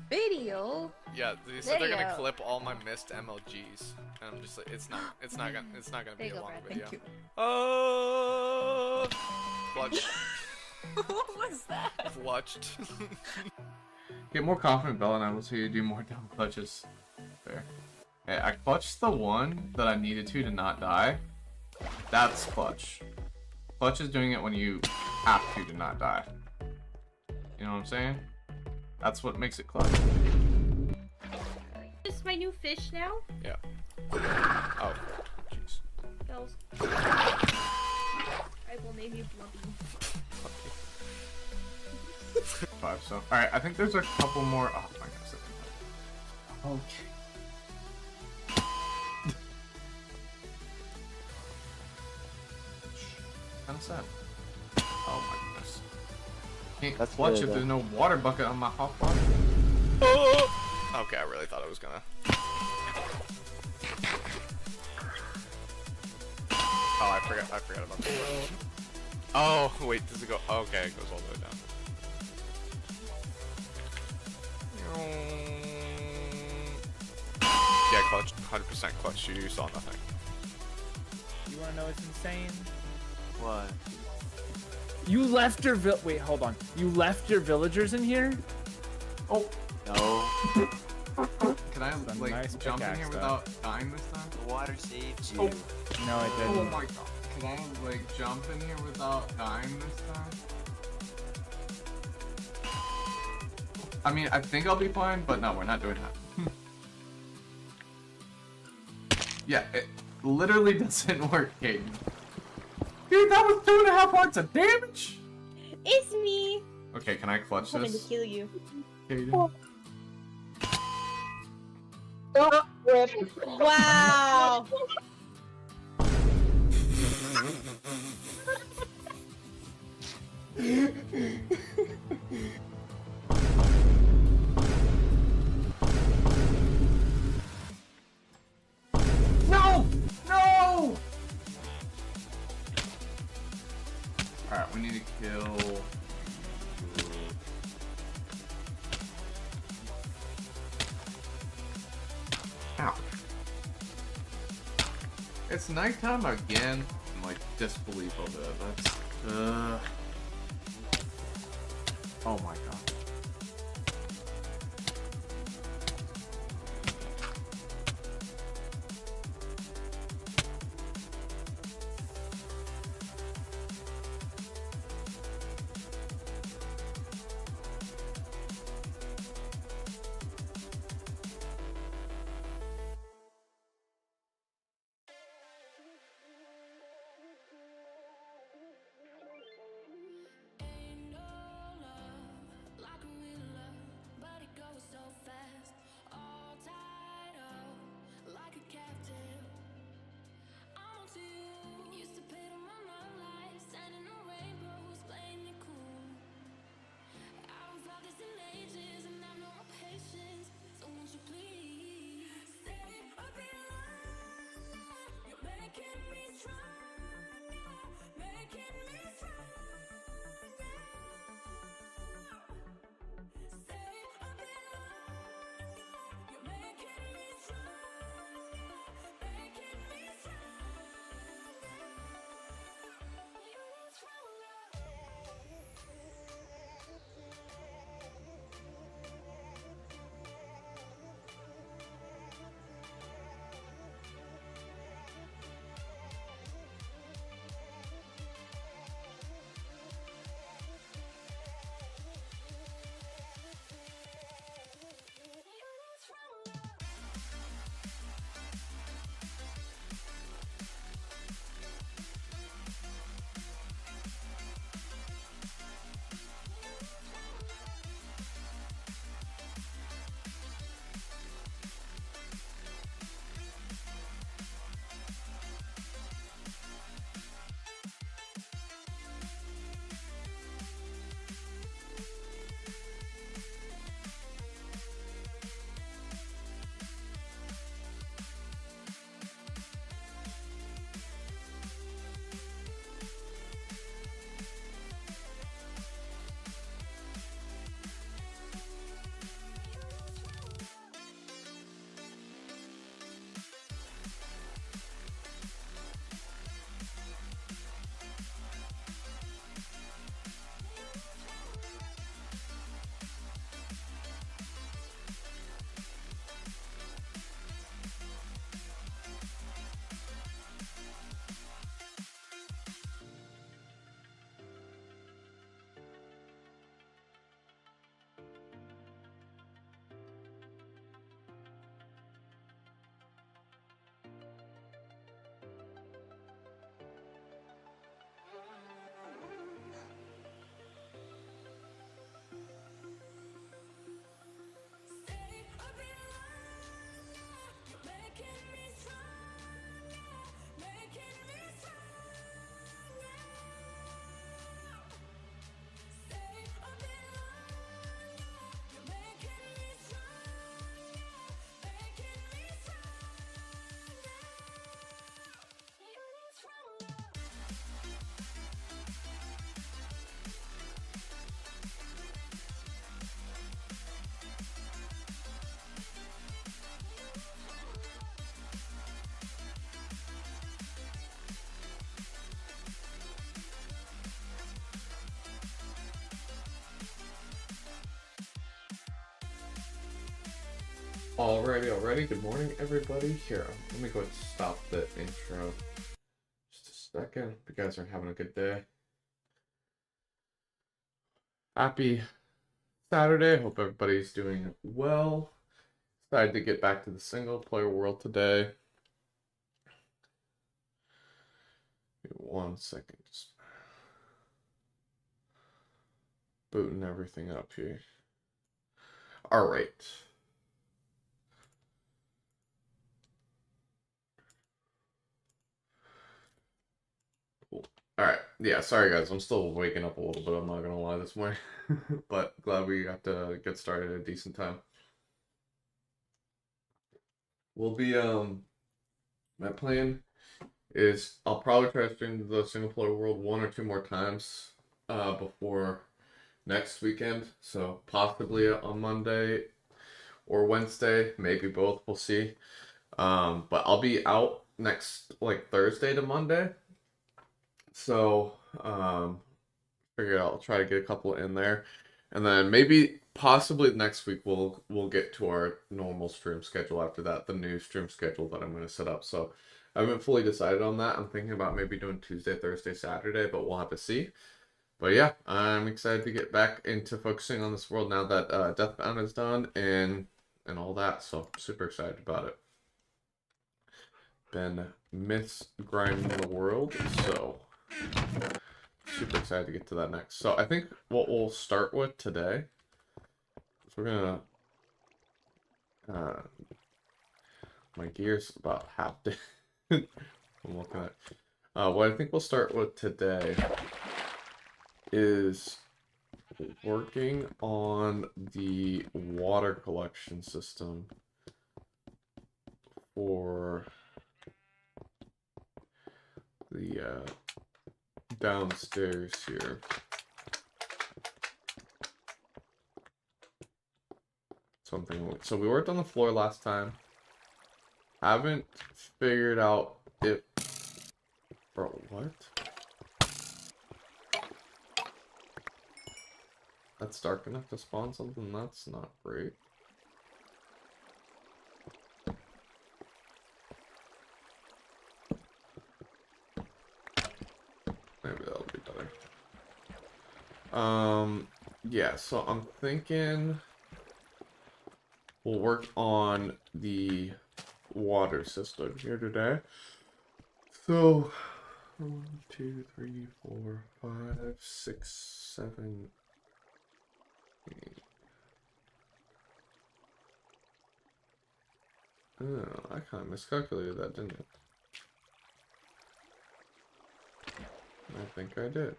Video? Yeah, they said they're gonna Video. clip all my missed MLGs, and I'm just like, it's not gonna There be you a go, long Brad. video. Thank you. Oh, clutch, What was that? clutched. Get more confident, Bella, and I will see you do more dumb clutches. There. Okay, I clutched the one that I needed to not die. That's clutch. Clutch is doing it when you have to not die. You know what I'm saying? That's what makes it clutch. This is my new fish now. Yeah. Oh, jeez. Bells. I will name you Blubby. 5, so. Alright, I think there's a couple more. Oh my gosh. Okay. Kinda sad. Oh my goodness. Can't That's clutch good, if there's no water bucket on my hot pot. Oh! Okay, I really thought I was gonna. Oh, I forgot about that. Oh, wait, does it go? Oh, okay, it goes all the way down. Yeah, clutch, 100% clutch. You saw nothing. You wanna know what's insane? What? You left your wait, hold on. You left your villagers in here? Oh! No. Can I, Some like, nice jump in pickaxe, here though. without dying this time? The water saved you. Oh. No, I Oh didn't. my god. Can I, like, jump in here without dying this time? I mean, I think I'll be fine, but no, we're not doing that. Yeah, it literally doesn't work, Caden. Dude, that was 2.5 hearts of damage! It's me. Okay, can I clutch I'm coming to this? kill you. Caden? Wow. No! No! Alright, we need to kill... Ow. It's nighttime again. I'm like disbelief over that. That's oh my god. Alrighty. Good morning, everybody. Here, let me go ahead and stop the intro. Just a second. Hope you guys are having a good day. Happy Saturday. Hope everybody's doing well. Excited to get back to the single player world today. Give me 1 second. Just booting everything up here. Alright. Cool. Alright. Yeah, sorry guys. I'm still waking up a little bit. I'm not gonna lie this morning. But glad we got to get started at a decent time. We'll be, my plan is I'll probably try to stream the single player world 1 or 2 more times before next weekend. So possibly on Monday or Wednesday, maybe both. We'll see. But I'll be out next like Thursday to Monday. So figure I'll try to get a couple in there, and then maybe possibly next week we'll get to our normal stream schedule after that, the new stream schedule that I'm going to set up. So I haven't fully decided on that. I'm thinking about maybe doing Tuesday, Thursday, Saturday, but we'll have to see. But yeah, I'm excited to get back into focusing on this world now that Deathbound is done and all that. So super excited about it. Been grinding the world, so super excited to get to that next. So I think what we'll start with today is we're gonna my gear's about half dead. I'm looking at what I think we'll start with today is working on the water collection system for the downstairs here. So we worked on the floor last time. Haven't figured out if... Bro, what? That's dark enough to spawn something? That's not great. Maybe that'll be better. Yeah, so I'm thinking we'll work on the water system here today. So 1, 2, 3, 4, 5, 6, 7, 8. Oh, I kind of miscalculated that, didn't I? I think I did.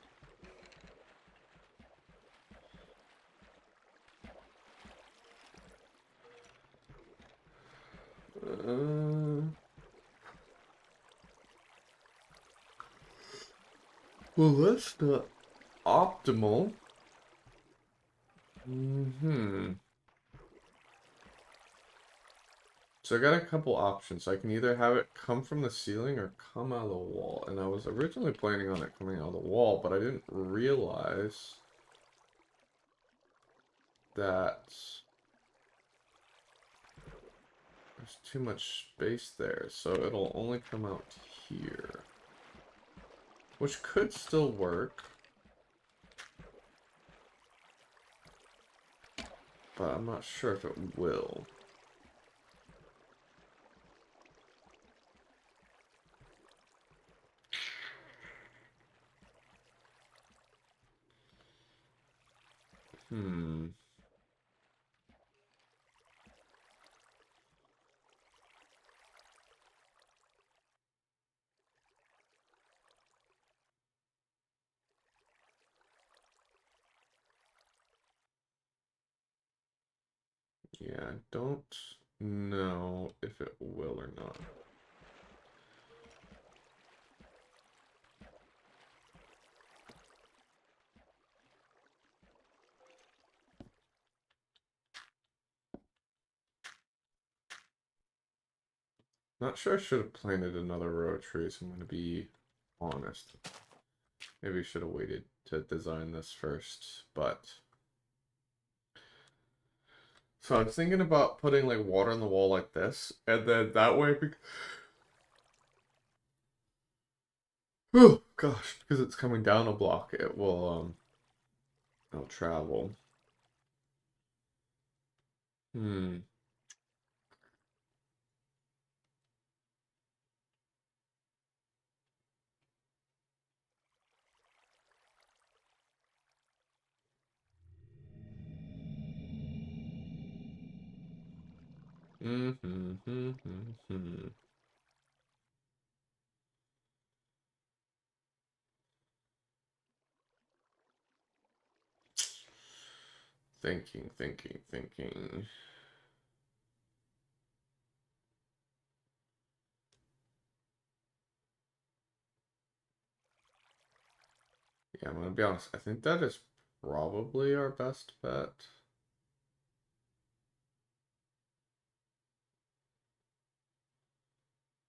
Well, that's not optimal. So I got a couple options. I can either have it come from the ceiling or come out of the wall. And I was originally planning on it coming out of the wall, but I didn't realize that there's too much space there. So it'll only come out here, which could still work. But I'm not sure if it will. Yeah, I don't know if it will or not. Not sure I should have planted another row of trees, I'm going to be honest. Maybe I should have waited to design this first, but... So I was thinking about putting like water on the wall like this, and then that way, oh gosh, because it's coming down a block, it'll travel. Hmm. Hmm. Thinking. Yeah, I'm gonna be honest. I think that is probably our best bet.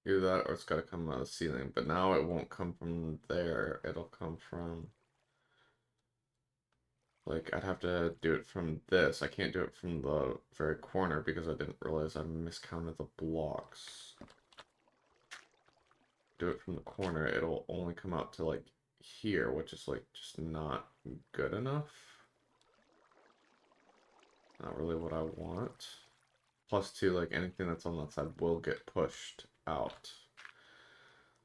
Either that or it's gotta come out of the ceiling. But now it won't come from there. It'll come from... Like, I'd have to do it from this. I can't do it from the very corner because I didn't realize I miscounted the blocks. Do it from the corner, it'll only come out to, like, here, which is, like, just not good enough. Not really what I want. Plus, two, like, anything that's on that side will get pushed out.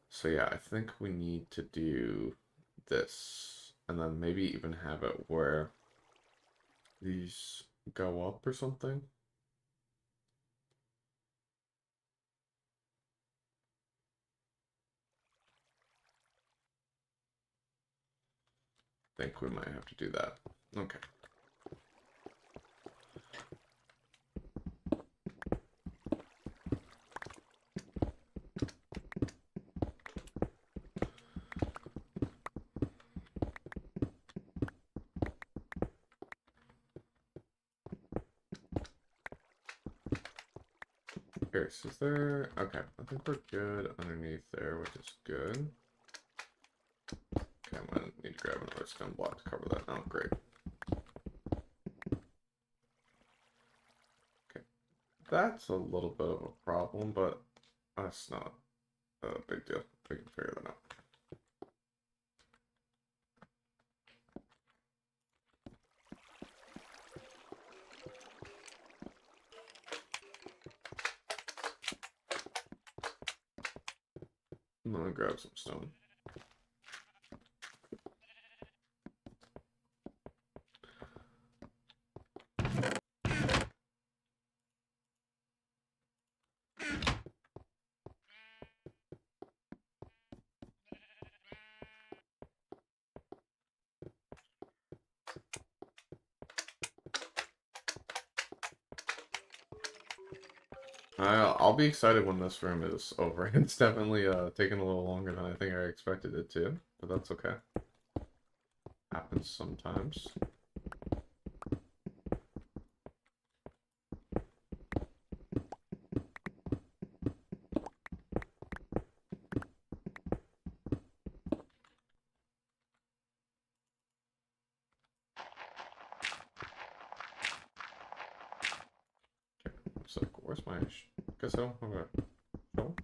So, yeah, I think we need to do this. And then maybe even have it where these go up or something. Think we might have to do that. Okay. Here, so is there... Okay, I think we're good underneath there, which is good. Okay, I'm gonna need to grab another stone block to cover that now. Great. Okay, that's a little bit of a problem, but that's not a big deal. We can figure that out. I'm gonna grab some stone. I'll be excited when this room is over. It's definitely taking a little longer than I think I expected it to, but that's okay. Happens sometimes. Okay, it's like, where's my... Guess I don't have a shovel.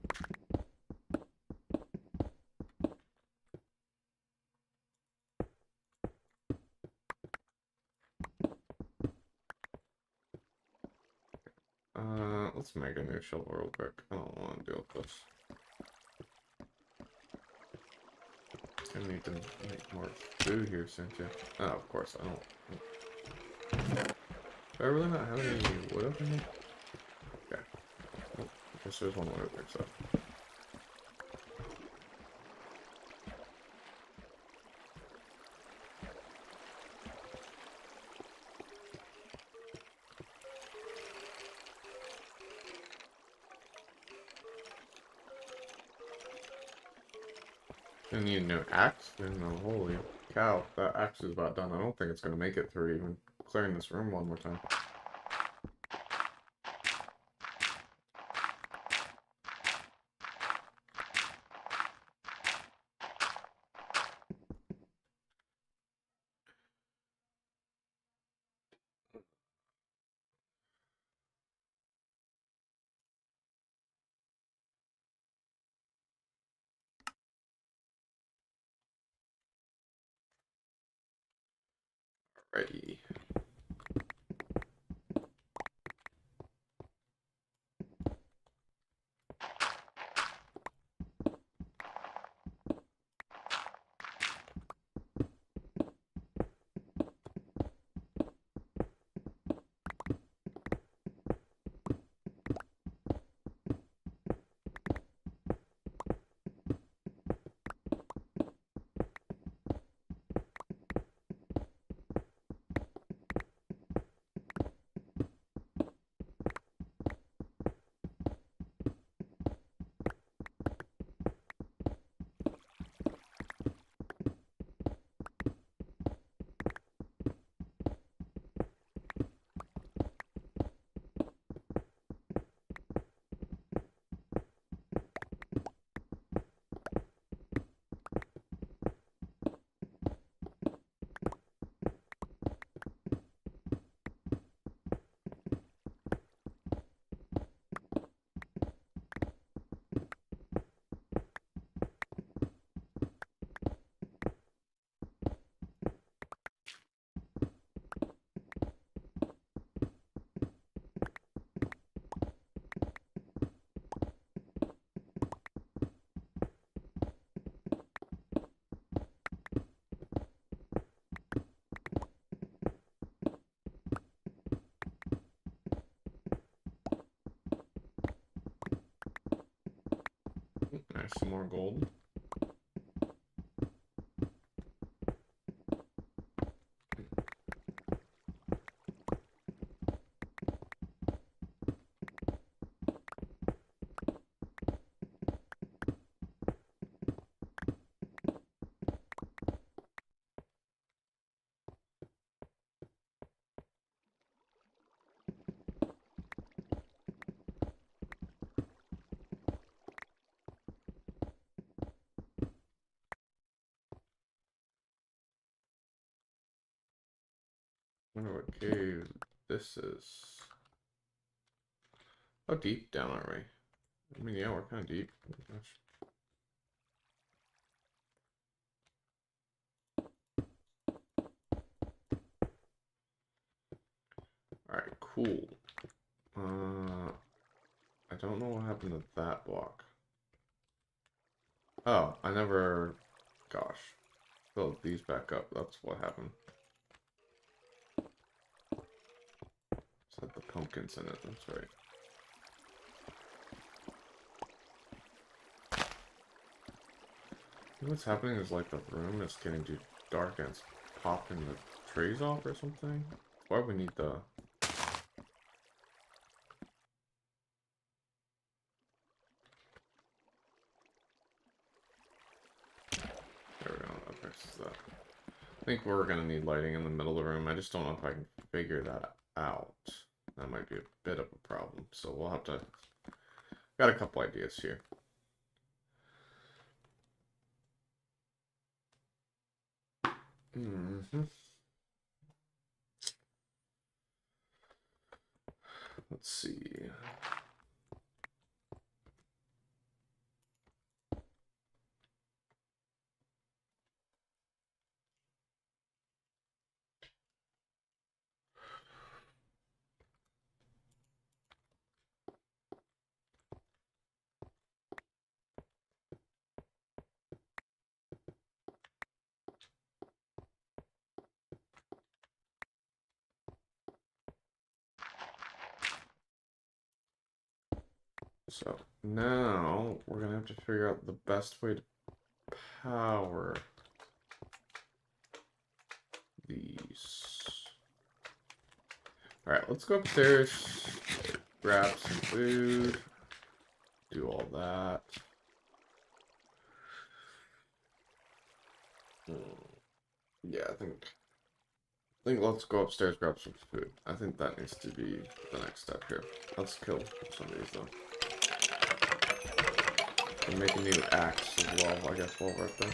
Let's make a new shovel real quick. I don't want to deal with this. I need to make more food here, Cynthia. Oh, of course, I don't... Do I really not have any wood over here? Okay. Well, I guess there's one over there, so... I need a new axe, and holy cow, that axe is about done. I don't think it's gonna make it through even clearing this room one more time. Ready. Nice, some more gold. Wonder what cave this is. How deep down are we? I mean, yeah, we're kind of deep. Oh, gosh. Alright, cool. I don't know what happened to that block. Oh, I never... Gosh. Filled these back up. That's what happened. Just had the pumpkins in it, that's right. What's happening is like the room is getting too dark and it's popping the trays off or something. Why we need the... There we go, that fixes that. I think we're gonna need lighting in the middle of the room. I just don't know if I can figure that out. That might be a bit of a problem. So we'll have to... Got a couple ideas here. Let's see. So now we're gonna have to figure out the best way to power these. All right, let's go upstairs, grab some food, do all that. Yeah, I think let's go upstairs, grab some food. I think that needs to be the next step here. Let's kill some of these though. And make a new axe as well, I guess, while we're up there.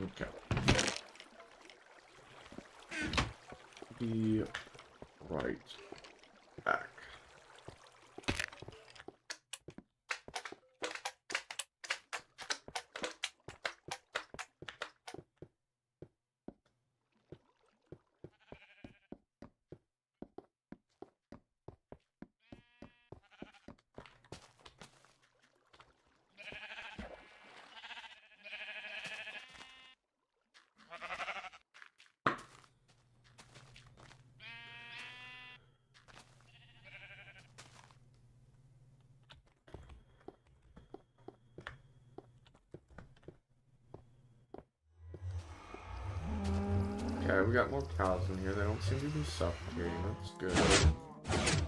Okay. Be right back. Okay, we got more cows in here. They don't seem to be suffocating. That's good. Let's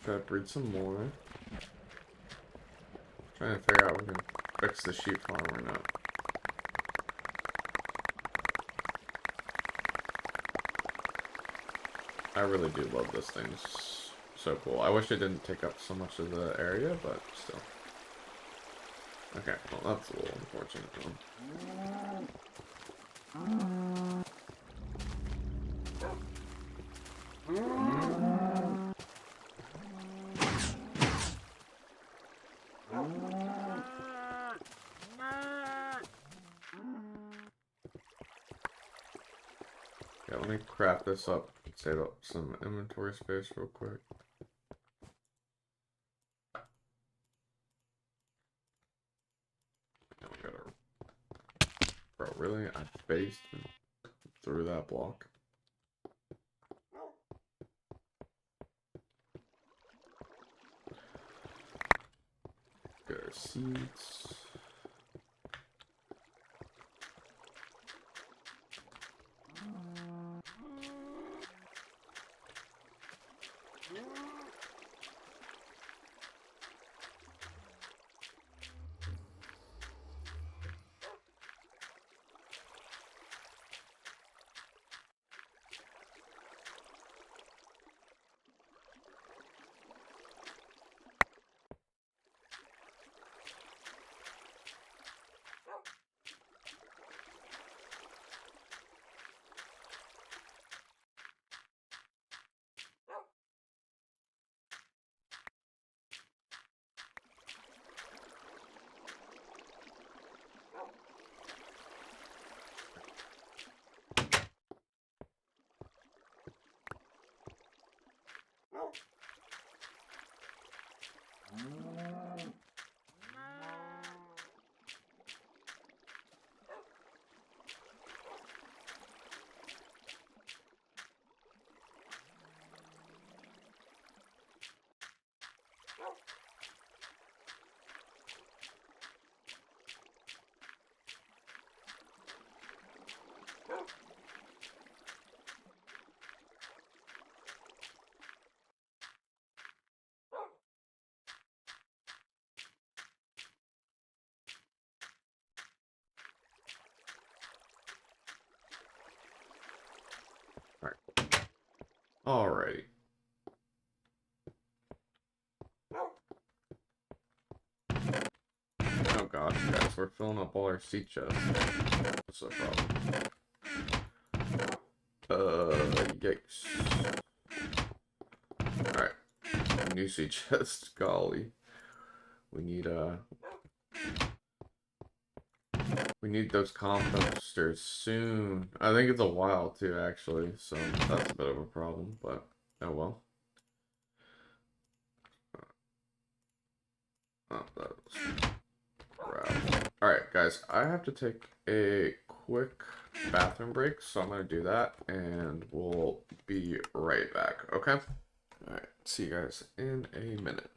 try to breed some more. Trying to figure out if we can fix the sheep farm or not. I really do love this thing. It's so cool. I wish it didn't take up so much of the area, but still. Okay, well that's a little unfortunate though. Yeah, let me crap this up. Save up some inventory space real quick. Now we gotta... Bro, really? I faced and threw that block. Get our seeds. Alrighty. Oh gosh, guys, we're filling up all our seed chests. What's the problem? Yikes. Alright. New seed chest, golly. We need those composters soon. I think it's a while too, actually, so that's a bit of a problem, but oh well. Oh, that was crap. Alright, guys, I have to take a quick bathroom break, so I'm gonna do that, and we'll be right back, okay? Alright, see you guys in a minute.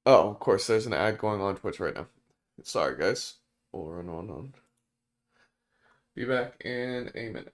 Oh, of course, there's an ad going on Twitch right now. Sorry, guys. We'll run on. Be back in a minute.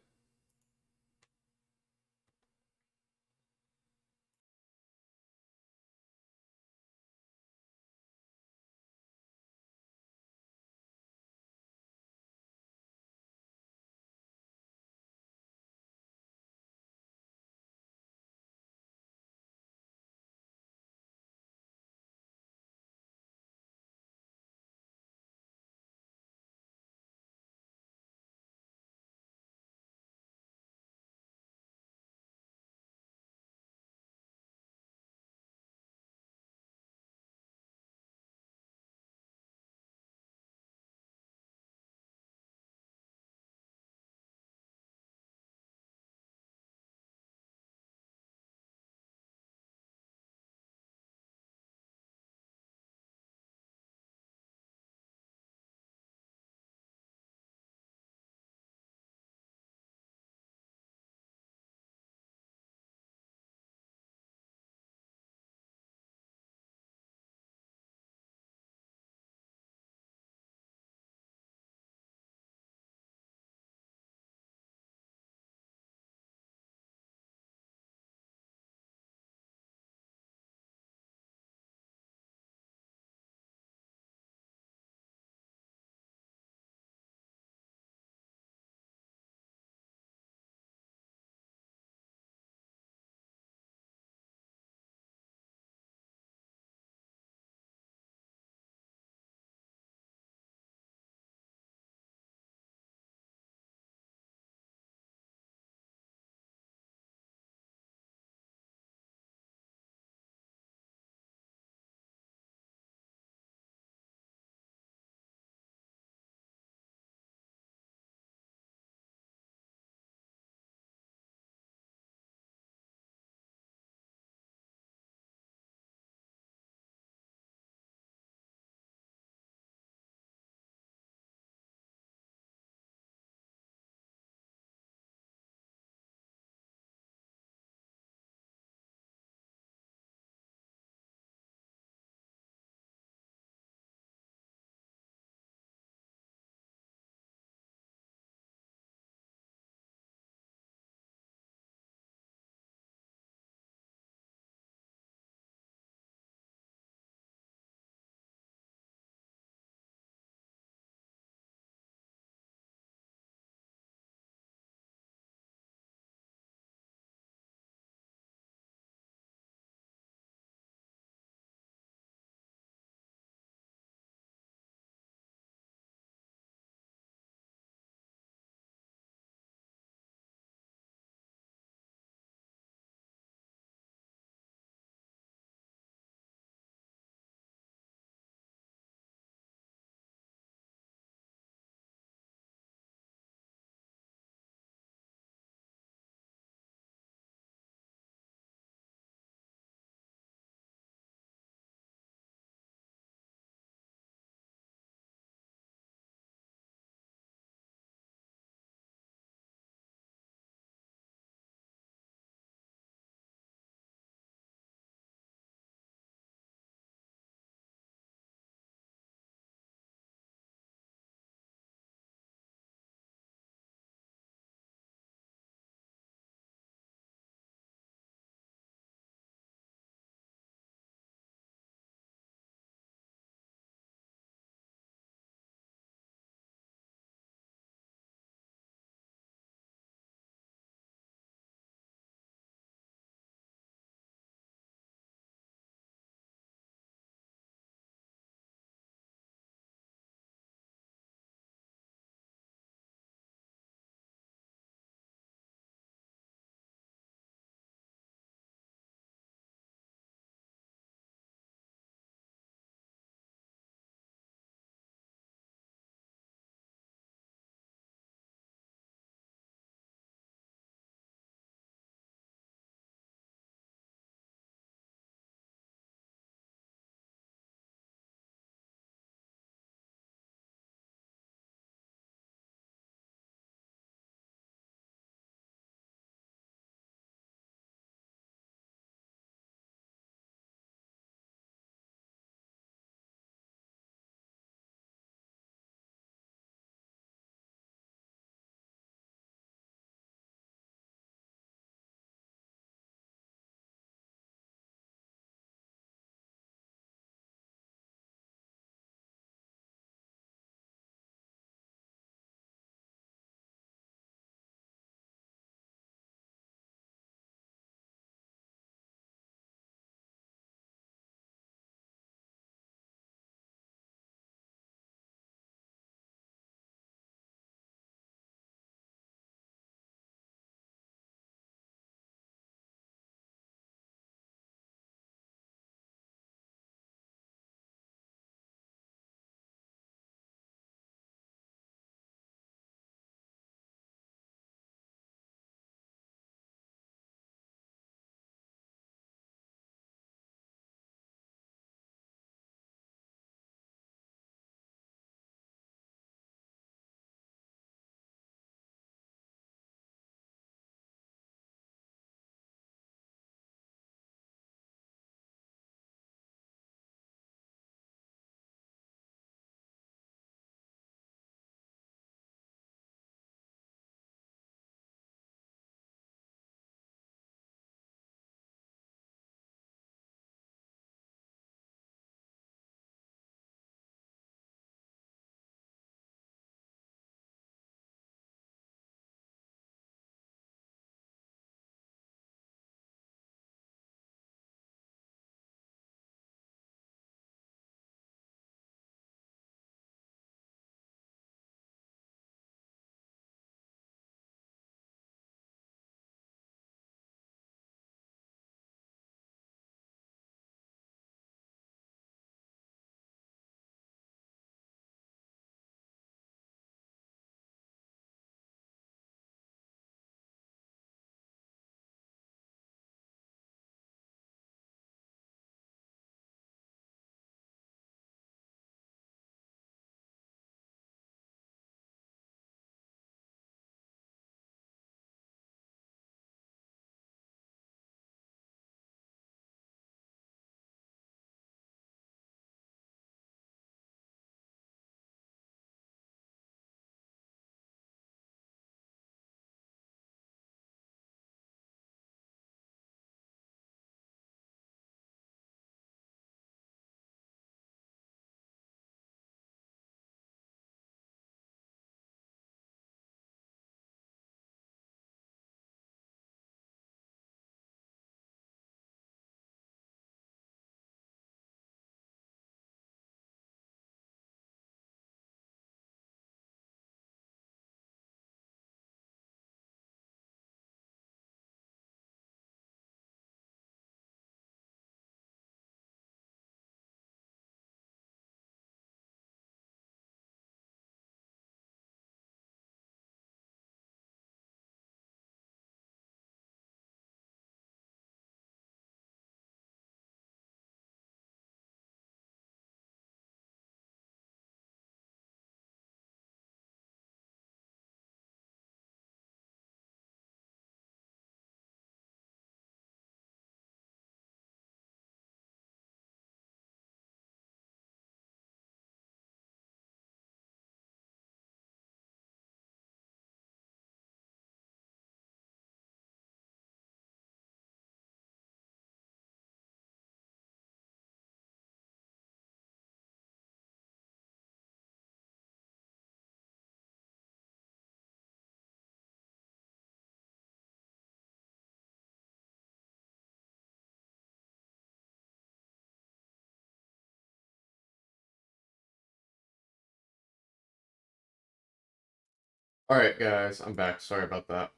Alright, guys, I'm back. Sorry about that.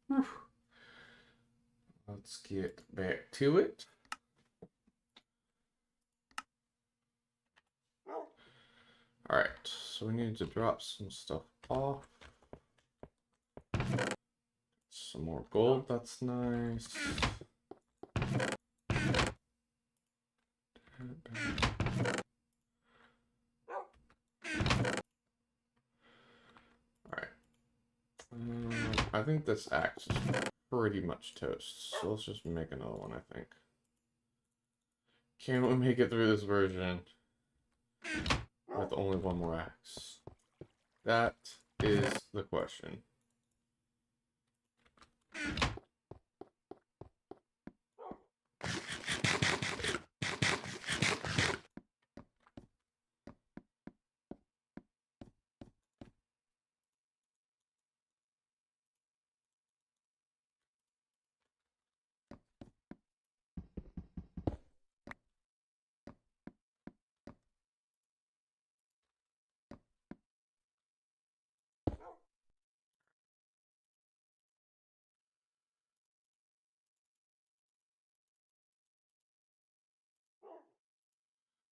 Whew. Let's get back to it. Alright, so we need to drop some stuff off. Some more gold, that's nice. Alright. I think this axe is pretty much toast, so let's just make another one, I think. Can we make it through this version with only one more axe? That is the question.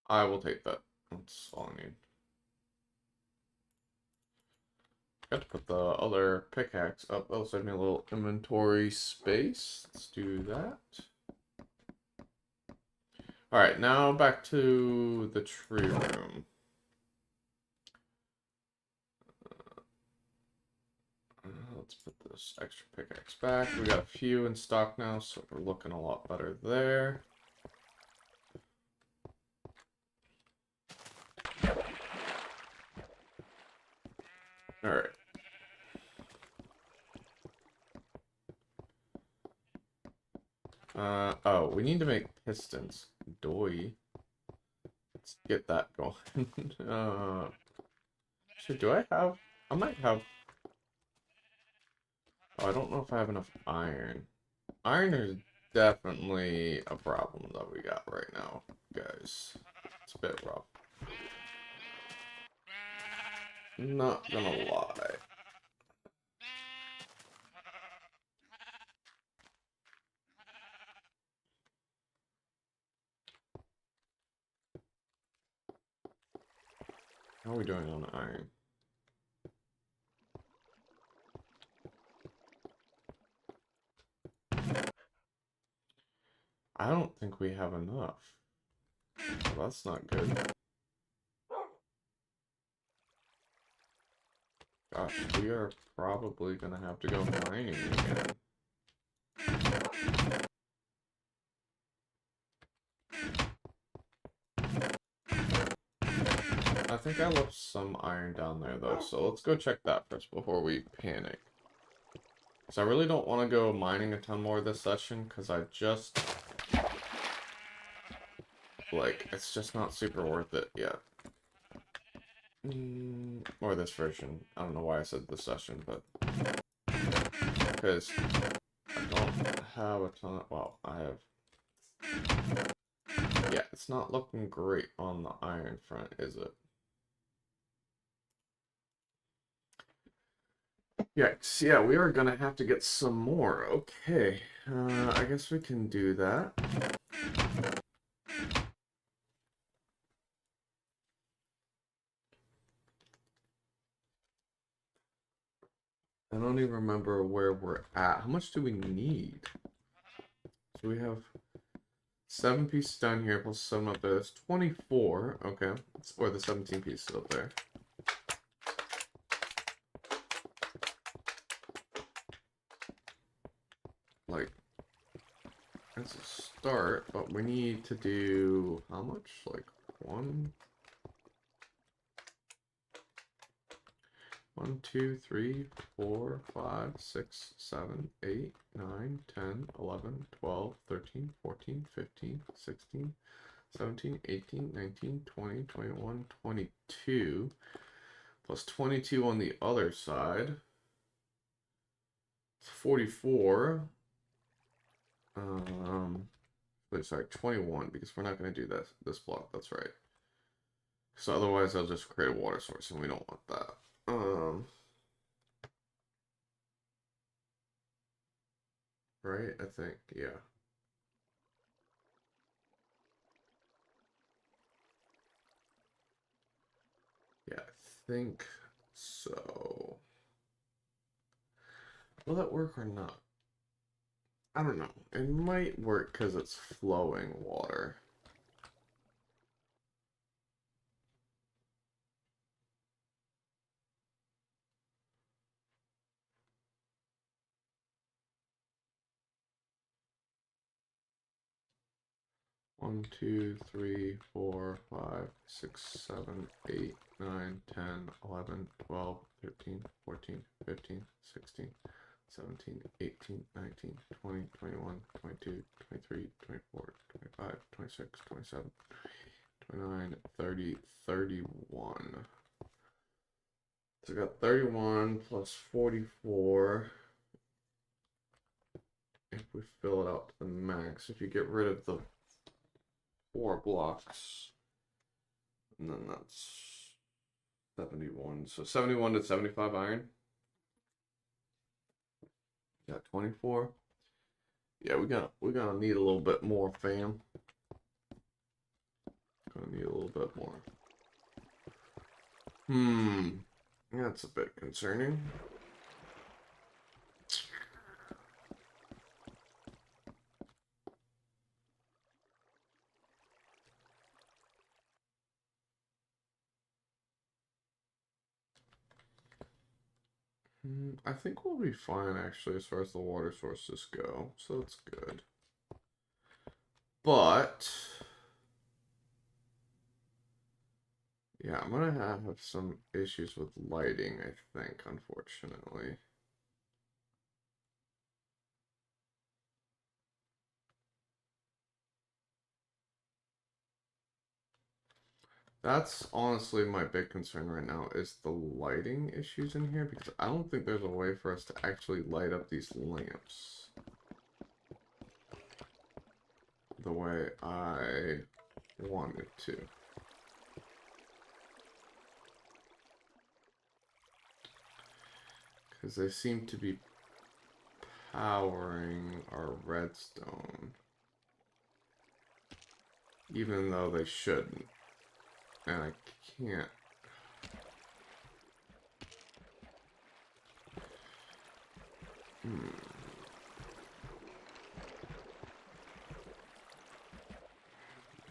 I will take that. That's all I need. Got to put the other pickaxe up. That'll save me a little inventory space. Let's do that. Alright, now back to the tree room. Let's put this extra pickaxe back. We got a few in stock now, so we're looking a lot better there. Alright. Oh, we need to make pistons. Doy. Let's get that going. Shit, do I have... I might have... Oh, I don't know if I have enough iron. Iron is definitely a problem that we got right now, guys. It's a bit rough. Not gonna lie. How are we doing on iron? I don't think we have enough. Well, that's not good. Gosh, we are probably gonna have to go mining again. I think I left some iron down there though, so let's go check that first before we panic. So I really don't want to go mining a ton more this session, because I just... like, it's just not super worth it yet. Or this version. I don't know why I said this session, but... because I don't have a ton of... well, I have... yeah, it's not looking great on the iron front, is it? Yikes, yeah, we are gonna have to get some more. Okay, I guess we can do that. I don't even remember where we're at. How much do we need? So we have 7 pieces down here plus 7 up there. That's 24. Okay, or the 17 pieces up there. Like, that's a start, but we need to do how much? Like 1, 2, 3, 4, 5, 6, 7, 8, 9, 10, 11, 12, 13, 14, 15, 16, 17, 18, 19, 20, 21, 22. Plus 22 on the other side. It's 44. Wait, sorry, 21, because we're not going to do this block, that's right. So otherwise I'll just create a water source, and we don't want that. right? I think, yeah. Yeah, I think so. Will that work or not? I don't know. It might work because it's flowing water. One, 2, 3, 4, 5, 6, 7, 8, 9, 10, 11, 12, 13, 14, 15, 16, 17, 18, 19, 20, 21, 22, 23, 24, 25, 26, 27, 29, 30, 31. So we got 31 plus 44. If we fill it out to the max, if you get rid of the 4 blocks, and then that's 71. So 71 to 75 iron. Yeah, 24. Yeah, we're gonna need a little bit more, fam. Gonna need a little bit more. That's a bit concerning. I think we'll be fine actually as far as the water sources go, so that's good. But yeah, I'm gonna have some issues with lighting, I think, unfortunately. That's honestly my big concern right now is the lighting issues in here, because I don't think there's a way for us to actually light up these lamps the way I wanted to. Because they seem to be powering our redstone, even though they shouldn't. And I can't.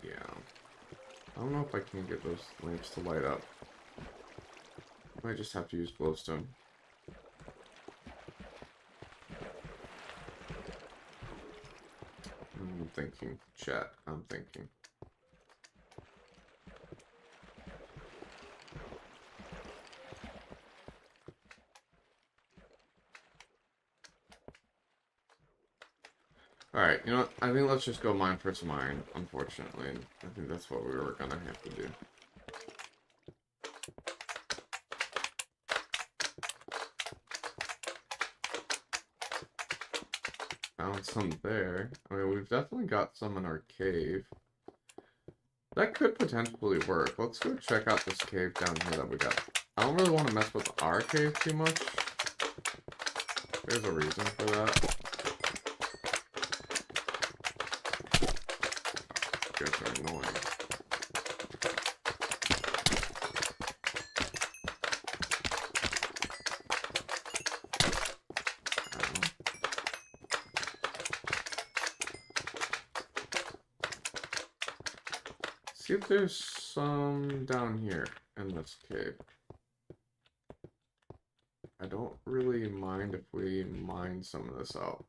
Yeah. I don't know if I can get those lamps to light up. I might just have to use glowstone. I'm thinking, chat. I'm thinking. Alright, you know what? I think let's just go mine for some iron, unfortunately. I think that's what we were gonna have to do. Found some there. I mean, we've definitely got some in our cave. That could potentially work. Let's go check out this cave down here that we got. I don't really want to mess with our cave too much. There's a reason for that. You guys are annoying. See if there's some down here in this cave. I don't really mind if we mine some of this out.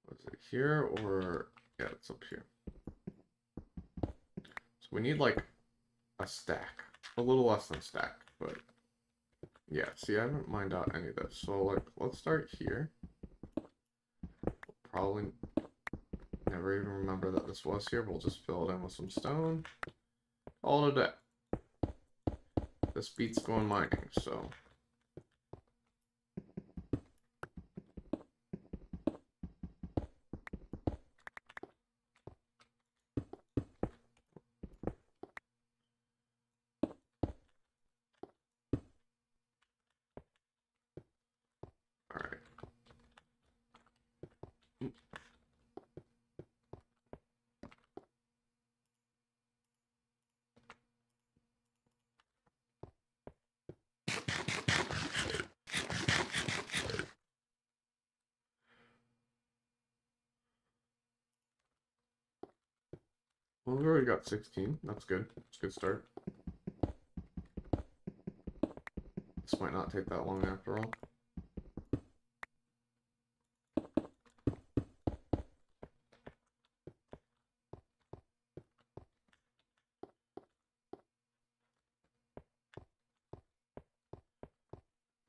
Was it here or... yeah, it's up here. So we need like a stack. A little less than a stack, but... yeah, see, I haven't mined out any of this. So like, let's start here. Probably never even remember that this was here. We'll just fill it in with some stone. All it a day. This beats going mining, so. Well, we've already got 16. That's good. It's a good start. This might not take that long after all.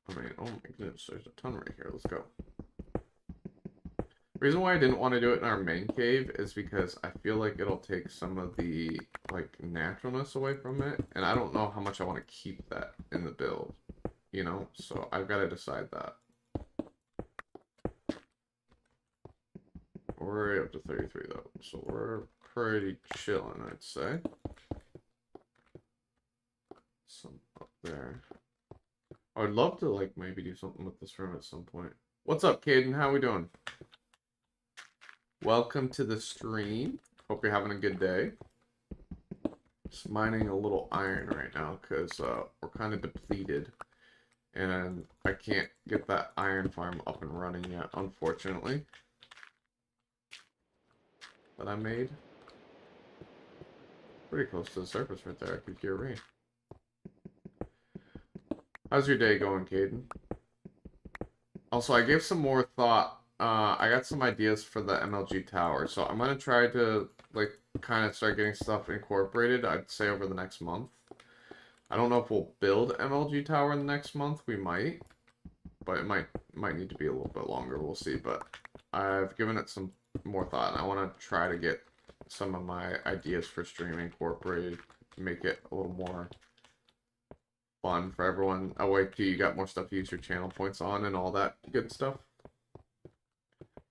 I mean, oh my goodness, there's a ton right here. Let's go. The reason why I didn't want to do it in our main cave is because I feel like it'll take some of the, like, naturalness away from it. And I don't know how much I want to keep that in the build, you know? So I've got to decide that. We're already up to 33, though. So we're pretty chilling, I'd say. Some up there. I would love to, like, maybe do something with this room at some point. What's up, Caden? How we doing? Welcome to the stream. Hope you're having a good day. Just mining a little iron right now because we're kind of depleted. And I can't get that iron farm up and running yet, unfortunately. That I made. Pretty close to the surface right there. I could hear rain. How's your day going, Caden? Also, I gave some more thought. I got some ideas for the MLG tower, so I'm gonna try to, like, kind of start getting stuff incorporated, I'd say over the next month. I don't know if we'll build MLG tower in the next month. We might. But it might need to be a little bit longer. We'll see. But I've given it some more thought, and I want to try to get some of my ideas for streaming incorporated, make it a little more fun for everyone. Oh wait, you got more stuff to use your channel points on and all that good stuff.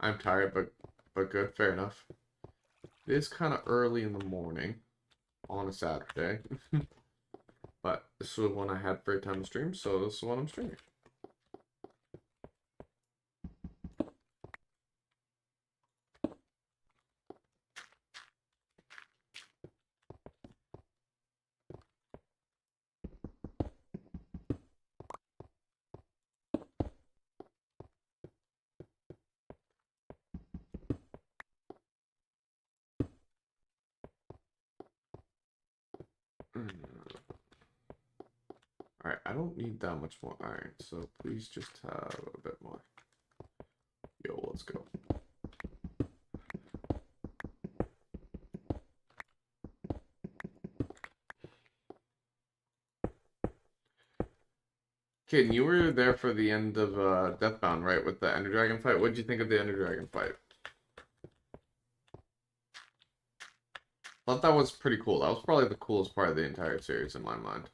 I'm tired, but good, fair enough. It is kind of early in the morning on a Saturday, but this was when I had free time to stream, so this is when I'm streaming. Alright, I don't need that much more iron, so please just have a bit more. Yo, let's go. Kid, you were there for the end of Deathbound, right? With the Ender Dragon fight. What did you think of the Ender Dragon fight? Thought that was pretty cool. That was probably the coolest part of the entire series in my mind.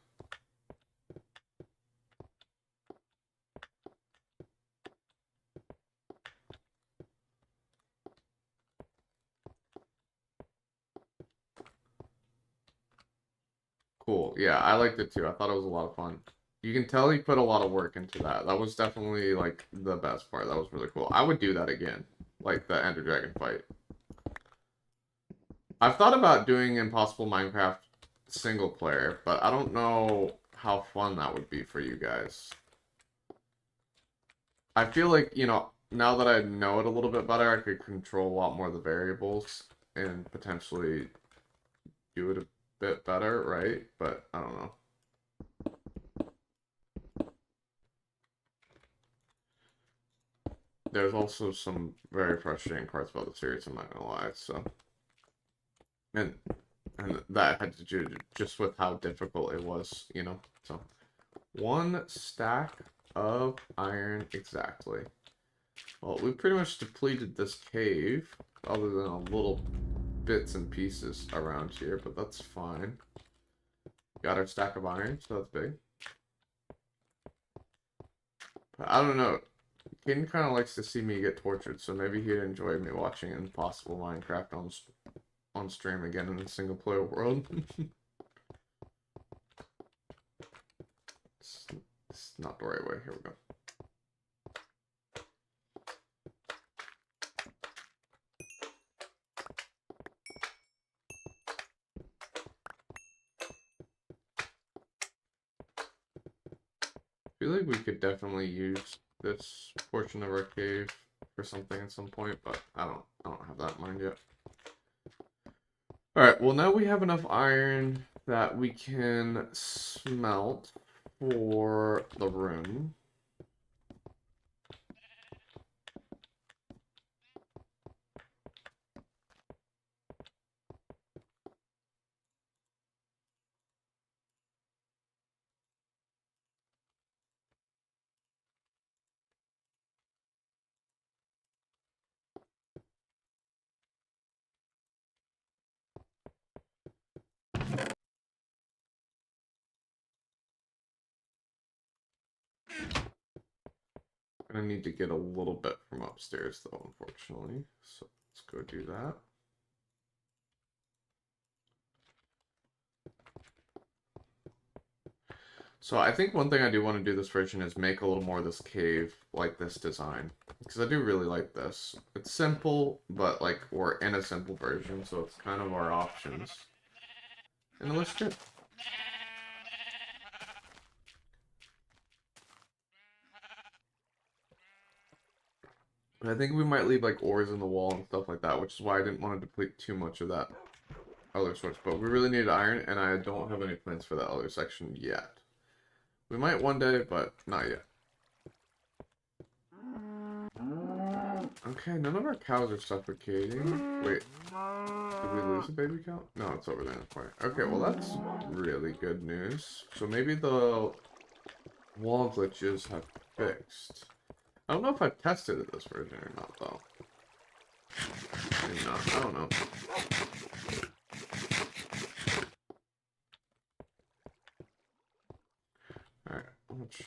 Cool. Yeah, I liked it too. I thought it was a lot of fun. You can tell he put a lot of work into that. That was definitely, like, the best part. That was really cool. I would do that again. Like, the Ender Dragon fight. I've thought about doing Impossible Minecraft single player, but I don't know how fun that would be for you guys. I feel like, you know, now that I know it a little bit better, I could control a lot more of the variables and potentially do it a bit better, right? But I don't know. There's also some very frustrating parts about the series, I'm not gonna lie, so. And that had to do just with how difficult it was, you know? So, 1 stack of iron exactly. Well, we pretty much depleted this cave, other than a little bits and pieces around here, but that's fine. Got our stack of iron, so that's big. But I don't know. Caden kind of likes to see me get tortured, so maybe he'd enjoy me watching Impossible Minecraft on stream again in a single player world. It's not the right way. Here we go. I feel like we could definitely use this portion of our cave for something at some point, but I don't have that in mind yet. Alright, well now we have enough iron that we can smelt for the room. I need to get a little bit from upstairs though, unfortunately. So let's go do that. So I think one thing I do want to do this version is make a little more of this cave like this design. Because I do really like this. It's simple, but like we're in a simple version, so it's kind of our options. And it looks good. And I think we might leave like ores in the wall and stuff like that, which is why I didn't want to deplete too much of that other source. But we really need iron, and I don't have any plans for that other section yet. We might one day, but not yet. Okay, none of our cows are suffocating. Wait, did we lose a baby cow? No, it's over there in the corner. Okay, well that's really good news. So maybe the wall glitches have fixed. I don't know if I've tested it this version or not, though. Maybe not. I don't know. Alright, let's...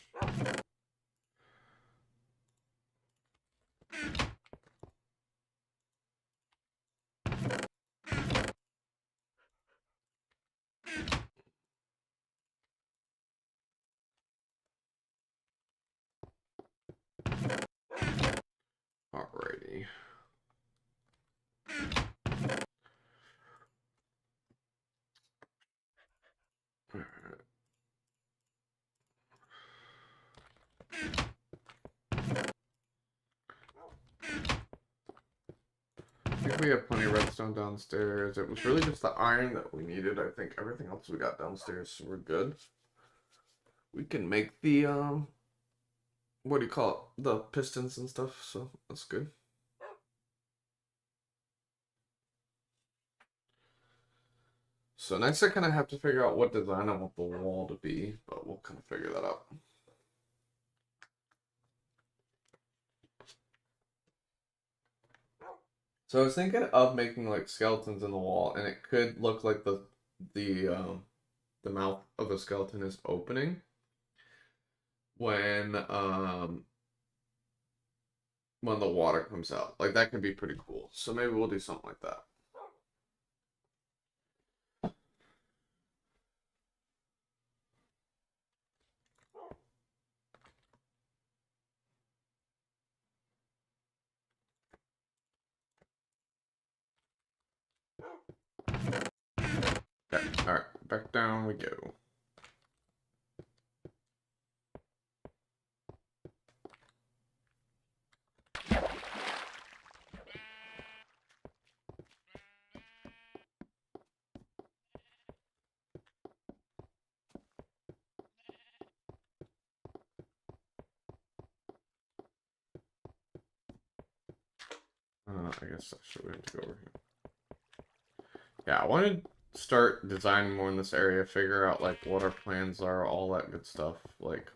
Alrighty. Alright. I think we have plenty of redstone downstairs. It was really just the iron that we needed. I think everything else we got downstairs, so we're good. We can make the, what do you call it? The pistons and stuff, so that's good. So next I kind of have to figure out what design I want the wall to be, but we'll kind of figure that out. So I was thinking of making like skeletons in the wall, and it could look like the mouth of the skeleton is opening when the water comes out. Like that could be pretty cool. So maybe we'll do something like that. Okay, alright, back down we go. I guess I should have to go over here. Yeah, I wanted to start designing more in this area, figure out like what our plans are, all that good stuff. Like,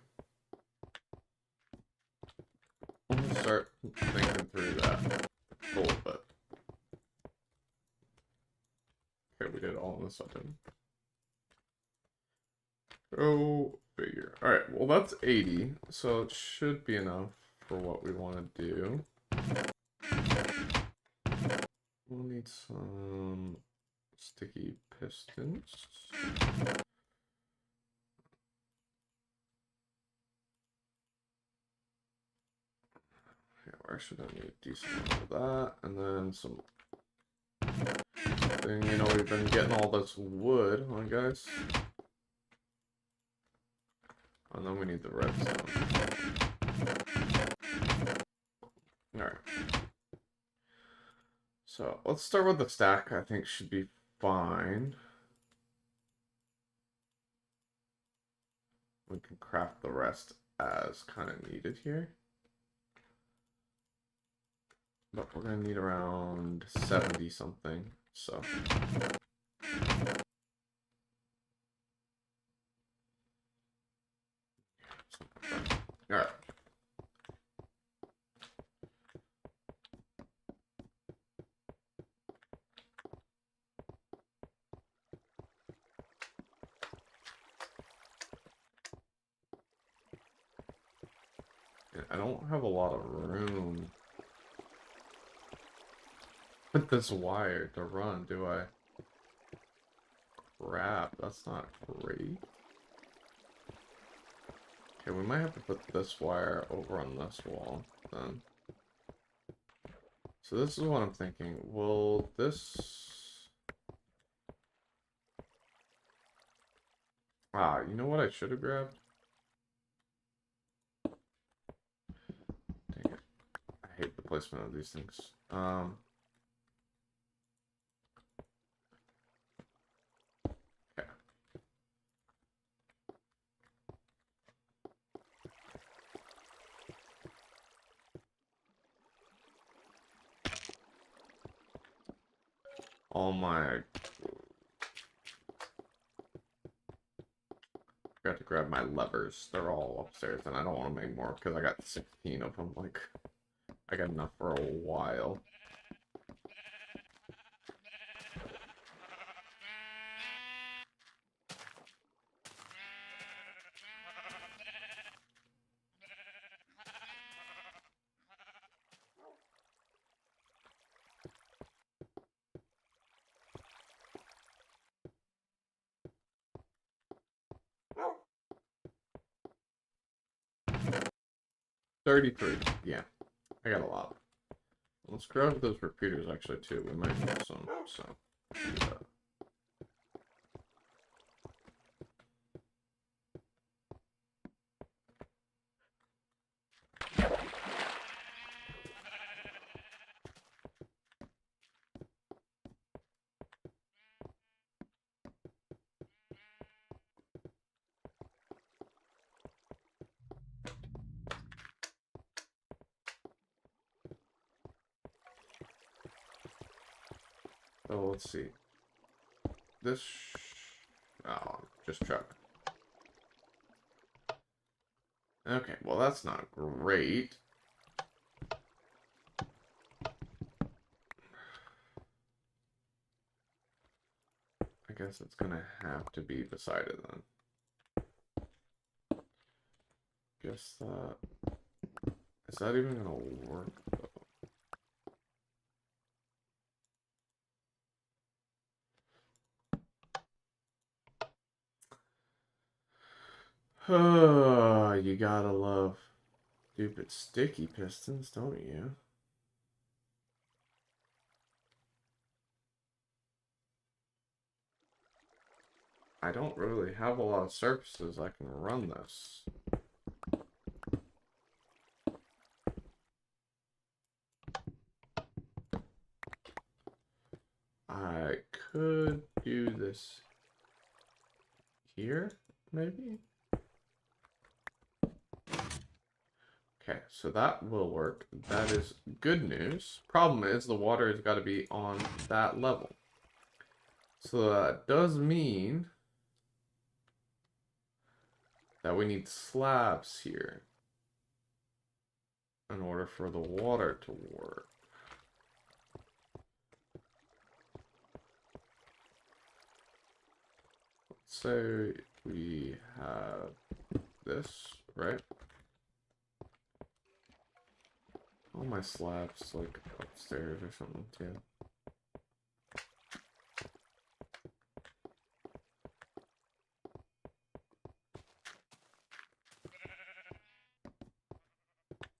I'll start thinking through that a little bit. Okay, we did all of a sudden. Go figure. Alright, well that's 80, so it should be enough for what we want to do. We'll need some sticky pistons. Yeah, where should I need a decent amount of that? And then some... Then, you know, we've been getting all this wood, huh guys? And then we need the redstone. Alright. So, let's start with the stack, I think should be fine. We can craft the rest as kind of needed here. But we're gonna need around 70 something, so. Alright. I don't have a lot of room with this wire to run, do I? Crap, that's not great. Okay, we might have to put this wire over on this wall, then. So this is what I'm thinking. Will this... Ah, you know what I should have grabbed? Dang it. I hate the placement of these things. Okay. All my... Forgot to grab my levers. They're all upstairs, and I don't want to make more because I got 16 of them. Like, I got enough for a while. $33. Yeah, I got a lot. Let's grab those repeaters actually too. We might need some. So. So let's see. This. Oh, just truck. Okay, well that's not great. I guess it's gonna have to be beside it then. Guess that. Is that even gonna work though? Oh, you gotta love stupid sticky pistons, don't you? I don't really have a lot of surfaces I can run this. I could do this here, maybe? Okay, so that will work. That is good news. Problem is, the water has got to be on that level. So that does mean that we need slabs here in order for the water to work. Let's say we have this, right? All my slabs like upstairs or something too.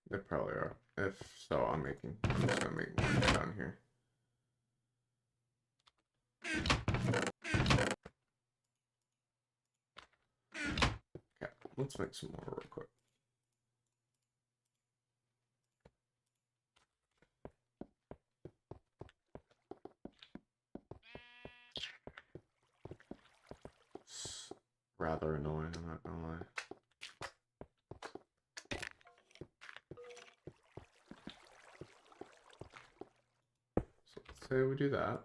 They probably are. If so, I'm just gonna make more down here. Okay, let's make some more real quick. rather annoying, I'm not gonna lie. So let's say we do that.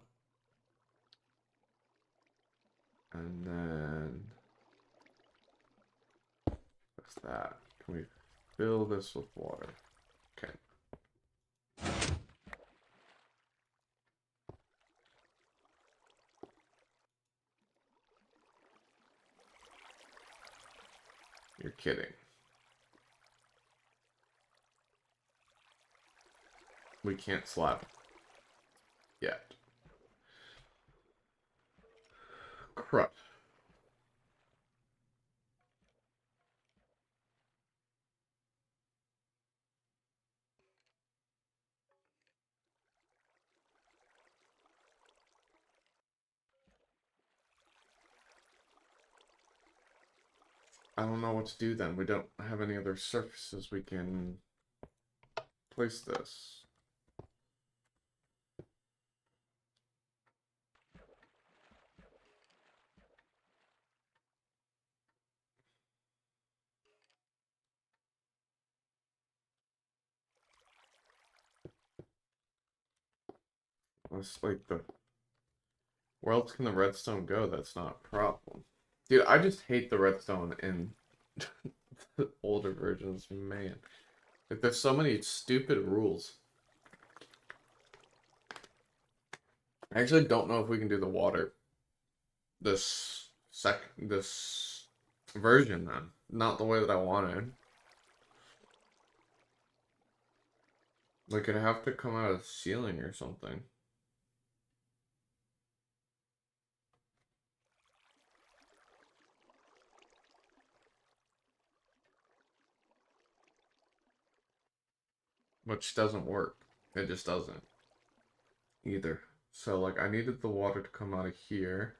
And then what's that? Can we fill this with water? Okay. You're kidding. We can't slap yet. Crap. I don't know what to do then. We don't have any other surfaces we can place this. Let's like the where else can the redstone go? That's not a problem. Dude, I just hate the redstone in the older versions, man. Like there's so many stupid rules. I actually don't know if we can do the water this version then. Not the way that I wanted. Like it'd have to come out of the ceiling or something. Which doesn't work. It just doesn't. Either. So like I needed the water to come out of here.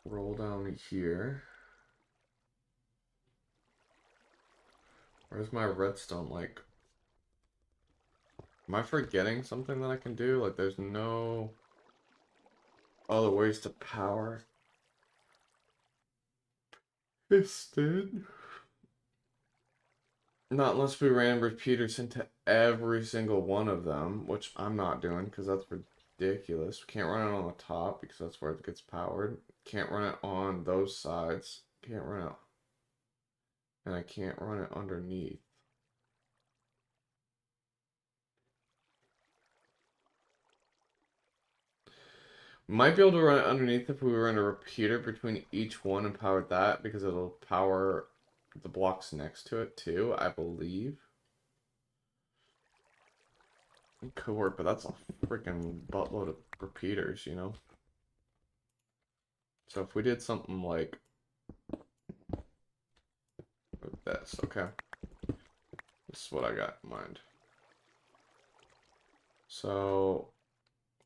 Roll down here. Where's my redstone? Like, am I forgetting something that I can do? Like, there's no other ways to power piston. Not unless we ran repeaters into every single one of them, which I'm not doing because that's ridiculous. We can't run it on the top because that's where it gets powered. Can't run it on those sides. Can't run it. And I can't run it underneath. Might be able to run it underneath if we run a repeater between each one and power that, because it'll power the blocks next to it too, I believe. It could work, but that's a freaking buttload of repeaters, you know? So if we did something like this, okay? This is what I got in mind. So,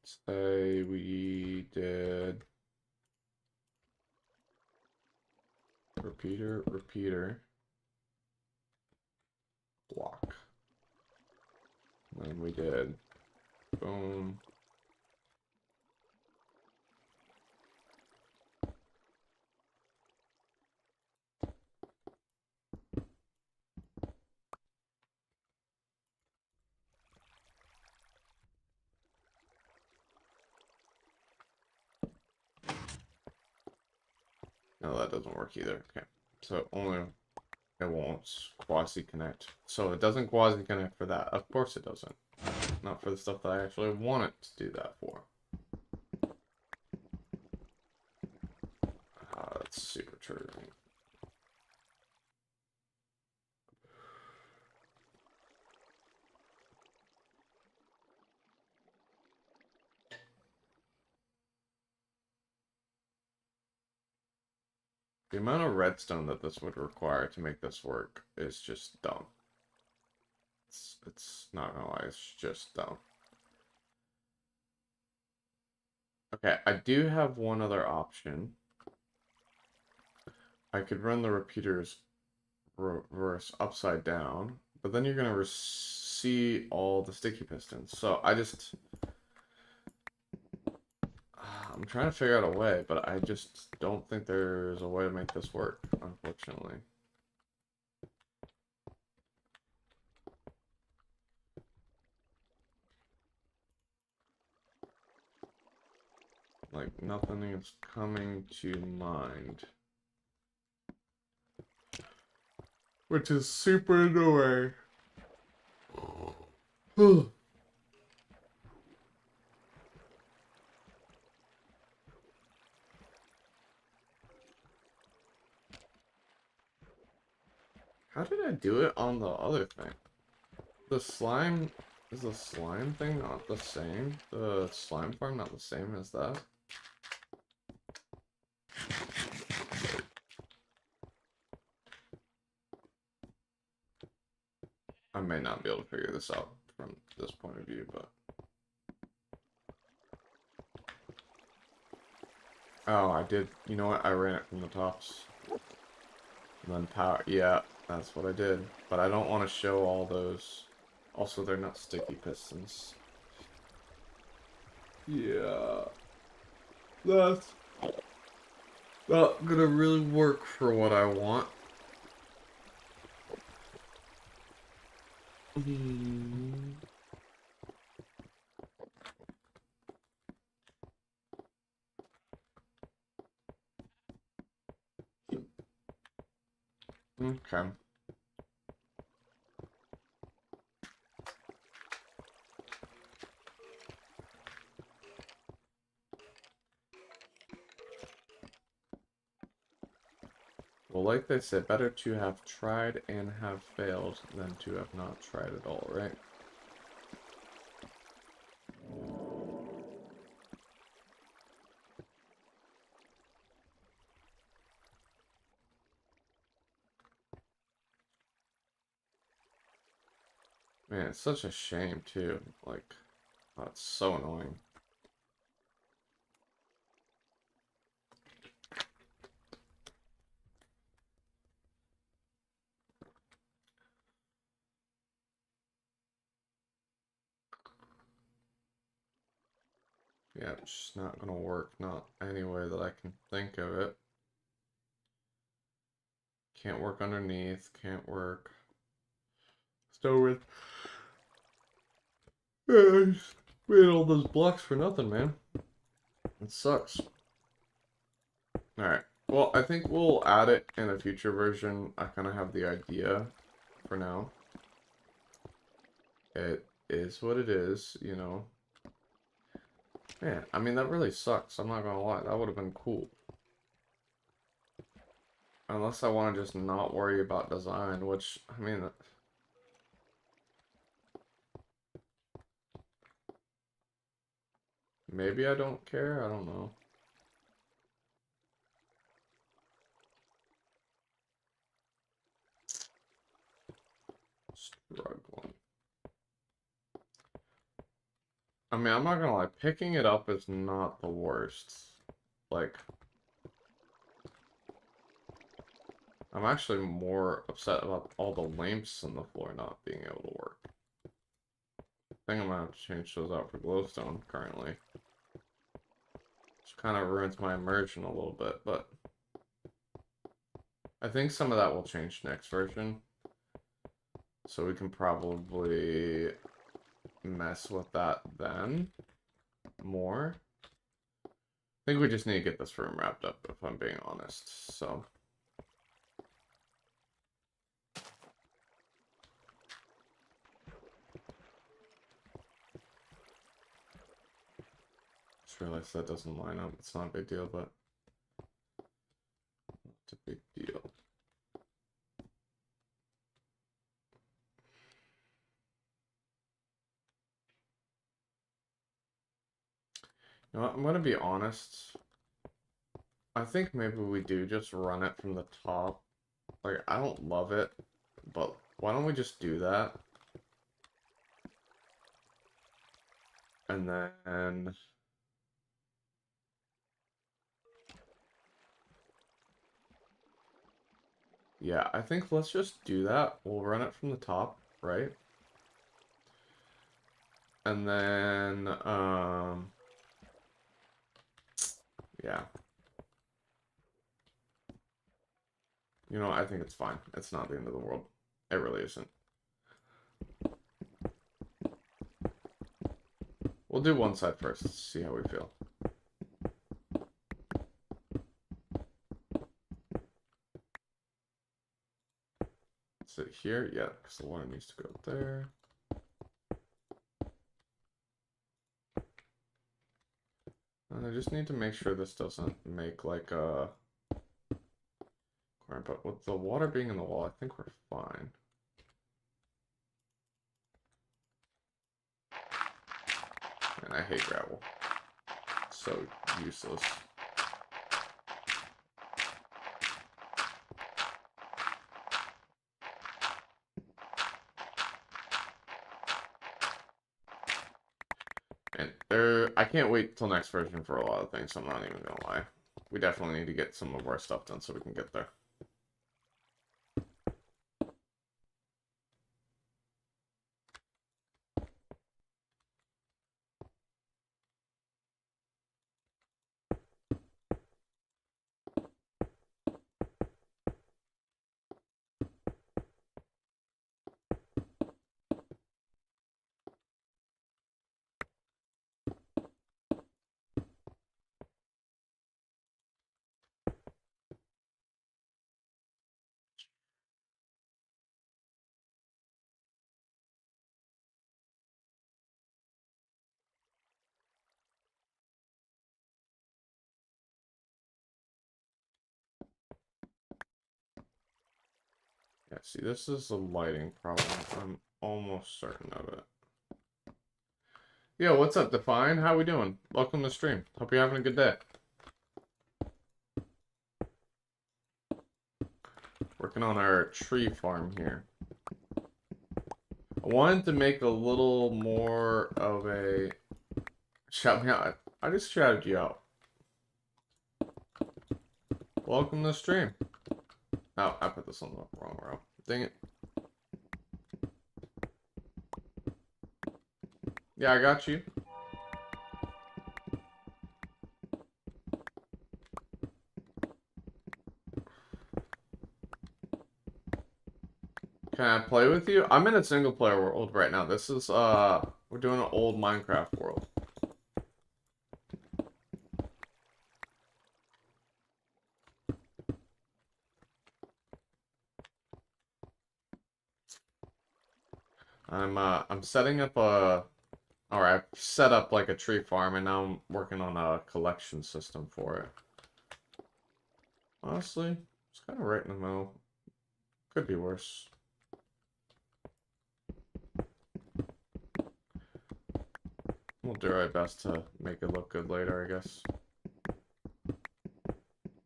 say we did repeater, block. And then we did boom. No, that doesn't work either. Okay. So only it won't quasi-connect. So it doesn't quasi-connect for that. Of course it doesn't. Not for the stuff that I actually want it to do that for. That's super triggering. The amount of redstone that this would require to make this work is just dumb. It's not gonna lie, it's just dumb. Okay, I do have one other option. I could run the repeaters reverse upside down, but then you're gonna see all the sticky pistons. So I just I'm trying to figure out a way, but I just don't think there's a way to make this work, unfortunately. Like, nothing is coming to mind. Which is super annoying. How did I do it on the other thing? The slime... Is the slime thing not the same? The slime farm not the same as that? I may not be able to figure this out from this point of view, but... Oh, I did. You know what? I ran it from the tops. And then power. Yeah, that's what I did. But I don't want to show all those. Also, they're not sticky pistons. Yeah. That's not gonna really work for what I want. Okay. Well, like they said, better to have tried and have failed than to have not tried at all, right? Man, it's such a shame, too. Like, oh, it's so annoying. Yeah, it's just not gonna work. Not any way that I can think of it. Can't work underneath. Can't work. Still with. Yeah, I just made all those blocks for nothing, man. It sucks. Alright. Well, I think we'll add it in a future version. I kind of have the idea for now. It is what it is, you know. Man, I mean, that really sucks. I'm not gonna lie. That would have been cool. Unless I want to just not worry about design, which, I mean... Maybe I don't care? I don't know. Struggling. I mean, I'm not gonna lie. Picking it up is not the worst. Like... I'm actually more upset about all the lamps on the floor not being able to work. I think I'm gonna have to change those out for glowstone currently. Which kind of ruins my immersion a little bit, but... I think some of that will change next version. So we can probably mess with that then more. I think we just need to get this room wrapped up, if I'm being honest, so... Just realized that doesn't line up. It's not a big deal, but it's a big deal. You know what? I'm gonna be honest. I think maybe we do just run it from the top. Like, I don't love it, but why don't we just do that? And then... Yeah, I think let's just do that. We'll run it from the top, right? And then, Yeah. You know, I think it's fine. It's not the end of the world. It really isn't. We'll do one side first, see how we feel. Sit here, yeah, because the water needs to go there. And I just need to make sure this doesn't make like a... But with the water being in the wall, I think we're fine. And I hate gravel. It's so useless. And I can't wait till next version for a lot of things, I'm not even gonna lie. We definitely need to get some of our stuff done so we can get there. Yeah, see, this is a lighting problem. I'm almost certain of it. Yo, what's up, Define? How we doing? Welcome to the stream. Hope you're having a good day. Working on our tree farm here. I wanted to make a little more of a... Shout me out. I just shouted you out. Welcome to the stream. Oh, I put this on the wrong row. Dang it. Yeah, I got you. Can I play with you? I'm in a single player world right now. This is, we're doing an old Minecraft world. I'm setting up or I've set up like a tree farm and now I'm working on a collection system for it. Honestly, it's kind of right in the middle. Could be worse. We'll do our best to make it look good later, I guess.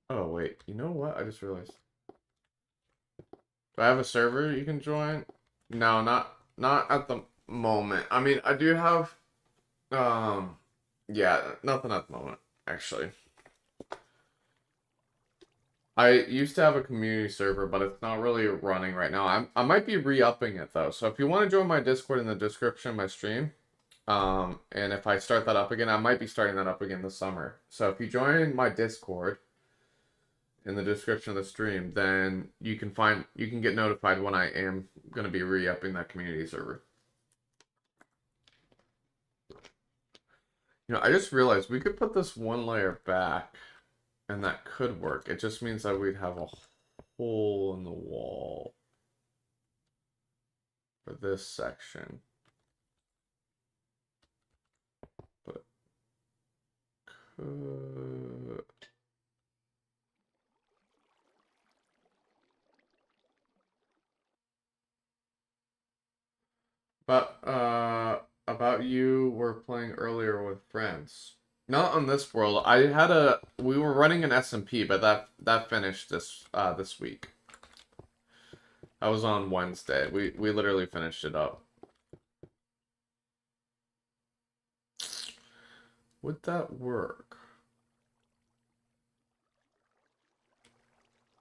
Oh, wait. You know what? I just realized. Do I have a server you can join? No, not at the moment. I mean, I do have... Yeah, nothing at the moment, actually. I used to have a community server, but it's not really running right now. I might be re-upping it, though. So if you want to join my Discord in the description of my stream... and if I start that up again, I might be starting that up again this summer. So if you join my Discord in the description of the stream, then you can get notified when I am going to be re-upping that community server. You know, I just realized we could put this one layer back, and that could work. It just means that we'd have a hole in the wall for this section. But could... But about you were playing earlier with friends. Not on this world. We were running an SMP, but that finished this week. That was on Wednesday. We literally finished it up. Would that work?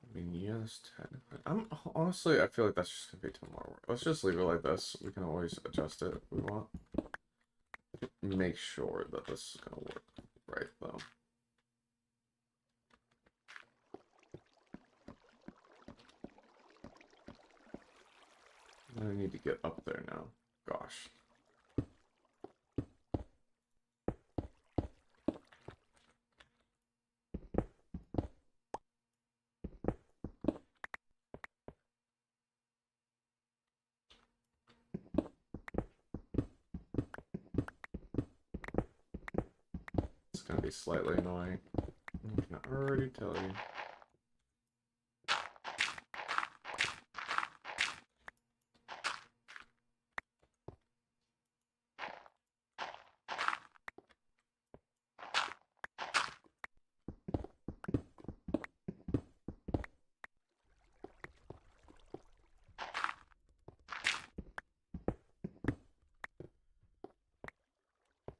I mean, yes, technically. Honestly, I feel like that's just gonna be too more work. Let's just leave it like this. We can always adjust it if we want. Make sure that this is gonna work right though. I need to get up there now. Gosh. It's gonna be slightly annoying. I can already tell you.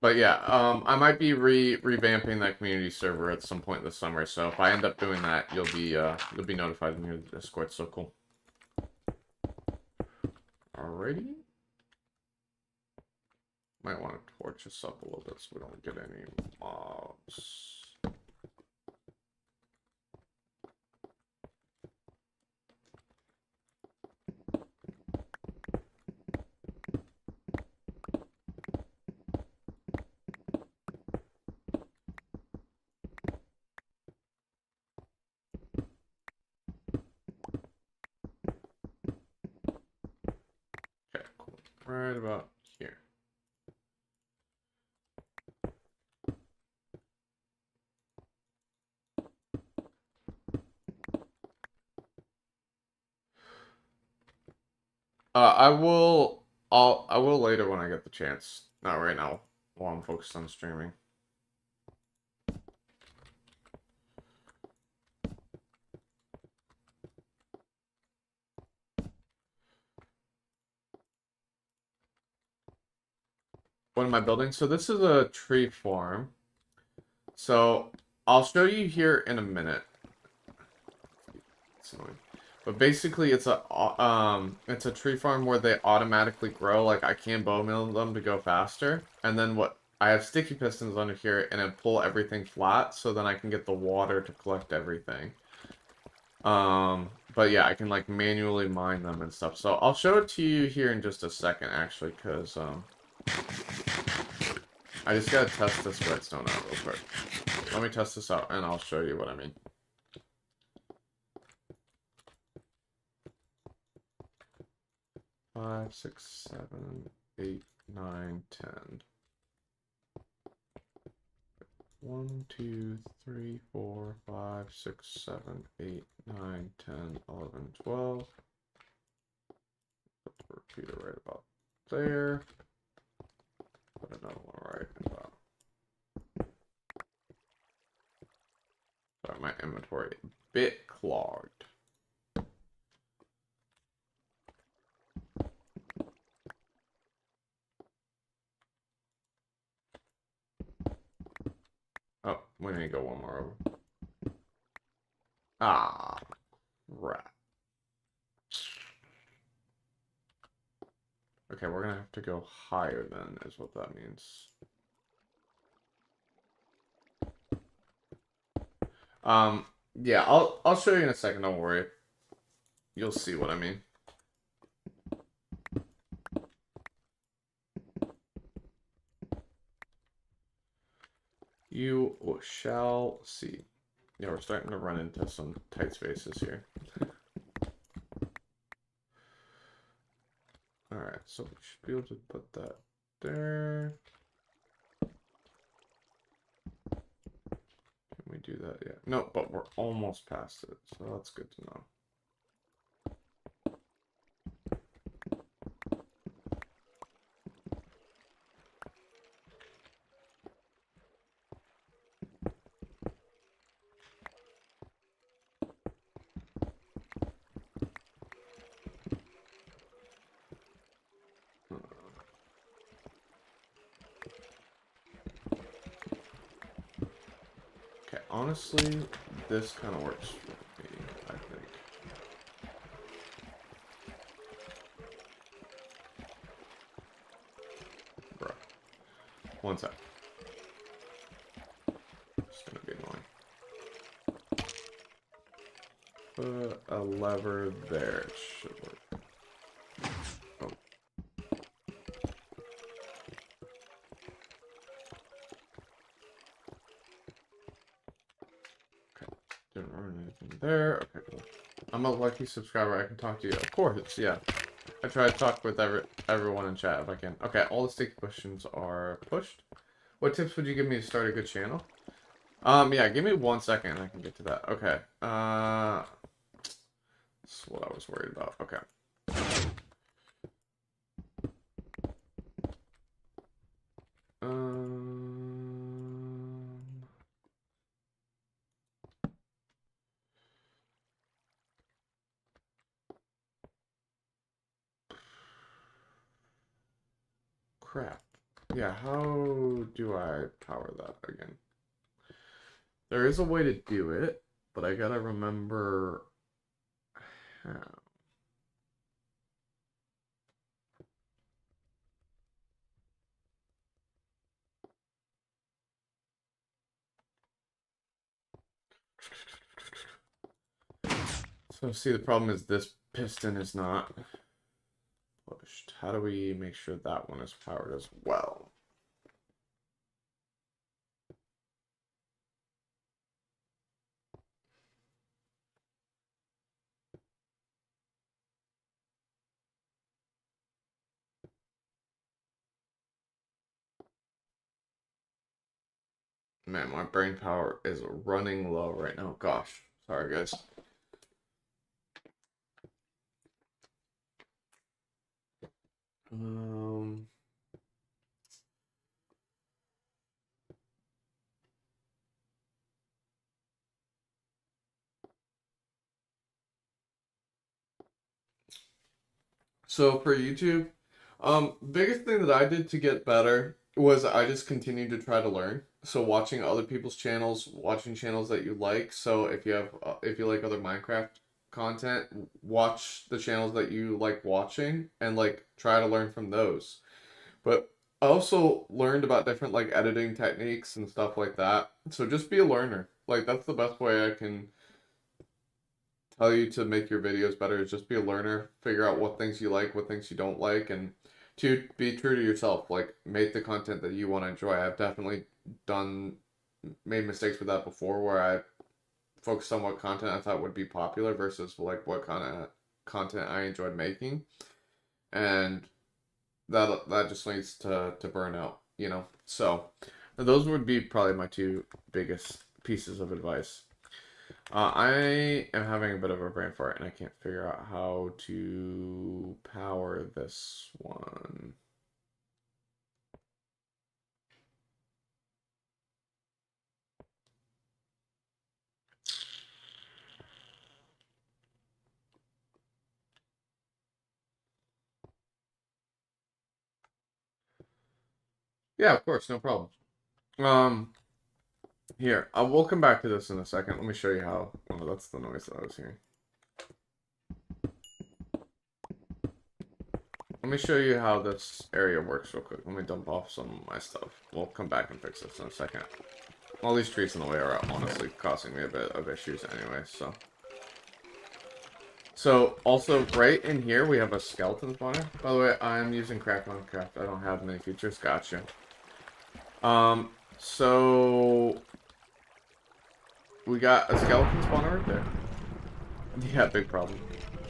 But yeah, I might be revamping that community server at some point this summer. So if I end up doing that, you'll be notified in your Discord. So cool. Alrighty. Might want to torch this up a little bit so we don't get any mobs. Okay, cool. Right about here. I will later when I get the chance. Not right now, while I'm focused on streaming. What am I building? So this is a tree farm. So I'll show you here in a minute. It's annoying. But basically it's a tree farm where they automatically grow. Like I can bow mill them to go faster. And then what I have sticky pistons under here and I pull everything flat so then I can get the water to collect everything. But yeah, I can like manually mine them and stuff. So I'll show it to you here in just a second actually, because I just gotta test this redstone out real quick. Let me test this out and I'll show you what I mean. Five, 6, 7, 8, 9, 10. 1, 2, 3, 4, 5, 6, 7, 8, 9, 10, 11, 12. Put the repeater right about there. Put another one right about. Sorry, my inventory a bit clogged. Oh, we need to go one more over. Ah, right. Okay, we're gonna have to go higher then, is what that means. Yeah, I'll show you in a second, don't worry. You'll see what I mean. You shall see. Yeah, we're starting to run into some tight spaces here. Alright, so we should be able to put that there. Can we do that yet? No, but we're almost past it, so that's good to know. Okay, honestly, this kind of works for me, I think. Bruh. One sec. It's gonna be annoying. Put a lever there. It should work. Didn't ruin anything there. Okay, cool. I'm a lucky subscriber. I can talk to you. Of course, yeah. I try to talk with everyone in chat if I can. Okay, all the sticky questions are pushed. What tips would you give me to start a good channel? Yeah, give me 1 second and I can get to that. Okay. That's what I was worried about. Okay. Um... Crap. Yeah, how do I power that again? There is a way to do it, but I gotta remember how. So see, the problem is this piston is not pushed. How do we make sure that one is powered as well? Man, my brain power is running low right now. Gosh. Sorry, guys. Um... So for YouTube, biggest thing that I did to get better was I just continued to try to learn. So watching other people's channels, watching channels that you like. So if you like other Minecraft content, watch the channels that you like watching and like try to learn from those. But I also learned about different like editing techniques and stuff like that. So just be a learner. Like that's the best way I can tell you to make your videos better is just be a learner, figure out what things you like, what things you don't like, and to be true to yourself. Like make the content that you want to enjoy. I've definitely made mistakes with that before where I focused on what content I thought would be popular versus like what kind of content I enjoyed making, and that just leads to burnout, you know. So those would be probably my two biggest pieces of advice. I am having a bit of a brain fart and I can't figure out how to power this one. Yeah, of course, no problem. Here, we'll come back to this in a second. Let me show you how. Oh, that's the noise that I was hearing. Let me show you how this area works real quick. Let me dump off some of my stuff. We'll come back and fix this in a second. All these trees in the way are honestly causing me a bit of issues anyway, so. So, also, right in here, we have a skeleton spawner. By the way, I'm using Craft Minecraft. I don't have many features. Gotcha. So... we got a skeleton spawner right there. Yeah, big problem.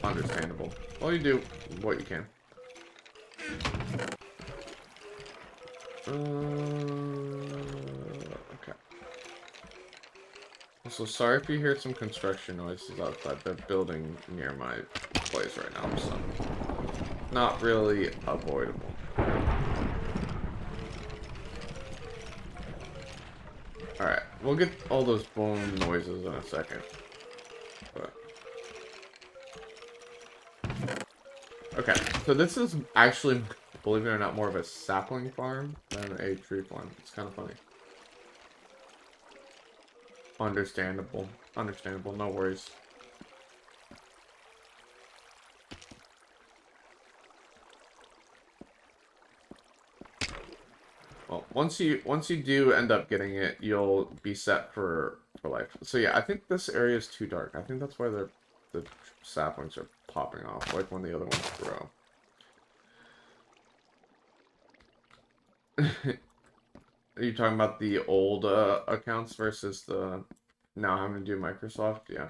Understandable. Well, you do what you can. Okay. Also, sorry if you hear some construction noises outside. They're building near my place right now, so not really avoidable. Alright, we'll get all those boom noises in a second. But... okay, so this is actually, believe it or not, more of a sapling farm than a tree farm. It's kind of funny. Understandable. Understandable, no worries. Well, once you do end up getting it, you'll be set for life. So yeah, I think this area is too dark. I think that's why the saplings are popping off, like when the other ones grow. Are you talking about the old accounts versus the Now having to do Microsoft, yeah.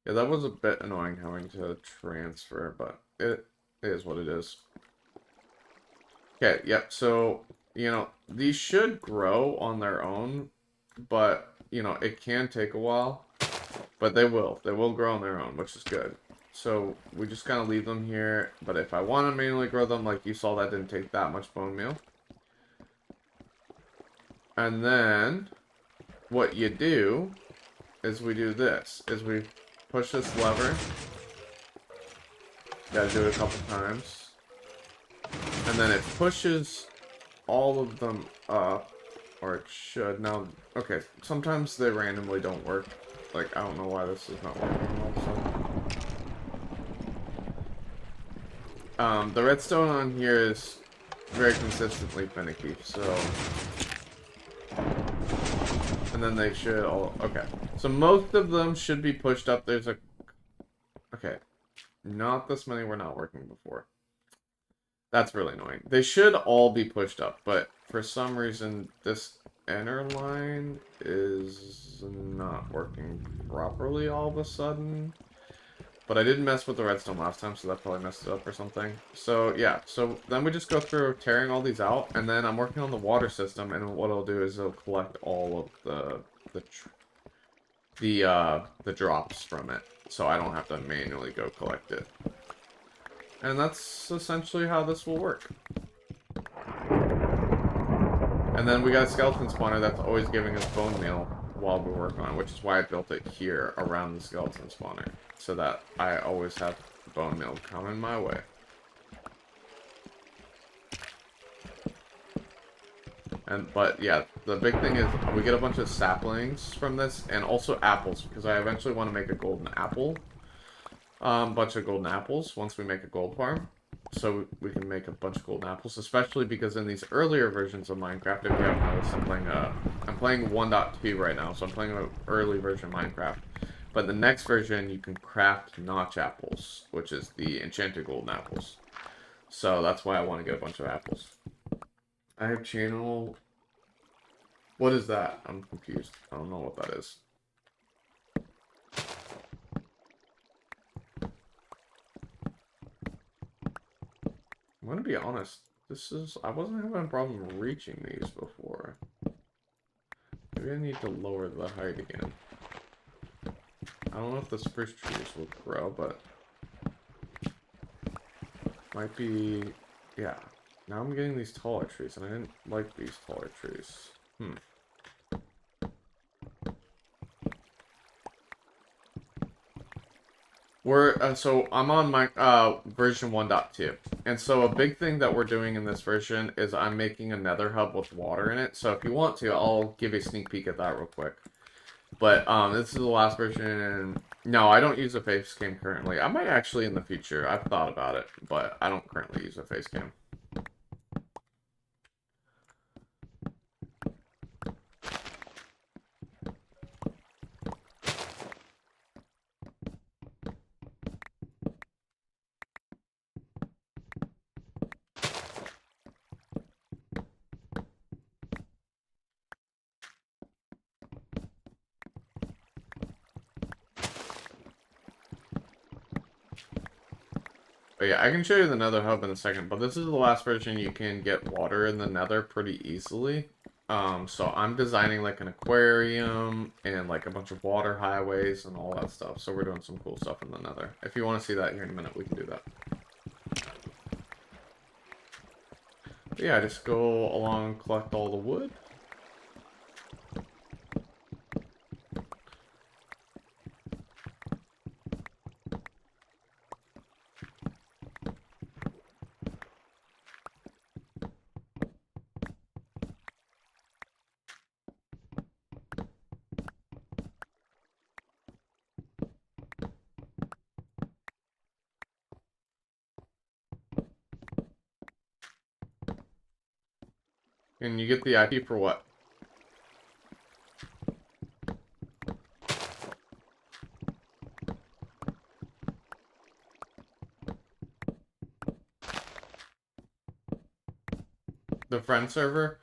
Yeah, that was a bit annoying having to transfer, but it is what it is. Okay, yep, so, you know, these should grow on their own, but, you know, it can take a while. But they will. They will grow on their own, which is good. So, we just kind of leave them here, but if I want to manually grow them, like you saw, that didn't take that much bone meal. And then, what you do is we do this, is we push this lever. Gotta do it a couple times. And then it pushes all of them up, or it should. Now, okay, sometimes they randomly don't work. Like, I don't know why this is not working all of a sudden. The redstone on here is very consistently finicky, so... And then they should all... Okay. So most of them should be pushed up. There's a... Okay. Not this many were not working before. That's really annoying. They should all be pushed up, but for some reason this inner line is not working properly all of a sudden. But I didn't mess with the redstone last time, so that probably messed it up or something. So, yeah. So, then we just go through tearing all these out, and then I'm working on the water system, and what it'll do is it'll collect all of the drops from it. So I don't have to manually go collect it. And that's essentially how this will work. And then we got a skeleton spawner that's always giving us bone meal while we work on it, which is why I built it here around the skeleton spawner, so that I always have bone meal coming my way. But yeah, the big thing is we get a bunch of saplings from this, and also apples, because I eventually want to make a golden apple. Bunch of golden apples once we make a gold farm. So we can make a bunch of golden apples, especially because in these earlier versions of Minecraft, if you haven't noticed, I'm playing 1.2 right now, so I'm playing an early version of Minecraft. But the next version, you can craft notch apples, which is the enchanted golden apples. So that's why I want to get a bunch of apples. I have channel... What is that? I'm confused. I don't know what that is. I'm gonna be honest, I wasn't having a problem reaching these before. Maybe I need to lower the height again. I don't know if the spruce trees will grow, but... Might be... Yeah. Now I'm getting these taller trees, and I didn't like these taller trees. So I'm on my version 1.2, and so a big thing that we're doing in this version is I'm making a nether hub with water in it. So if you want to, I'll give you a sneak peek at that real quick. But this is the last version, and no, I don't use a face cam currently. I might actually in the future. I've thought about it, but I don't currently use a face cam. But yeah, I can show you the nether hub in a second, but this is the last version you can get water in the nether pretty easily. So I'm designing like an aquarium and like a bunch of water highways and all that stuff. So we're doing some cool stuff in the nether. If you want to see that here in a minute, we can do that. But yeah, just go along, collect all the wood. And you get the IP for what? The friend server?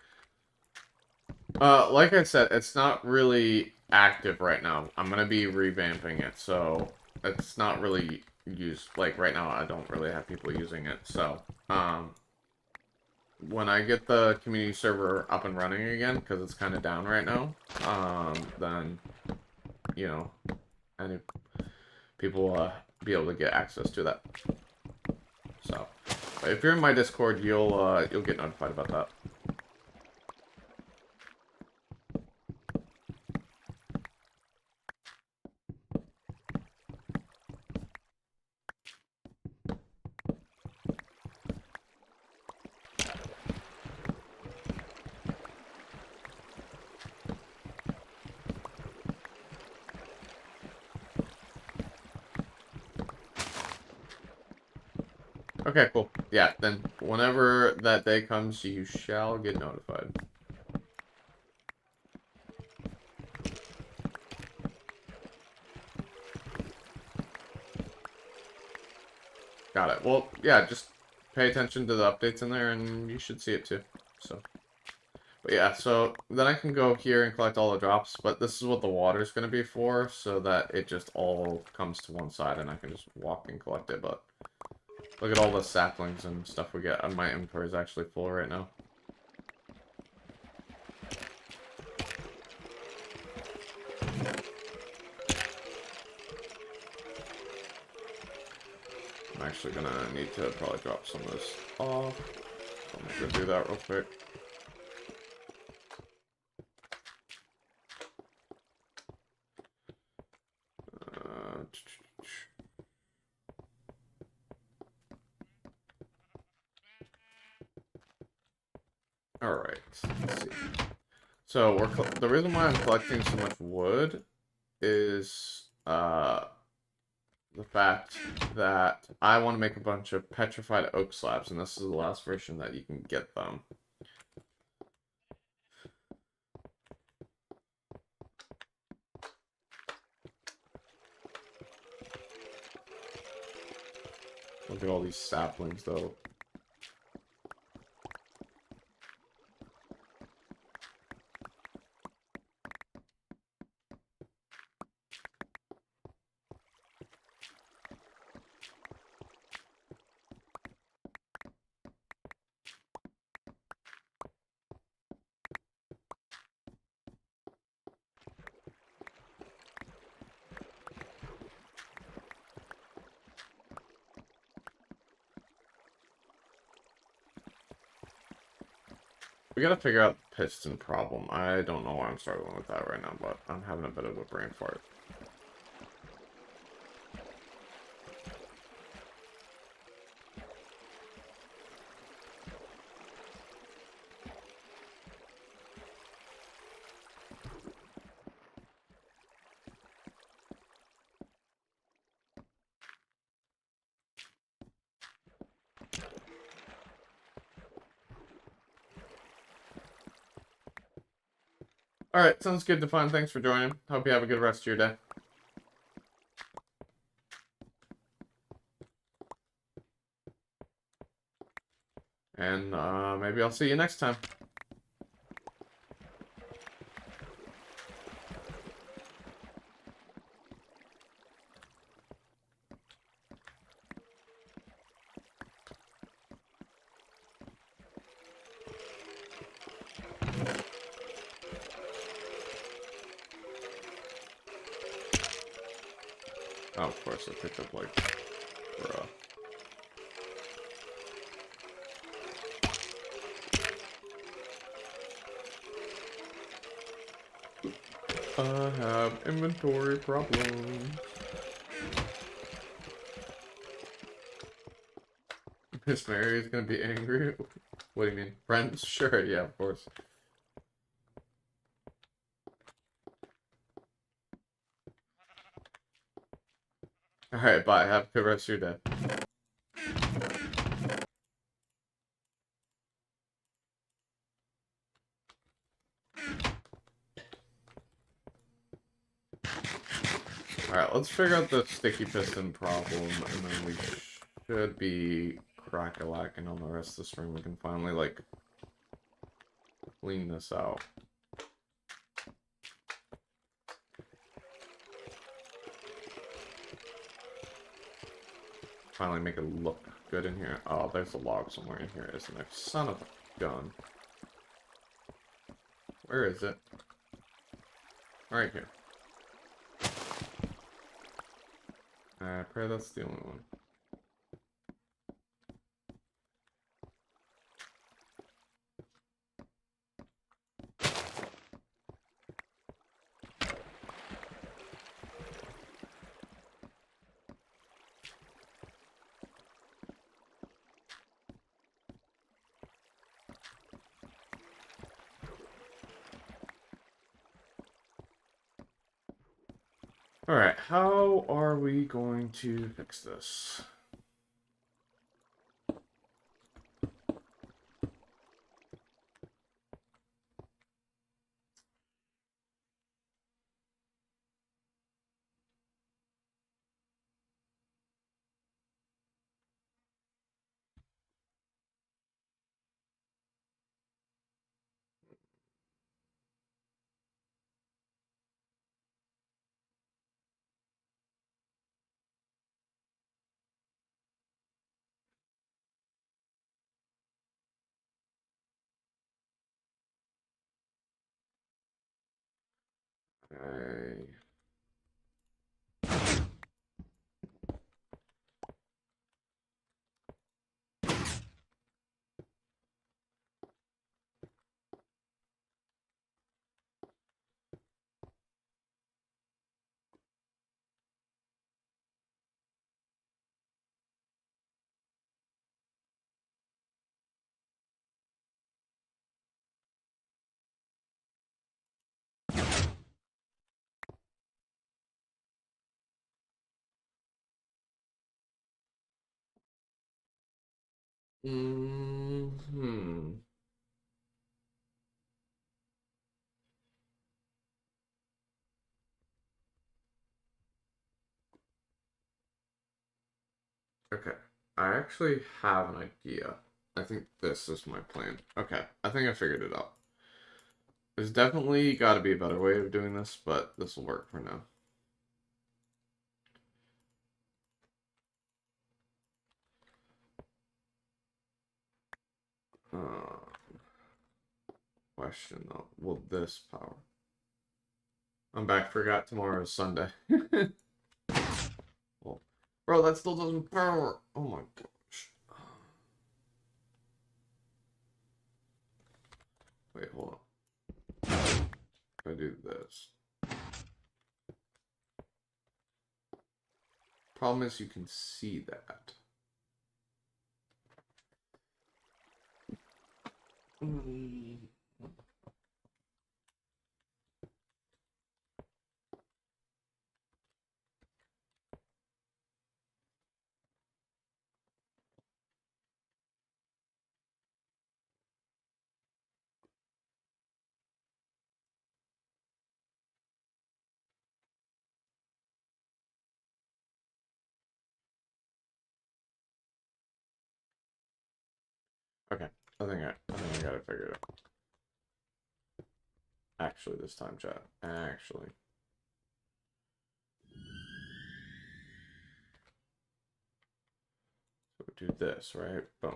Like I said, it's not really active right now. I'm gonna be revamping it, so it's not really used. Like, right now, I don't really have people using it, so, when I get the community server up and running again, because it's kind of down right now, then, you know, any people will be able to get access to that. So, if you're in my Discord, you'll get notified about that. Okay, cool. Yeah, then whenever that day comes, you shall get notified. Got it. Well, yeah, just pay attention to the updates in there, and you should see it too. So, but yeah, so then I can go here and collect all the drops, but this is what the water's going to be for, so that it just all comes to one side, and I can just walk and collect it, but look at all the saplings and stuff we get. My inventory is actually full right now. I'm actually gonna need to probably drop some of this off. I'm gonna do that real quick. Alright, let's see. So, the reason why I'm collecting so much wood is, the fact that I want to make a bunch of petrified oak slabs, and this is the last version that you can get them. Look at all these saplings, though. We gotta figure out the piston problem. I don't know why I'm struggling with that right now, but I'm having a bit of a brain fart. Alright, sounds good, Define. Thanks for joining. Hope you have a good rest of your day. And, maybe I'll see you next time. Oh, of course, I picked up, like, bruh. I have inventory problems. Miss Mary is gonna be angry. What do you mean? Friends? Sure, yeah, of course. Alright, bye. Have a good rest of your day. Alright, let's figure out the sticky piston problem, and then we should be crack-a-lacking on the rest of the string. We can finally, like, clean this out. finally make it look good in here. Oh, there's a log somewhere in here, isn't there? Son of a gun. Where is it? Right here. I pray that's the only one. Alright, how are we going to fix this? I... Hmm. Okay. I actually have an idea. I think this is my plan. Okay. I think I figured it out. There's definitely got to be a better way of doing this, but this will work for now. Question though, will this power? I'm back. Forgot tomorrow is Sunday. Well, bro, that still doesn't power. Oh my gosh. Wait, hold on. If I do this. Problem is you can see that. Okay, I think I got it figured out. Actually, this time, chat. Actually. So we do this, right? Boom.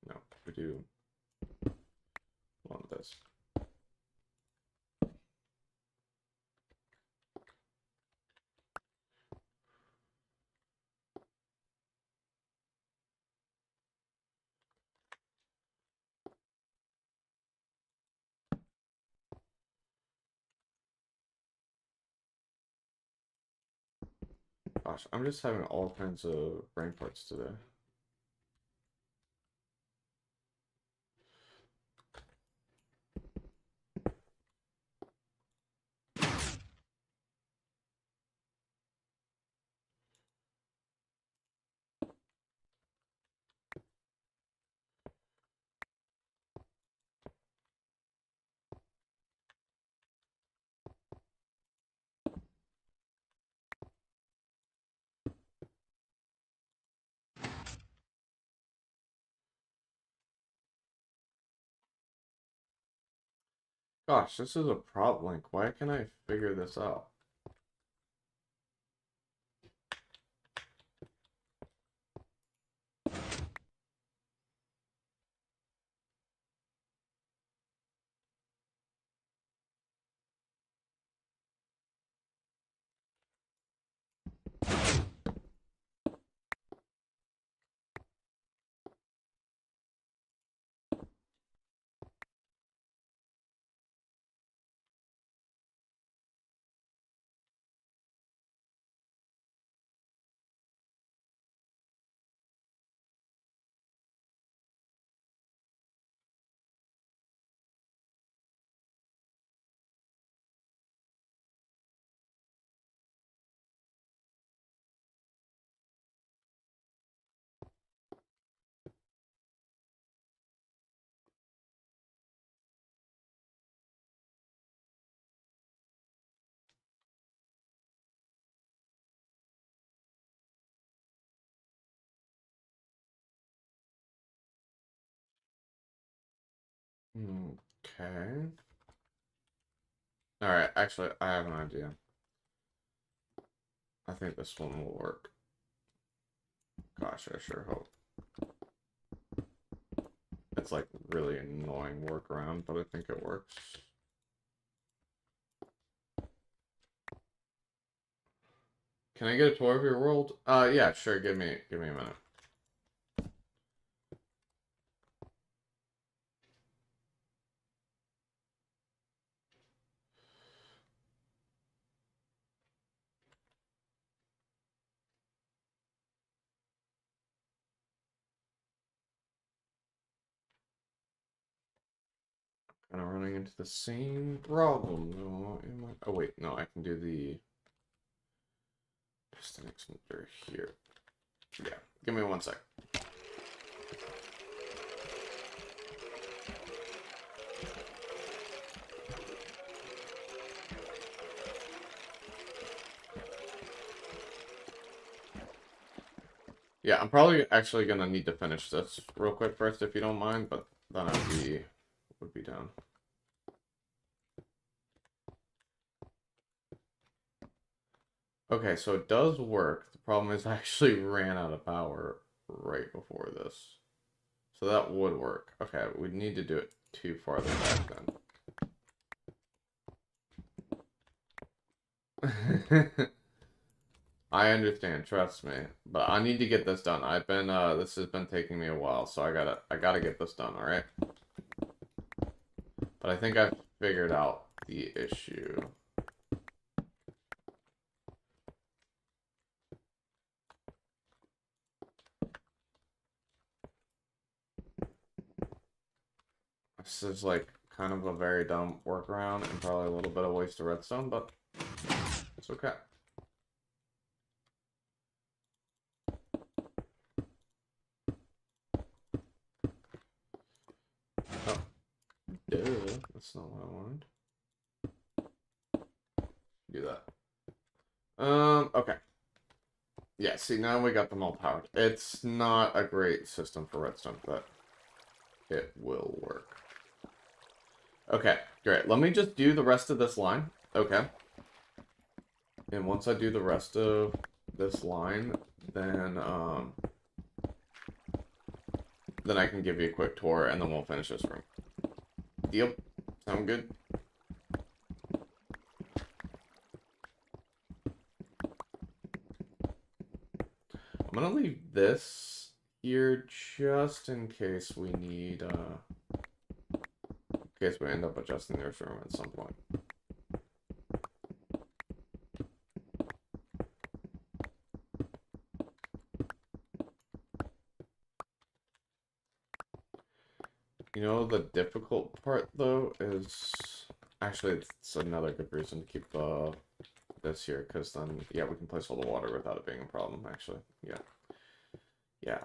No, we do one of this. Gosh, I'm just having all kinds of brain parts today. Gosh, this is a problem. Like, why can't I figure this out? Okay. Alright, actually, I have an idea. I think this one will work. Gosh, I sure hope. It's like really annoying workaround, but I think it works. Can I get a tour of your world? Yeah, sure. Give me a minute. Kind of running into the same problem. No, oh wait, no, I can do the piston expander here. Yeah, give me 1 sec. Yeah, I'm probably actually gonna need to finish this real quick first, if you don't mind, but then would be done. Okay, so it does work. The problem is I actually ran out of power right before this. So that would work. Okay, we'd need to do it too farther back then. I understand, trust me. But I need to get this done. This has been taking me a while, so I gotta get this done, alright? But I think I've figured out the issue. This is like kind of a very dumb workaround and probably a little bit of waste of redstone, but it's okay. Oh, duh, that's not what I wanted. Do that. Okay. Yeah, see, now we got them all powered. It's not a great system for redstone, but it will work. Okay, great. Let me just do the rest of this line. Okay. And once I do the rest of this line, then I can give you a quick tour, and then we'll finish this room. Deal? Sound good? I'm gonna leave this here just in case we need, in case we end up adjusting this room at some point. You know, the difficult part, though, is... Actually, it's another good reason to keep this here, because then, yeah, we can place all the water without it being a problem, actually. Yeah. Yeah.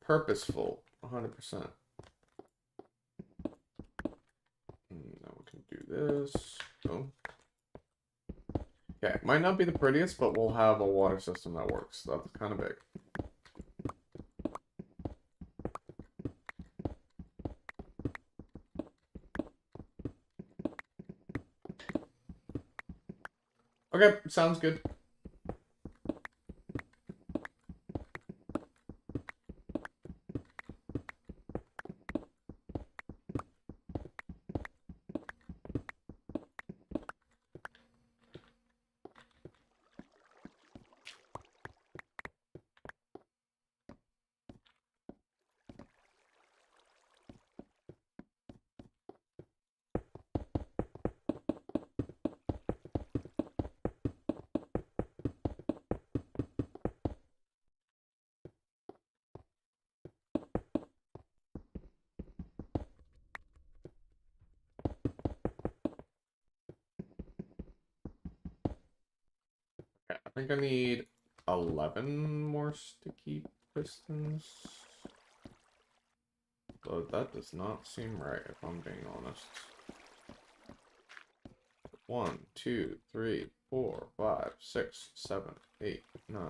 Purposeful. 100%. Now we can do this. Boom. Yeah, it might not be the prettiest, but we'll have a water system that works. That's kind of big. Okay, sounds good. Okay, I think I need 11 more sticky pistons. Though that does not seem right, if I'm being honest. 1, 2, 3, 4, 5, 6, 7, 8, 9,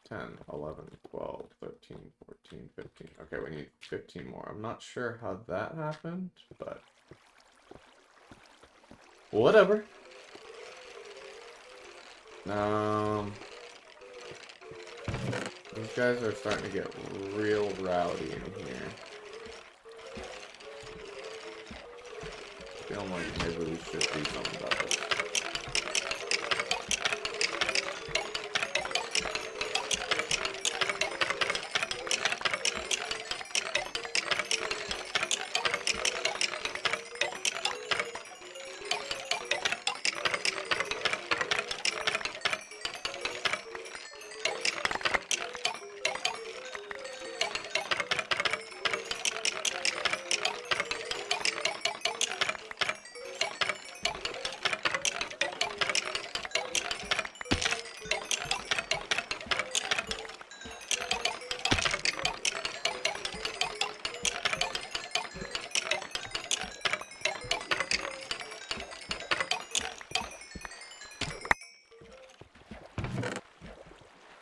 10, 11, 12, 13, 14, 15. Okay, we need 15 more. I'm not sure how that happened, but whatever. These guys are starting to get real rowdy in here. Feeling like maybe we should do something about this.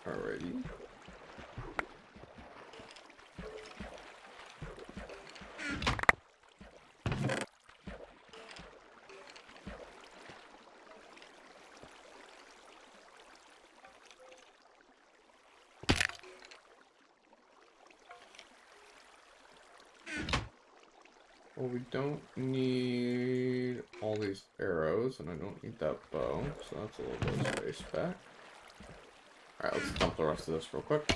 Alrighty. Well, we don't need all these arrows, and I don't need that bow, so that's a little bit of space back. Alright, let's dump the rest of this real quick.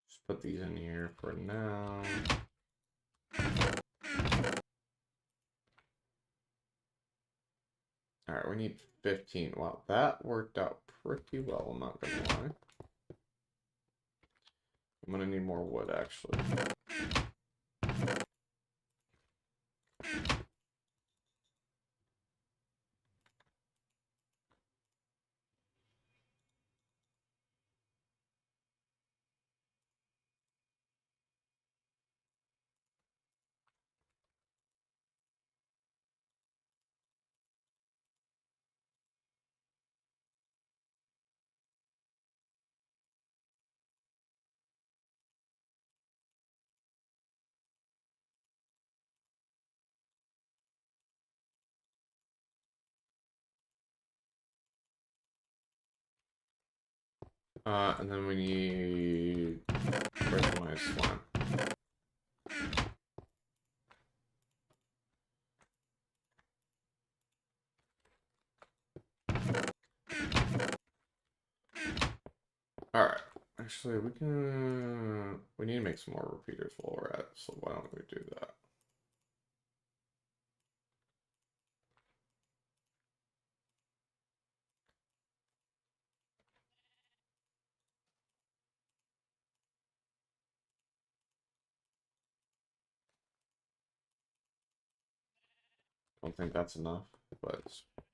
Just put these in here for now. Alright, we need 15. Wow, that worked out pretty well, I'm not gonna lie. I'm gonna need more wood, actually. And then we need... Where's my slime? Alright. Actually, we need to make some more repeaters while we're at it, so why don't we do that? Don't think that's enough, but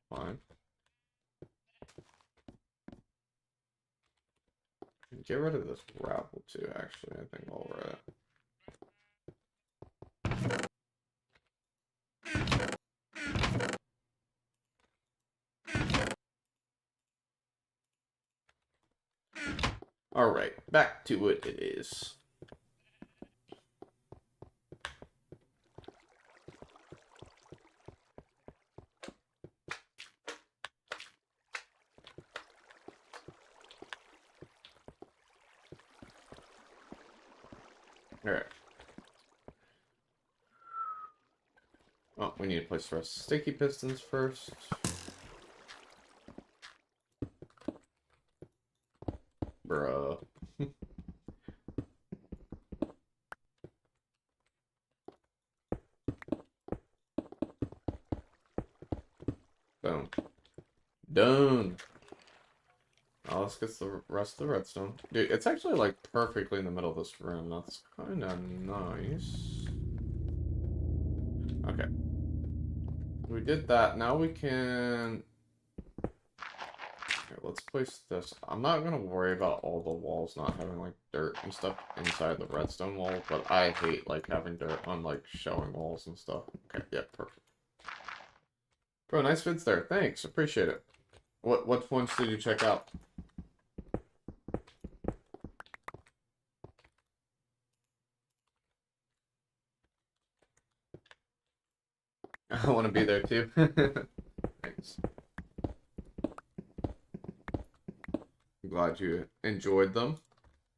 Fine. Get rid of this grapple too, actually, I think while we're at it. Alright, back to what it is. Alright. Oh, we need to place the rest of sticky pistons first. Bruh. Boom. Done. Oh, let's get the rest of the redstone. Dude, it's actually like perfectly in the middle of this room. That's kind of nice. Okay. We did that. Now we can... Okay, let's place this. I'm not going to worry about all the walls not having like dirt and stuff inside the redstone wall, but I hate like having dirt on like showing walls and stuff. Okay, yeah, perfect. Bro, nice vids there. Thanks, appreciate it. What ones did you check out? I want to be there too. Thanks. I'm glad you enjoyed them.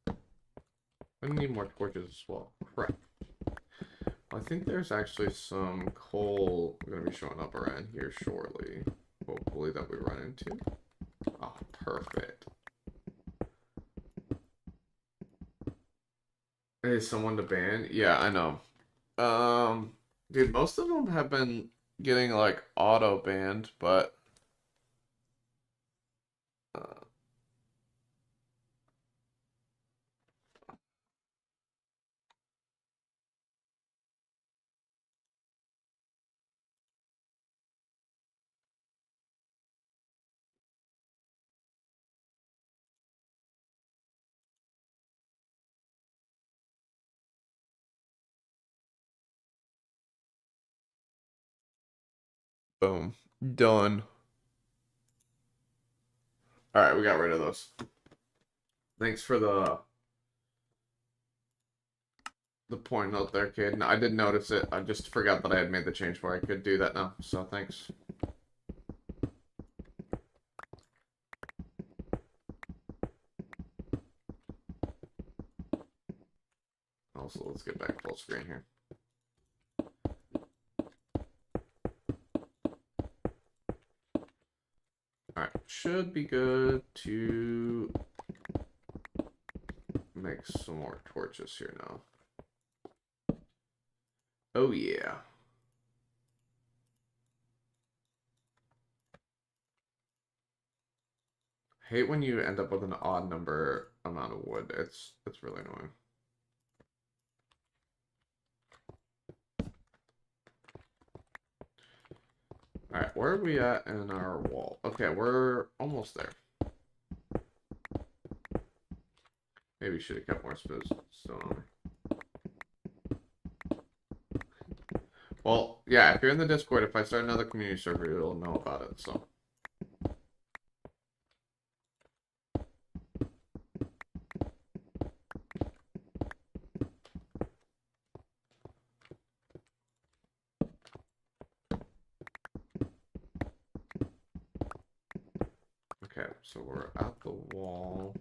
I need more torches as well. Crap. I think there's actually some coal going to be showing up around here shortly. Hopefully that we run into. Oh, perfect. Hey, someone to ban? Yeah, I know. Dude, most of them have been getting like auto banned, but boom, done. All right, we got rid of those. Thanks for the point out there, kid. I did notice it. I just forgot that I had made the change where I could do that now. So thanks. Also, let's get back full screen here. Alright, should be good to make some more torches here now. Oh yeah. Hate when you end up with an odd number amount of wood. It's really annoying. Alright, where are we at in our wall? Okay, we're almost there. Maybe we should have kept more stone on me. Well, yeah, if you're in the Discord, if I start another community server, you'll know about it, so. Okay, so we're at the wall.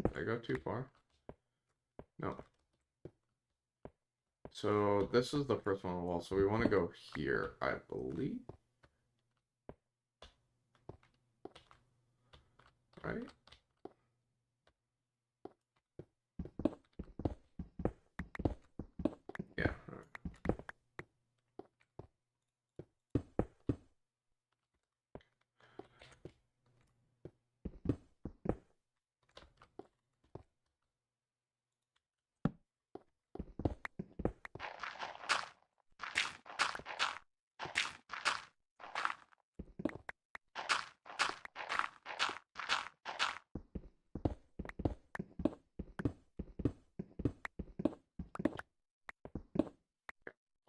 Did I go too far? No. So this is the first one on the wall, so we want to go here, I believe. Right? Yeah. Right.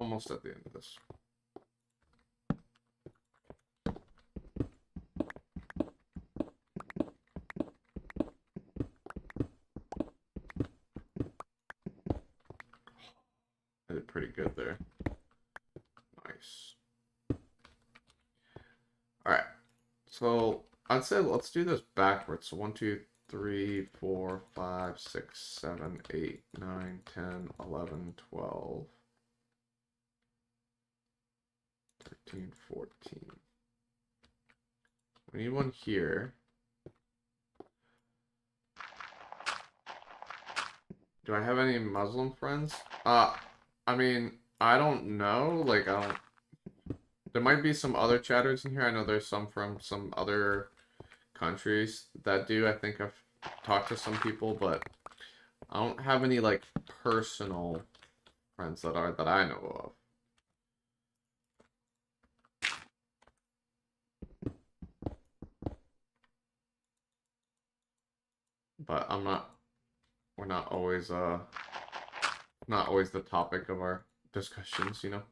almost at the end of this. I did pretty good there. Nice. Alright. So I'd say let's do this backwards. So 1, 2, 3, 4, 5, 6, 7, 8, 9, 10, 11, 12, 13, 14. We need one here. Do I have any Muslim friends? I mean, I don't know. Like, I don't... There might be some other chatters in here. I know there's some from some other countries that do. I think I've talked to some people, but I don't have any, like, personal friends that I know of. But we're not always the topic of our discussions, you know?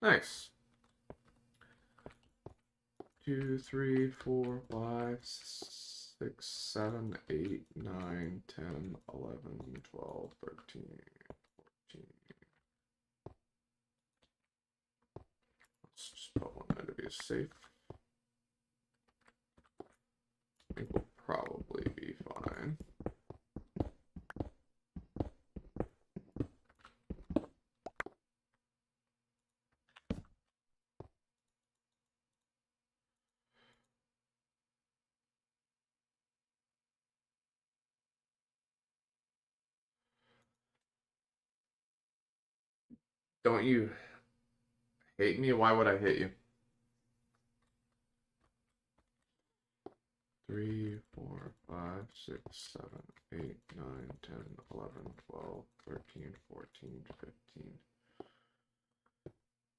Nice. 2, 3, 4, 5, 6, 7, 8, 9, 10, 11, 12, 13, 14. Let's just put one there to be safe. I think we'll probably be fine. Don't you hate me? Why would I hate you? 3, 4, 5, 6, 7, 8, 9, 10, 11, 12, 13, 14, 15.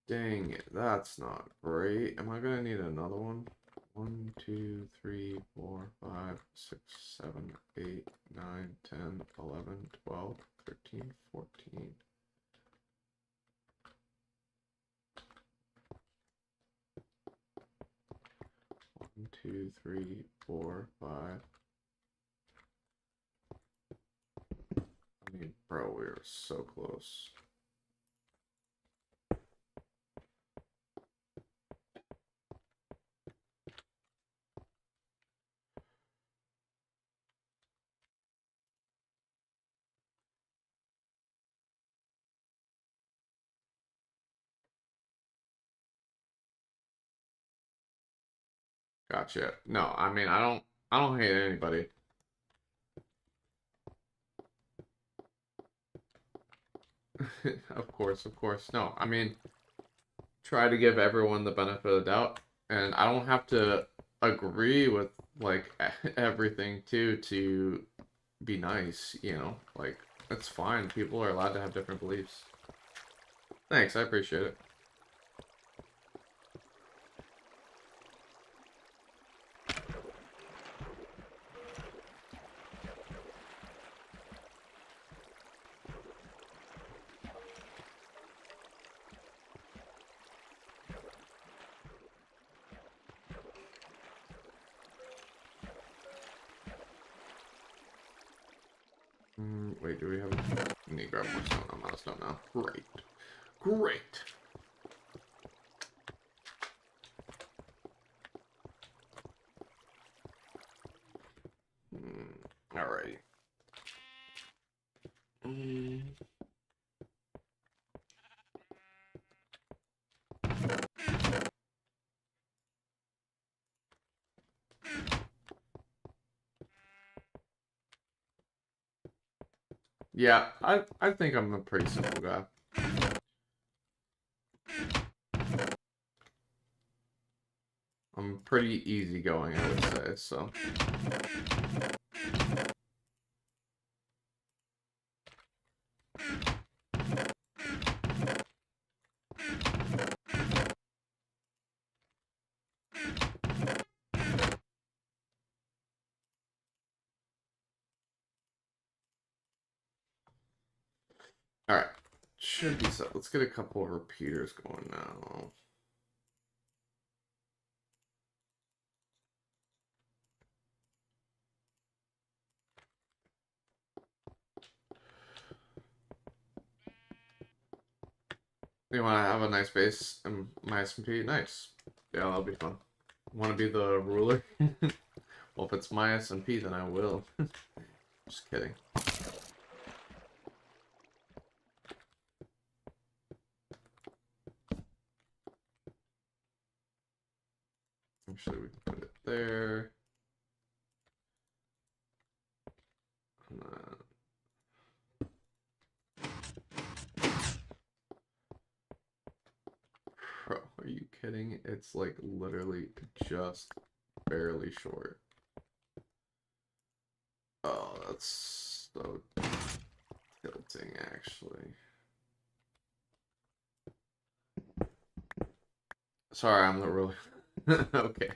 Dang it, that's not great. Am I gonna need another one? 1, 2, 3, 4, 5, 6, 7, 8, 9, 10, 11, 12, 13, 14. One, 2, 3, 4, 5. I mean, bro, we were so close. Gotcha. No, I mean, I don't hate anybody. Of course, of course. No, I mean, try to give everyone the benefit of the doubt, and I don't have to agree with like everything too to be nice, you know? Like, it's fine. People are allowed to have different beliefs. Thanks, I appreciate it. Wait, do we have... I need to grab more stone. I'm out of stone now. Great. Great. Alrighty. Yeah, I think I'm a pretty simple guy. I'm pretty easygoing, I would say, so. Alright. Should be set. Let's get a couple of repeaters going now. You want to have a nice base and my SMP? Nice. Yeah, that'll be fun. Want to be the ruler? Well, if it's my SMP, then I will. Just kidding. Actually, we can put it there. Bro, are you kidding? It's like literally just barely short. Oh, that's so tilting, actually. Sorry, I'm the ruler. Okay.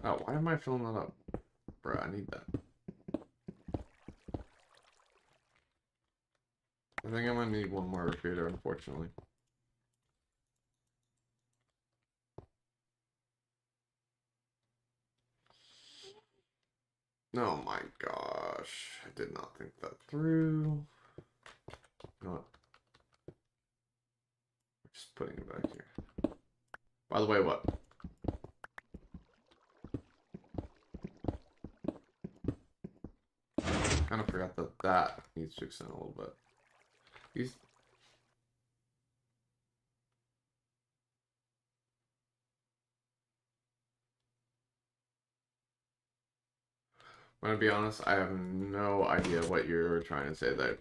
Oh, why am I filling that up? Bro, I need that. I think I'm gonna need one more repeater, unfortunately. Oh my gosh. I did not think that through. You know what? Just putting it back here. By the way, what? Kind of forgot that that needs to extend a little bit. These. I'm gonna be honest, I have no idea what you're trying to say there.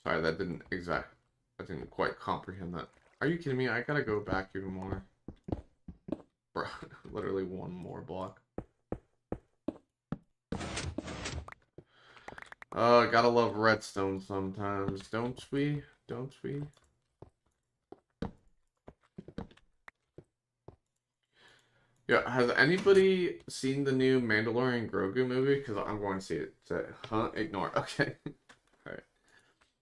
Sorry, that didn't I didn't quite comprehend that. Are you kidding me? I gotta go back even more. Bro, literally one more block. Oh, gotta love redstone sometimes, don't we? Don't we? Yeah, has anybody seen the new Mandalorian Grogu movie? Because I'm going to see it today. Huh? Ignore. Okay. Alright.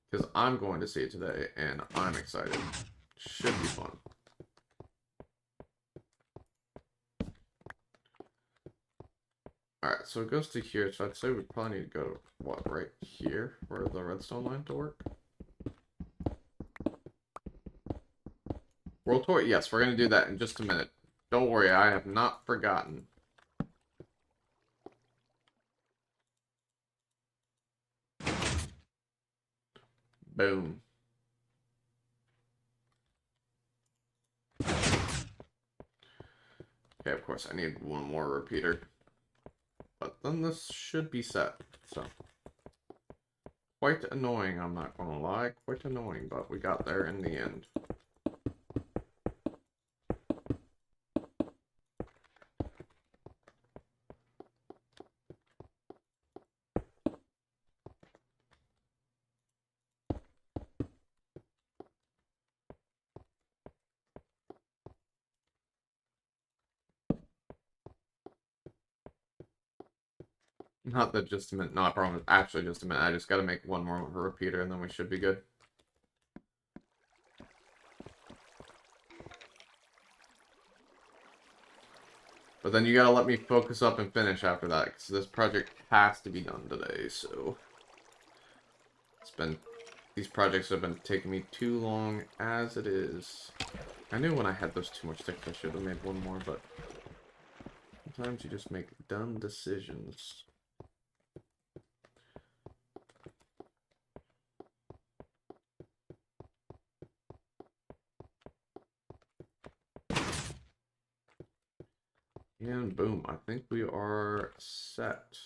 Because I'm going to see it today, and I'm excited. Should be fun. Alright, so it goes to here, so I'd say we probably need to go, what, right here? For the redstone line to work? World Tour? Yes, we're going to do that in just a minute. Don't worry, I have not forgotten. Boom. Okay, of course, I need one more repeater. But then this should be set, so. Quite annoying, I'm not gonna lie. Quite annoying, but we got there in the end. Not that just a minute. No, I promise. Actually, just a minute. I just gotta make one more repeater and then we should be good. But then you gotta let me focus up and finish after that, because this project has to be done today, so... These projects have been taking me too long as it is. I knew when I had those too much sticks I should have made one more, but... Sometimes you just make dumb decisions. And boom, I think we are set.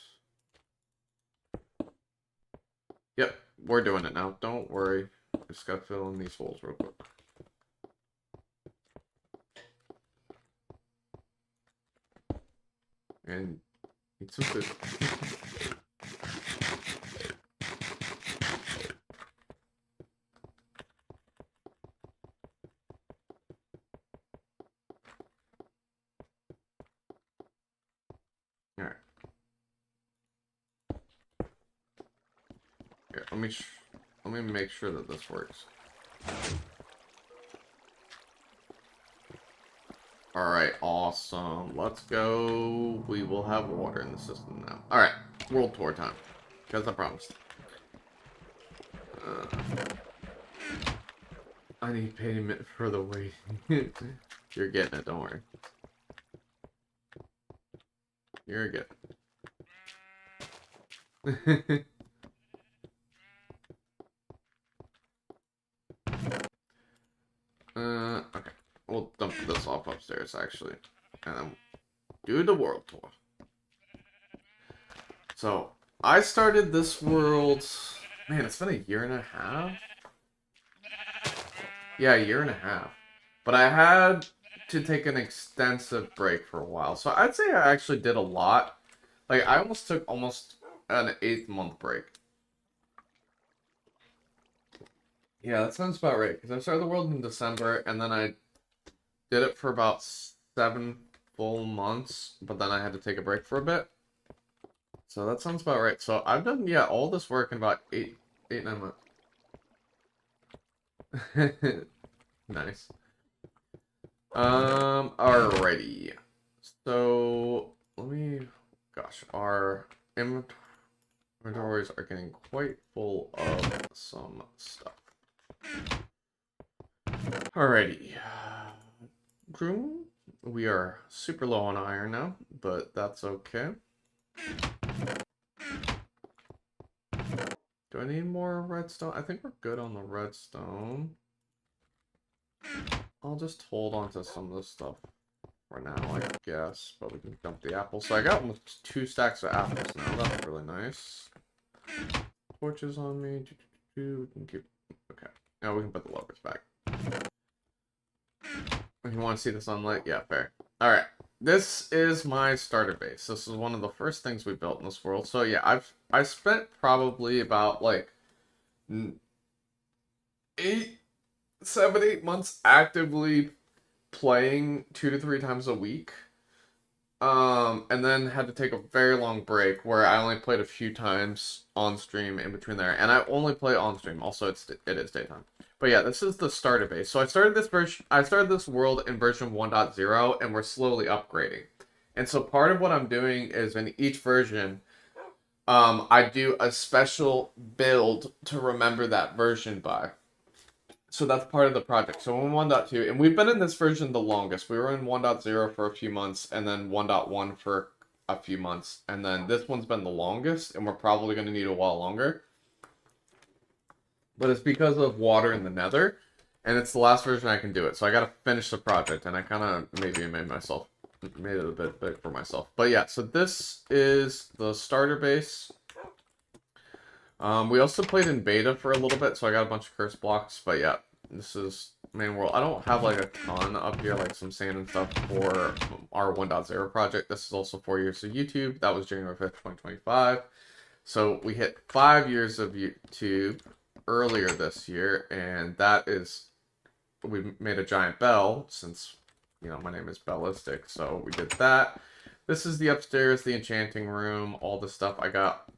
Yep, we're doing it now. Don't worry. Just gotta fill in these holes real quick. And eat some food. Alright. Here, let me make sure that this works. Alright, awesome. Let's go. We will have water in the system now. Alright, world tour time. Because I promised. I need payment for the wait. You're getting it, don't worry. You're good. Okay. We'll dump this off upstairs, actually. And then do the world tour. So, I started this world... Man, it's been a year and a half? Yeah, a year and a half. But I had to take an extensive break for a while. So I'd say I actually did a lot. Like, I almost took an 8-month break. Yeah, that sounds about right. Because I started the world in December, and then I did it for about 7 full months. But then I had to take a break for a bit. So that sounds about right. So I've done, yeah, all this work in about 9 months. Nice. Alrighty. So, gosh, our inventories are getting quite full of some stuff. Alrighty. Groom, we are super low on iron now, but that's okay. Do I need more redstone? I think we're good on the redstone. I'll just hold on to some of this stuff for now, I guess. But we can dump the apples. So I got almost 2 stacks of apples now. That's really nice. Torches on me. We can keep... Okay. Now we can put the louvers back. If you want to see the sunlight, yeah, fair. Alright. This is my starter base. This is one of the first things we built in this world. So yeah, I spent probably about like 7, 8 months actively playing 2 to 3 times a week. And then had to take a very long break where I only played a few times on stream in between there. And I only play on stream. Also, it is daytime. But yeah, this is the starter base. So I started this world in version 1.0, and we're slowly upgrading. And so part of what I'm doing is in each version, I do a special build to remember that version by. So that's part of the project. So in 1.2, and we've been in this version the longest. We were in 1.0 for a few months, and then 1.1 for a few months. And then this one's been the longest, and we're probably going to need a while longer. But it's because of water in the nether, and it's the last version I can do it. So I got to finish the project, and I kind of maybe made it a bit big for myself. But yeah, so this is the starter base. We also played in beta for a little bit, so I got a bunch of curse blocks. But yeah, this is main world. I don't have like a ton up here, like some sand and stuff for our 1.0 project. This is also 4 years of YouTube. That was January 5th, 2025. So we hit 5 years of YouTube earlier this year, and that is, we made a giant bell since, you know, my name is Bellistic, so we did that. This is the upstairs, the enchanting room, all the stuff I got.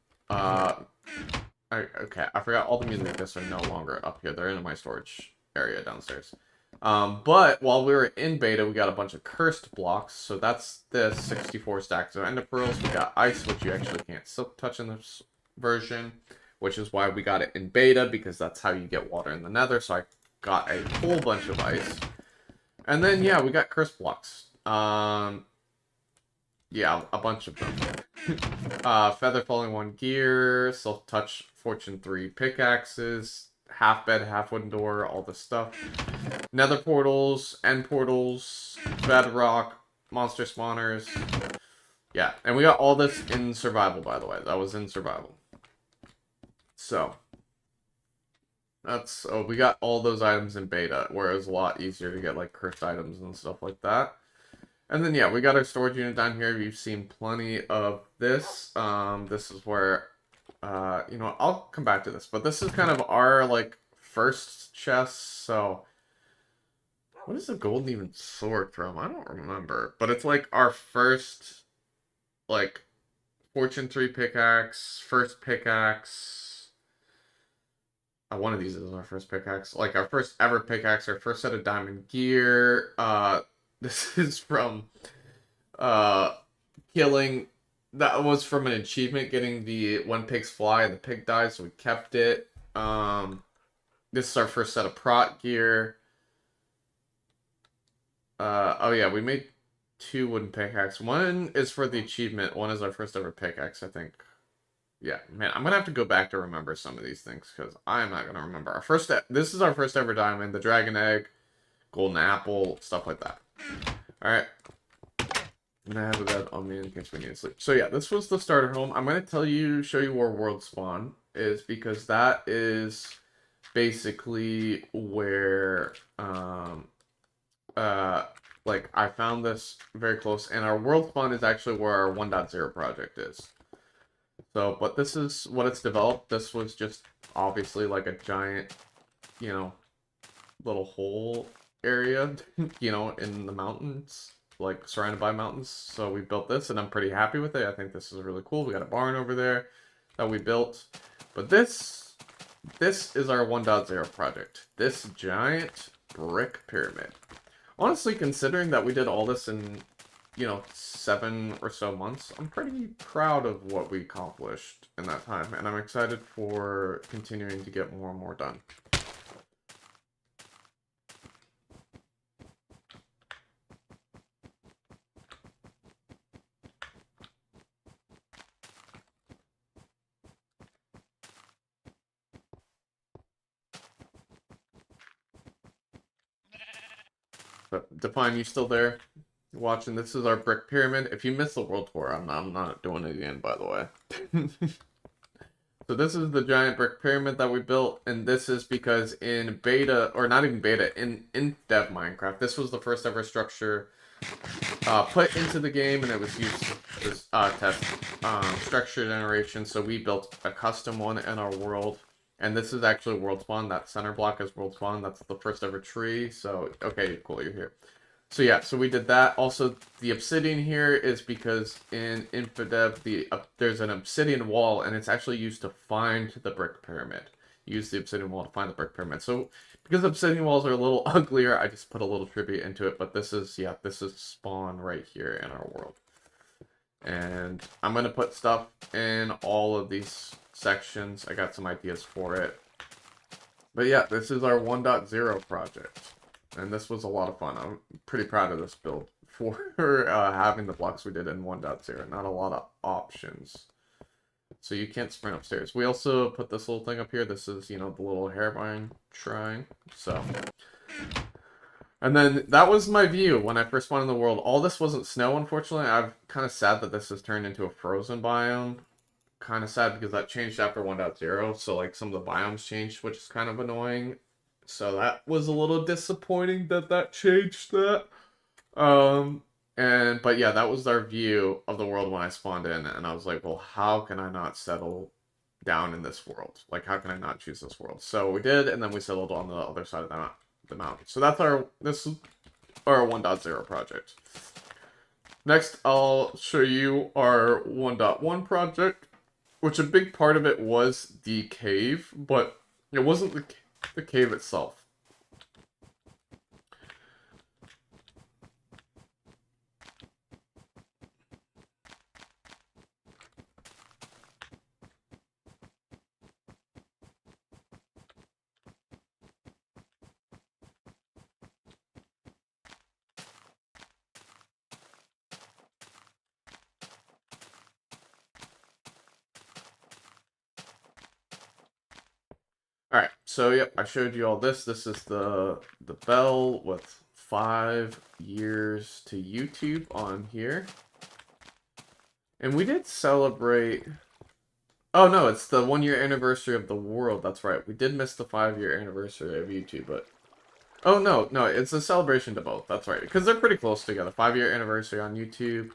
Okay, I forgot all the music discs are no longer up here. They're in my storage area downstairs. But while we were in beta, we got a bunch of cursed blocks. So that's this 64 stacks of ender pearls. We got ice, which you actually can't silk touch in this version, which is why we got it in beta, because that's how you get water in the nether. So I got a whole bunch of ice. And then, yeah, we got cursed blocks. Yeah, a bunch of them. Feather falling 1 gear, self touch fortune 3 pickaxes, half bed, half wooden door, all this stuff. Nether portals, end portals, bedrock, monster spawners. Yeah, and we got all this in survival, by the way. That was in survival. So, That's oh, we got all those items in beta, where it was a lot easier to get like cursed items and stuff like that. And then yeah, we got our storage unit down here. You've seen plenty of this. This is where you know, I'll come back to this, but this is kind of our like first chest. So what is the golden even sword from? I don't remember, but it's like our first like Fortune 3 pickaxe, first pickaxe. One of these is our first pickaxe, like our first ever pickaxe, our first set of diamond gear. This is from killing. That was from an achievement, getting the when pigs fly and the pig dies, so we kept it. This is our first set of prot gear. Oh yeah, we made 2 wooden pickaxe. One is for the achievement. One is our first ever pickaxe, I think. Yeah, man, I'm gonna have to go back to remember some of these things because I am not gonna remember. Our first, this is our first ever diamond, the dragon egg, golden apple, stuff like that. All right, I'm gonna have a bed on me in case we need to sleep. So yeah, this was the starter home. I'm gonna show you where world spawn is because that is basically where like I found this very close, and our world spawn is actually where our 1.0 project is. So, but this is what it's developed. This was just obviously like a giant, you know, little hole area, you know, in the mountains, like surrounded by mountains. So we built this and I'm pretty happy with it. I think this is really cool. We got a barn over there that we built. But this is our 1.0 project. This giant brick pyramid. Honestly, considering that we did all this in, you know, 7 or so months, I'm pretty proud of what we accomplished in that time, and I'm excited for continuing to get more and more done. But Define, you still there? Watching, this is our brick pyramid. If you missed the world tour, I'm not doing it again, by the way. So this is the giant brick pyramid that we built, and this is because in beta, or not even beta, in dev Minecraft, this was the first ever structure put into the game, and it was used to test structure generation. So we built a custom one in our world, and this is actually world spawn. That center block is world spawn. That's the first ever tree. So okay, cool, you're here. So yeah, so we did that. Also, the obsidian here is because in InfoDev, there's an obsidian wall, and it's actually used to find the brick pyramid. Use the obsidian wall to find the brick pyramid. So because obsidian walls are a little uglier, I just put a little tribute into it. But this is, yeah, this is spawn right here in our world. And I'm going to put stuff in all of these sections. I got some ideas for it. But yeah, this is our 1.0 project. And this was a lot of fun. I'm pretty proud of this build for having the blocks we did in 1.0. Not a lot of options. So you can't sprint upstairs. We also put this little thing up here. This is, you know, the little Hairvine shrine. So. And then that was my view when I first spawned in the world. All this wasn't snow, unfortunately. I'm kind of sad that this has turned into a frozen biome. Kind of sad because that changed after 1.0. So, like, some of the biomes changed, which is kind of annoying. So that was a little disappointing that changed that. But yeah, that was our view of the world when I spawned in, and I was like, well, how can I not settle down in this world? Like, how can I not choose this world? So we did, and then we settled on the other side of the mountain. So that's our 1.0 project. Next, I'll show you our 1.1 project, which a big part of it was the cave, but it wasn't the cave itself. Alright, so yep, I showed you all this. This is the bell with 5 years to YouTube on here. And we did celebrate Oh no, it's the 1 year anniversary of the world. That's right. We did miss the 5 year anniversary of YouTube, but oh no, it's a celebration to both. That's right, because they're pretty close together. 5 year anniversary on YouTube,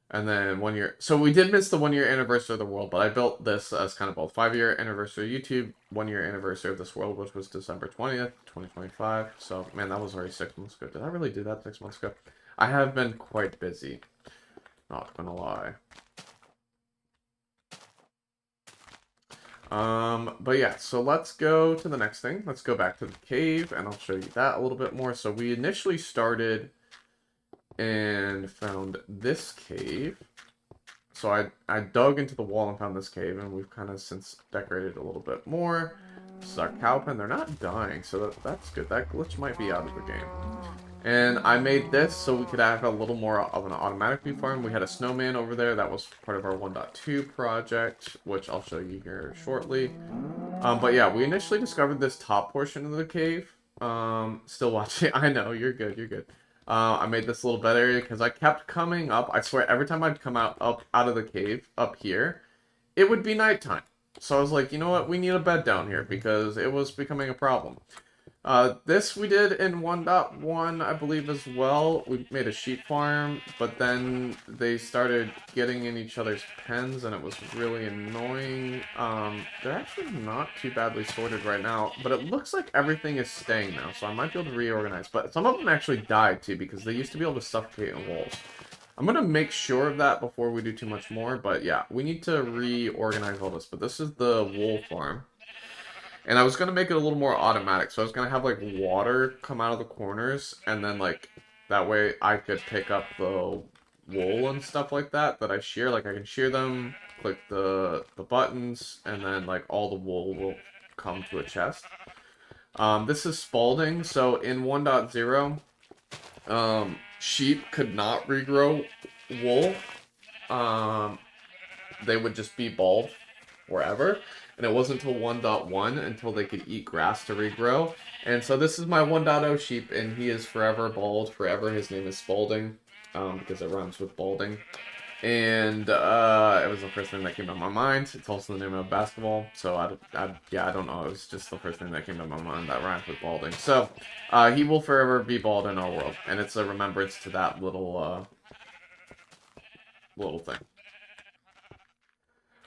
and then 1 year. So we did miss the 1 year anniversary of the world, but I built this as kind of both 5 year anniversary of YouTube, 1 year anniversary of this world, which was December 20th, 2025. So man, that was already 6 months ago. Did I really do that 6 months ago? I have been quite busy. Not gonna lie. But yeah, so let's go to the next thing. Let's go back to the cave, and I'll show you that a little bit more. So we initially started and found this cave. So I dug into the wall and found this cave, and we've kind of since decorated a little bit more. This is our cow pen. They're not dying, so that's good. That glitch might be out of the game. And I made this so we could have a little more of an automatic bee farm. We had a snowman over there. That was part of our 1.2 project, which I'll show you here shortly. But yeah, we initially discovered this top portion of the cave. Still watching. I know, you're good, you're good. I made this little bed area because I kept coming up. I swear, every time I'd come out of the cave up here, it would be nighttime. So I was like, you know what? We need a bed down here because it was becoming a problem. This we did in 1.1, I believe, as well. We made a sheep farm, but then they started getting in each other's pens, and it was really annoying. They're actually not too badly sorted right now, but it looks like everything is staying now, so I might be able to reorganize. But some of them actually died, too, because they used to be able to suffocate in walls. I'm going to make sure of that before we do too much more, but yeah, we need to reorganize all this. But this is the wool farm. And I was going to make it a little more automatic. So I was going to have, like, water come out of the corners. And then, like, that way I could pick up the wool and stuff like that I shear. Like, I can shear them, click the buttons, and then, like, all the wool will come to a chest. This is Spalding. So in 1.0, sheep could not regrow wool. They would just be bald forever. And it wasn't until 1.1 until they could eat grass to regrow. And so this is my 1.0 sheep, and he is forever bald, forever. His name is Spalding, because it rhymes with balding. And it was the first thing that came to my mind. It's also the name of basketball. So yeah, I don't know. It was just the first thing that came to my mind that rhymes with balding. So he will forever be bald in our world, and it's a remembrance to that little thing.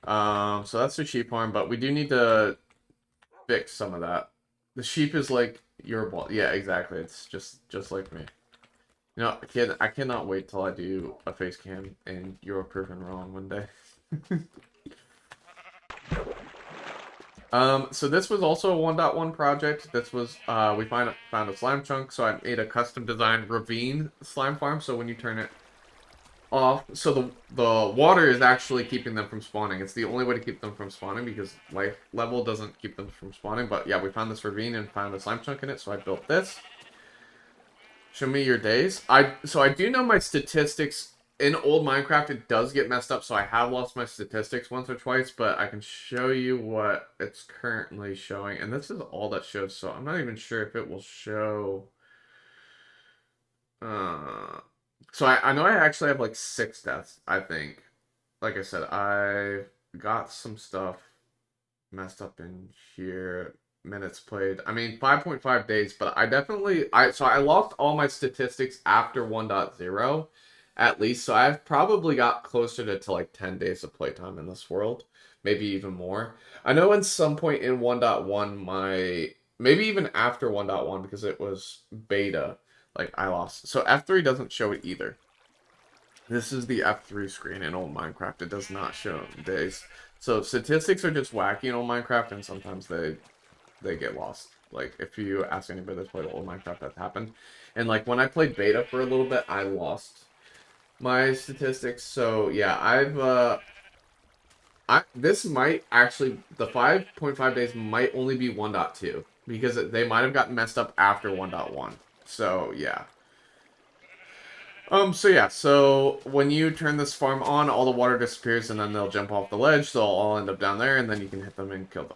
So that's the sheep farm, but we do need to fix some of that. The sheep is like your ball. Yeah, exactly. It's just like me. You know, kid, I cannot wait till I do a face cam and you're proven wrong one day. So this was also a 1.1 project. This was, we found a slime chunk, so I made a custom designed ravine slime farm, so when you turn it off, so the water is actually keeping them from spawning. It's the only way to keep them from spawning because life level doesn't keep them from spawning. But yeah, we found this ravine and found a slime chunk in it, so I built this. Show me your days. So I do know my statistics in old Minecraft. It does get messed up, so I have lost my statistics once or twice, but I can show you what it's currently showing, and this is all that shows. So I'm not even sure if it will show. So I know I actually have like 6 deaths, I think. Like I said, I got some stuff messed up in here. Minutes played. I mean, 5.5 days, but I definitely... So I lost all my statistics after 1.0, at least. So I've probably got closer to like 10 days of playtime in this world. Maybe even more. I know at some point in 1.1, maybe even after 1.1, because it was beta, like, I lost. So F3 doesn't show it either. This is the F3 screen in old Minecraft. It does not show days. So statistics are just wacky in old Minecraft, and sometimes they get lost. Like, if you ask anybody that's played old Minecraft, that happened. And, like, when I played beta for a little bit, I lost my statistics. So, yeah, this might actually, the 5.5 days might only be 1.2. Because they might have gotten messed up after 1.1. So, yeah. So when you turn this farm on, all the water disappears, and then they'll jump off the ledge, they'll all end up down there, and then you can hit them and kill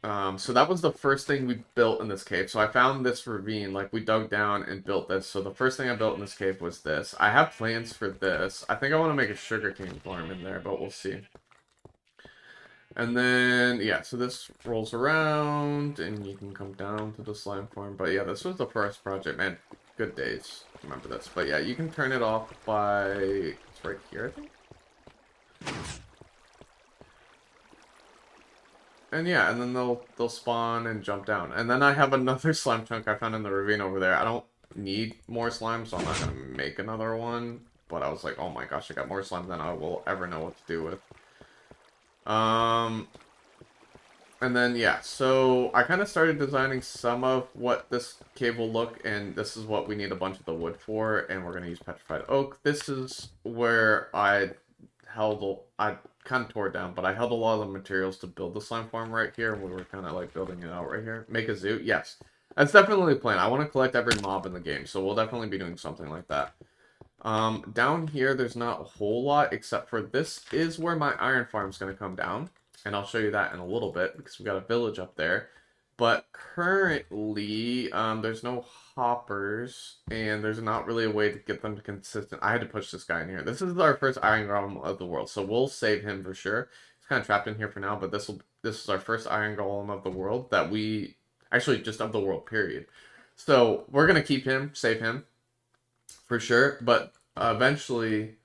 them. So that was the first thing we built in this cave. So I found this ravine, like, we dug down and built this. So the first thing I built in this cave was this. I have plans for this. I think I want to make a sugarcane farm in there, but we'll see. And then, yeah, so this rolls around, and you can come down to the slime farm. But yeah, this was the first project, man. Good days. Remember this. But yeah, you can turn it off by... It's right here, I think? And yeah, and then they'll spawn and jump down. And then I have another slime chunk I found in the ravine over there. I don't need more slime, so I'm not gonna make another one. But I was like, oh my gosh, I got more slime than I will ever know what to do with. And then, yeah, so I kind of started designing some of what this cave will look, and this is what we need a bunch of the wood for, and we're going to use petrified oak. This is where I kind of tore it down, but I held a lot of the materials to build the slime farm right here, and we were kind of like building it out right here. Make a zoo? Yes. That's definitely the plan. I want to collect every mob in the game, so we'll definitely be doing something like that. Down here, there's not a whole lot, except for this is where my iron farm is going to come down. And I'll show you that in a little bit, because we got a village up there. But currently, there's no hoppers, and there's not really a way to get them to consistent. I had to push this guy in here. This is our first iron golem of the world, so we'll save him for sure. He's kind of trapped in here for now, but this is our first iron golem of the world that we... Actually, just of the world, period. So, we're going to keep him, save him, for sure. But, eventually...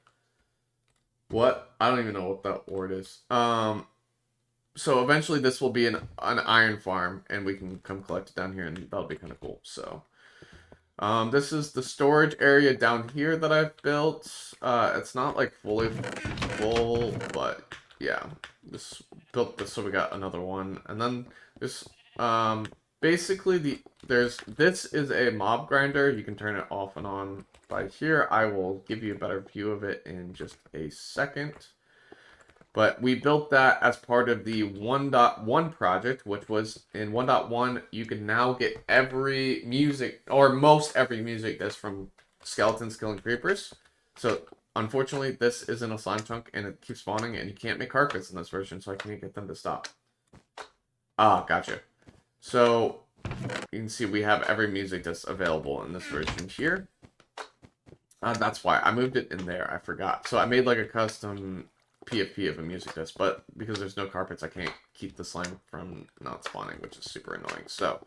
What? I don't even know what that word is. So eventually this will be an iron farm, and we can come collect it down here, and that'll be kind of cool. So, this is the storage area down here that I've built. It's not like fully full, but yeah, built this, so we got another one. And then this, basically this is a mob grinder. You can turn it off and on by here. I will give you a better view of it in just a second. But we built that as part of the 1.1 project, which was in 1.1, you can now get every music, or most every music that's from skeletons killing creepers. So, unfortunately, this isn't a slime chunk, and it keeps spawning, and you can't make carpets in this version, so I can't get them to stop. Ah, gotcha. So, you can see we have every music that's available in this version here. That's why I moved it in there, I forgot. So I made like a custom PFP of a music disc, but because there's no carpets, I can't keep the slime from not spawning, which is super annoying. So,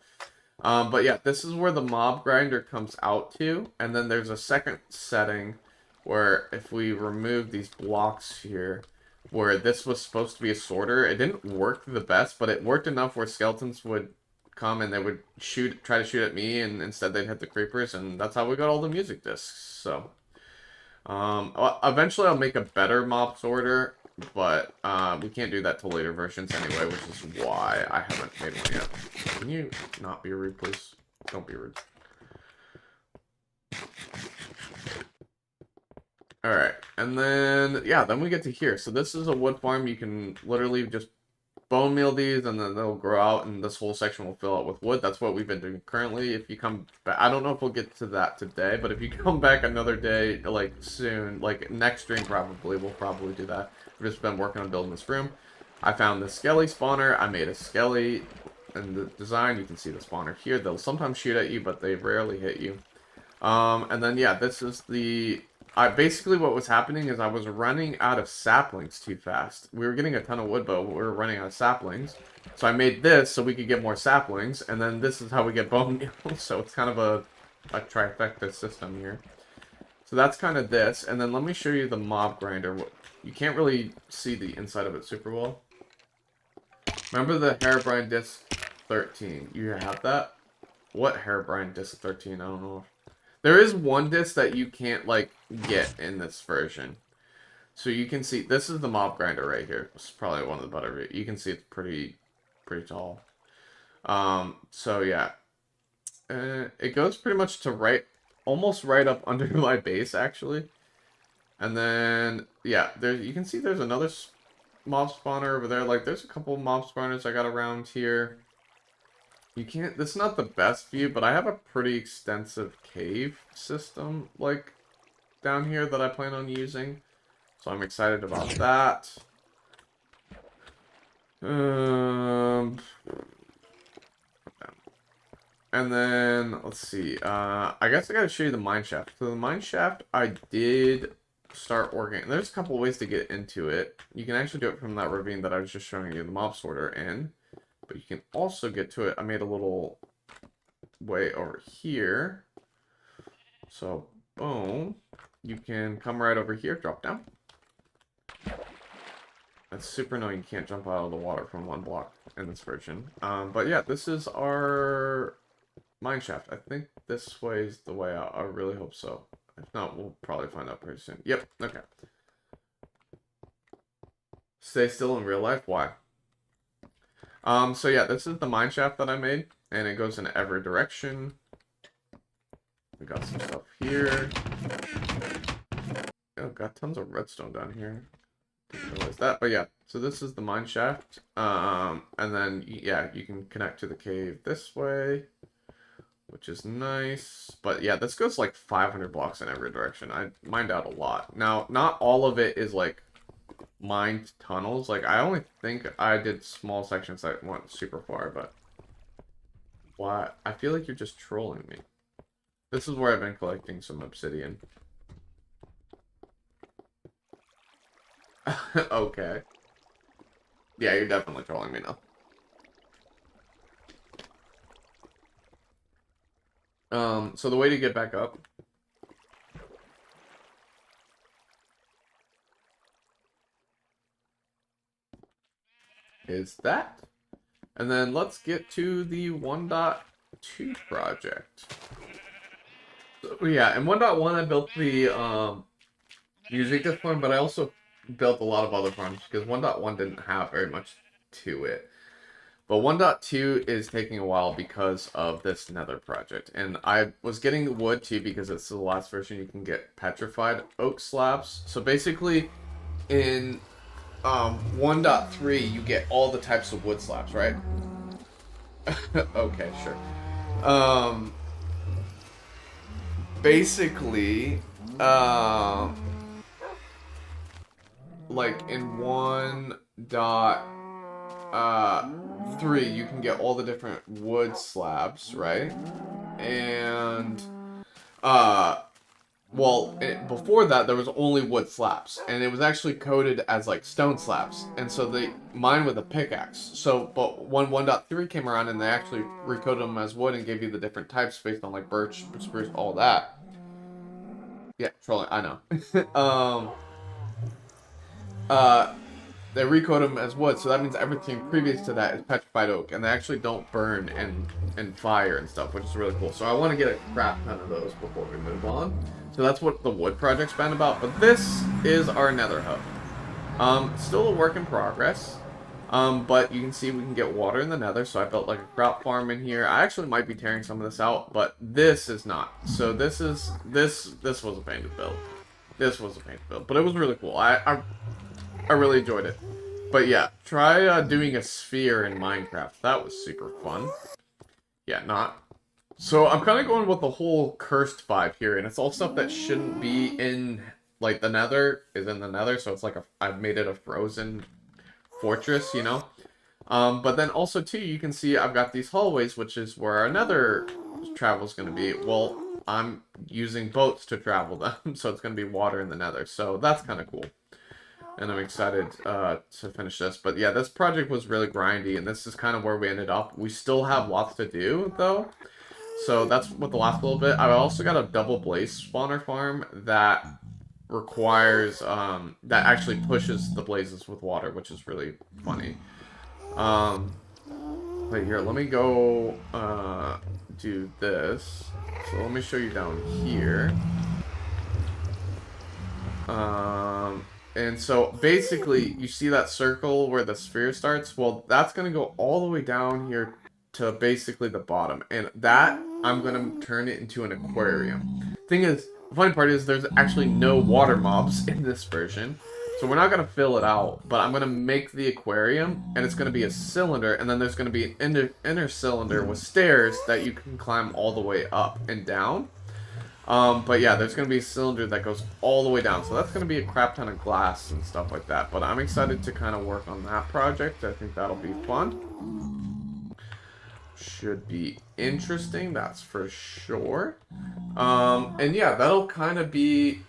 but yeah, this is where the mob grinder comes out to, and then there's a second setting where if we remove these blocks here, where this was supposed to be a sorter, it didn't work the best, but it worked enough where skeletons would come and they would try to shoot at me, and instead they'd hit the creepers, and that's how we got all the music discs. So, eventually I'll make a better mob sorter, but we can't do that till later versions anyway, which is why I haven't made one yet. Can you not be rude, please? Don't be rude. Alright, and then, yeah, then we get to here. So this is a wood farm. You can literally just bone meal these, and then they'll grow out, and this whole section will fill out with wood. That's what we've been doing currently. If you come back, I don't know if we'll get to that today, but if you come back another day, like soon, like next stream probably, we'll probably do that. I've just been working on building this room. I found this skelly spawner. I made a skelly in the design. You can see the spawner here. They'll sometimes shoot at you, but they rarely hit you. And then, yeah, this is the... basically what was happening is I was running out of saplings too fast. We were getting a ton of wood, but we were running out of saplings. So I made this so we could get more saplings, and then this is how we get bone meal. So it's kind of a trifecta system here. So that's kind of this, and then let me show you the mob grinder. You can't really see the inside of it super well. Remember the Herobrine Disc 13? You have that? What Herobrine Disc 13? I don't know. There is one disc that you can't, like, get in this version. So you can see, this is the mob grinder right here. It's probably one of the better, you can see it's pretty tall. So yeah. It goes pretty much to almost right up under my base, actually. And then, yeah, you can see there's another mob spawner over there. Like, there's a couple mob spawners I got around here. You can't, this is not the best view, but I have a pretty extensive cave system, like, down here that I plan on using. So I'm excited about that. And then, let's see, I guess I gotta show you the mine shaft. So the mine shaft, I did start working. There's a couple ways to get into it. You can actually do it from that ravine that I was just showing you the mob sorter in. But you can also get to it. I made a little way over here. So, boom. You can come right over here, drop down. That's super annoying. You can't jump out of the water from one block in this version. But yeah, this is our mine shaft. I think this way is the way out. I really hope so. If not, we'll probably find out pretty soon. Yep, okay. Stay still in real life? Why? So yeah, this is the mine shaft that I made, and it goes in every direction. We got some stuff here. Oh, got tons of redstone down here. Didn't realize that, but yeah. So this is the mine shaft, and then yeah, you can connect to the cave this way, which is nice. But yeah, this goes like 500 blocks in every direction. I mined out a lot. Now, not all of it is like mined tunnels. Like, I only think I did small sections that went super far, but why? I feel like you're just trolling me. This is where I've been collecting some obsidian. Okay. Yeah, you're definitely trolling me now. So the way to get back up is that. And then let's get to the 1.2 project. So, yeah, in 1.1 I built the music disc farm, but I also built a lot of other farms because 1.1 didn't have very much to it. But 1.2 is taking a while because of this nether project. And I was getting the wood too because it's the last version you can get petrified oak slabs. So basically in 1.3 you get all the types of wood slabs, right? Okay, sure. Basically, like in 1.3 you can get all the different wood slabs, right? And before that there was only wood slabs, and it was actually coded as like stone slabs, and so they mine with a pickaxe. So but when 1.3 came around and they actually recoded them as wood and gave you the different types based on like birch, spruce, all that. Yeah, trolling, I know. They recode them as wood, so that means everything previous to that is petrified oak, and they actually don't burn in fire and stuff, which is really cool. So I want to get a crap ton of those before we move on. So that's what the wood project's been about, but this is our nether hub. Still a work in progress, but you can see we can get water in the nether, so I built like a crop farm in here. I actually might be tearing some of this out, but this is not. So this was a pain to build. This was a pain to build, but it was really cool. I really enjoyed it. But yeah, try doing a sphere in Minecraft. That was super fun. Yeah, not. So I'm kind of going with the whole cursed vibe here, and it's all stuff that shouldn't be in, like, the nether is in the nether, so it's like I've made it a frozen fortress, you know? But then also, too, you can see I've got these hallways, which is where our nether travel's going to be. Well, I'm using boats to travel them, so it's going to be water in the nether, so that's kind of cool. And I'm excited to finish this. But yeah, this project was really grindy, and this is kind of where we ended up. We still have lots to do, though. So that's what the last little bit. I also got a double blaze spawner farm that requires, that actually pushes the blazes with water, which is really funny. Wait, here, let me go do this. So let me show you down here. And so basically, you see that circle where the sphere starts? Well, that's going to go all the way down here to basically the bottom. And that, I'm going to turn it into an aquarium. Thing is, the funny part is there's actually no water mobs in this version. So we're not going to fill it out, but I'm going to make the aquarium, and it's going to be a cylinder, and then there's going to be an inner cylinder with stairs that you can climb all the way up and down. But yeah, there's going to be a cylinder that goes all the way down. So that's going to be a crap ton of glass and stuff like that. But I'm excited to kind of work on that project. I think that'll be fun. Should be interesting, that's for sure. And yeah, that'll kind of be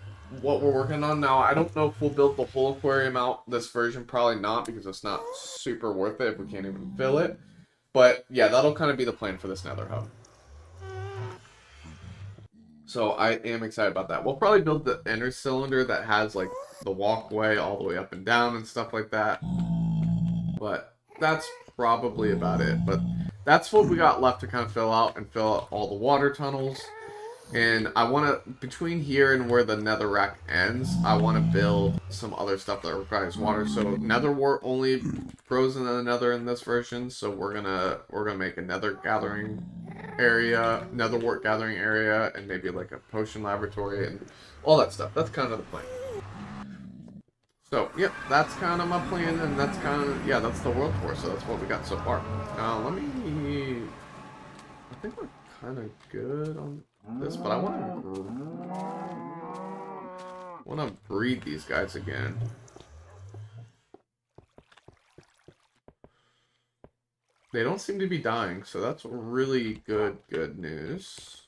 what we're working on now. I don't know if we'll build the whole aquarium out this version. Probably not, because it's not super worth it if we can't even fill it. But yeah, that'll kind of be the plan for this nether hub. So I am excited about that. We'll probably build the inner cylinder that has like the walkway all the way up and down and stuff like that. But that's probably about it. But that's what we got left to kind of fill out and fill out all the water tunnels. And I want to, between here and where the netherrack ends, I want to build some other stuff that requires water. So nether wart only grows in the nether in this version, so we're gonna make a nether gathering area, nether wart gathering area, and maybe like a potion laboratory and all that stuff. That's kind of the plan. So, yep, that's kind of my plan, and that's kind of, yeah, that's the world tour, so that's what we got so far. Let me, I think we're kind of good on this, but I want to breed these guys again. They don't seem to be dying, so that's really good news.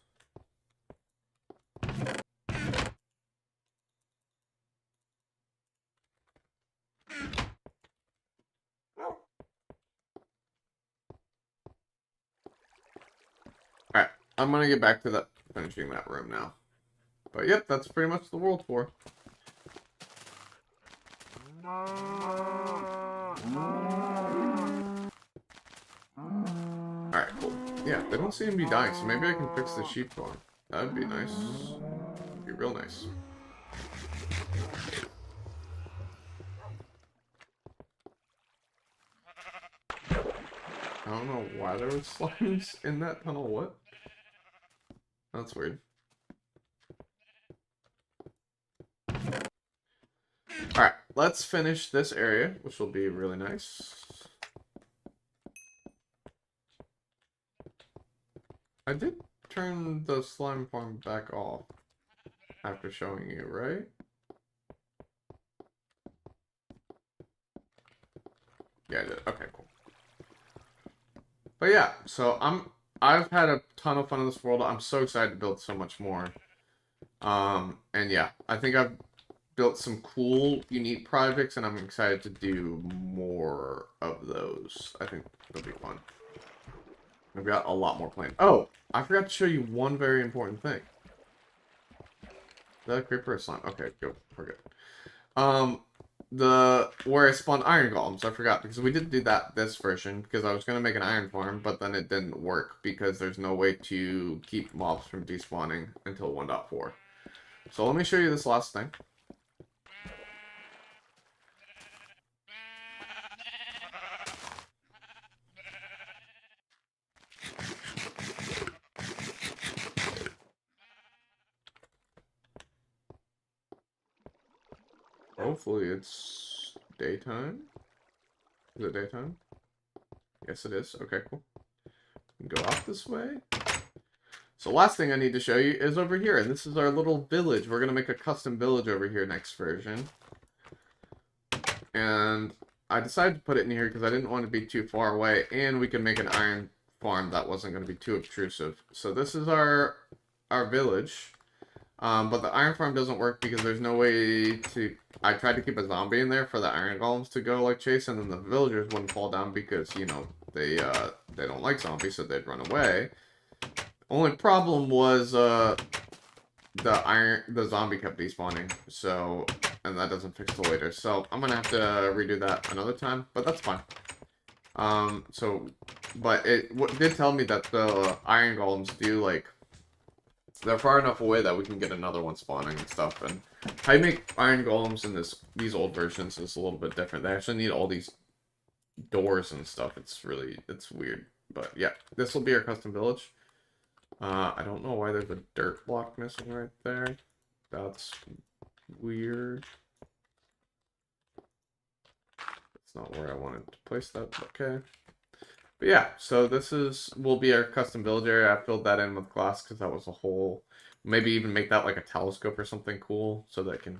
Alright, I'm gonna get back to that, finishing that room now. But yep, that's pretty much the world tour. Alright, cool. Yeah, they don't seem to be dying, so maybe I can fix the sheep farm. That'd be nice. Be real nice. I don't know why there were slimes in that tunnel. What? That's weird. Alright, let's finish this area, which will be really nice. I did turn the slime farm back off after showing you, right? Yeah, I did. Okay, cool. But yeah, so I've had a ton of fun in this world. I'm so excited to build so much more. And yeah, I think I've built some cool, unique projects, and I'm excited to do more of those. I think it'll be fun. I've got a lot more planned. Oh, I forgot to show you one very important thing. Is that a creeper or slime? Okay, good. We're good. Where I spawned iron golems, I forgot, because we did do that this version, because I was going to make an iron farm, but then it didn't work, because there's no way to keep mobs from despawning until 1.4. So let me show you this last thing. Hopefully it's daytime. Is it daytime? Yes, it is. Okay, cool. Go off this way. So last thing I need to show you is over here, and this is our little village. We're going to make a custom village over here next version. And I decided to put it in here because I didn't want to be too far away, and we can make an iron farm that wasn't going to be too obtrusive. So this is our village. But the iron farm doesn't work because there's no way to... I tried to keep a zombie in there for the iron golems to go, like, chase, and then the villagers wouldn't fall down because, you know, they don't like zombies, so they'd run away. Only problem was, the zombie kept despawning, so... And that doesn't fix till later, so I'm gonna have to redo that another time, but that's fine. But it did tell me that the iron golems do, like... They're far enough away that we can get another one spawning and stuff. And how you make iron golems in these old versions is a little bit different. They actually need all these doors and stuff. It's weird. But yeah, this will be our custom village. I don't know why there's a dirt block missing right there. That's weird. That's not where I wanted to place that. Okay. But yeah, so this will be our custom village area. I filled that in with glass because that was a hole. Maybe even make that like a telescope or something cool so they can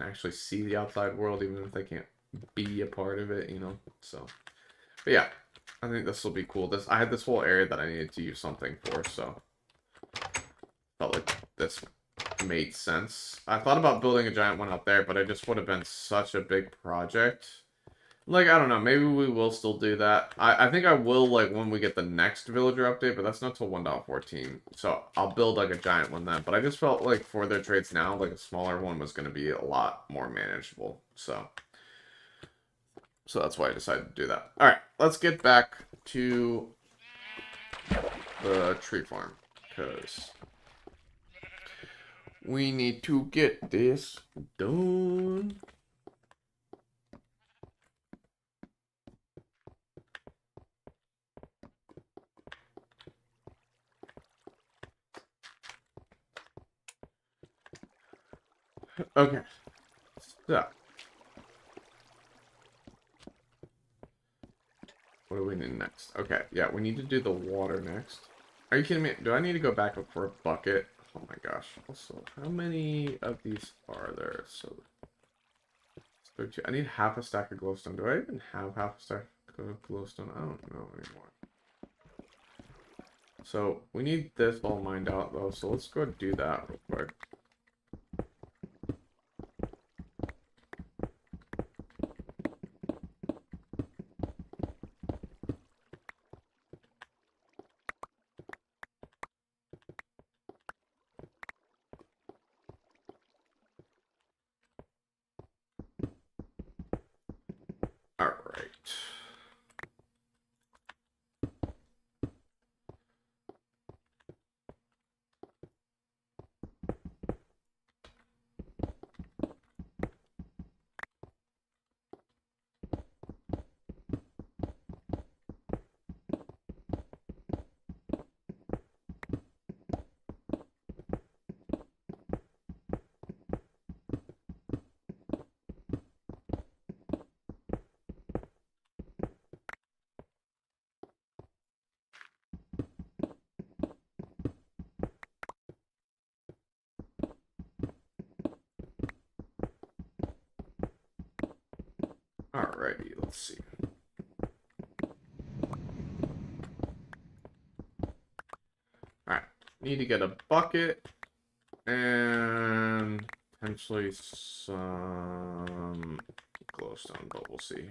actually see the outside world even if they can't be a part of it, you know. So, but yeah, I think this will be cool. I had this whole area that I needed to use something for, so felt like this made sense. I thought about building a giant one out there, but it just would have been such a big project. Like, I don't know, maybe we will still do that. I think I will, like, when we get the next villager update, but that's not till 1.14. So, I'll build, like, a giant one then. But I just felt like for their trades now, like, a smaller one was going to be a lot more manageable. So that's why I decided to do that. Alright, let's get back to the tree farm. Because we need to get this done. Okay. So. What do we need next? Okay, yeah, we need to do the water next. Are you kidding me? Do I need to go back up for a bucket? Oh my gosh. Also, how many of these are there? So, 32. I need half a stack of glowstone. Do I even have half a stack of glowstone? I don't know anymore. So, we need this all mined out though, so let's go do that real quick. Alright. Alrighty, let's see. Alright, need to get a bucket and potentially some glowstone, but we'll see.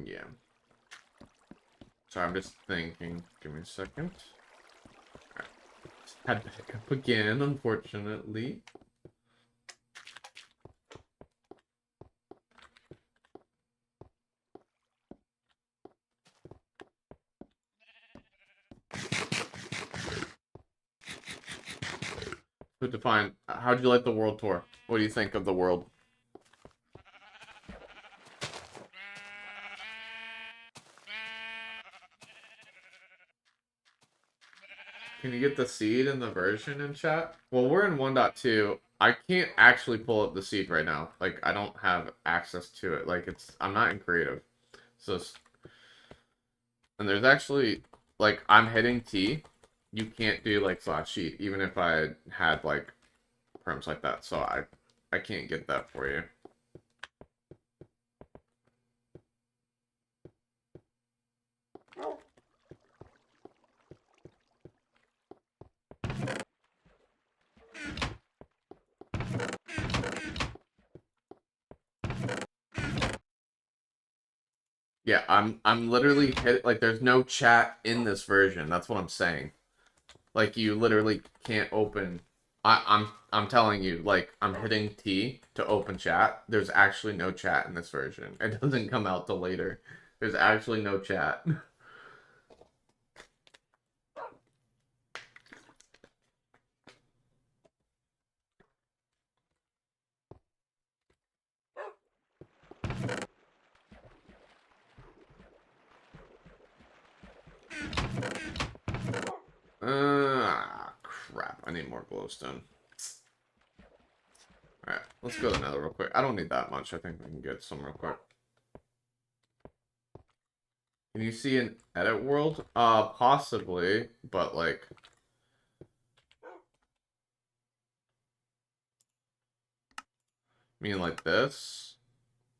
Yeah. Sorry, I'm just thinking. Give me a second. Alright. Had to pick up again, unfortunately. So define, how'd you like the world tour? What do you think of the world? Can you get the seed in the version in chat? Well, we're in 1.2. I can't actually pull up the seed right now. Like, I don't have access to it. Like, I'm not in creative. So, and there's actually, like, I'm hitting T. You can't do, like, /sheet, even if I had, like, perms like that. So, I can't get that for you. Yeah, I'm literally like there's no chat in this version. That's what I'm saying. Like you literally can't open. I'm telling you, like I'm hitting T to open chat. There's actually no chat in this version. It doesn't come out till later. There's actually no chat. Crap. I need more glowstone. Alright, let's go to another real quick. I don't need that much. I think we can get some real quick. Can you see an edit world? Possibly, but like... mean like this?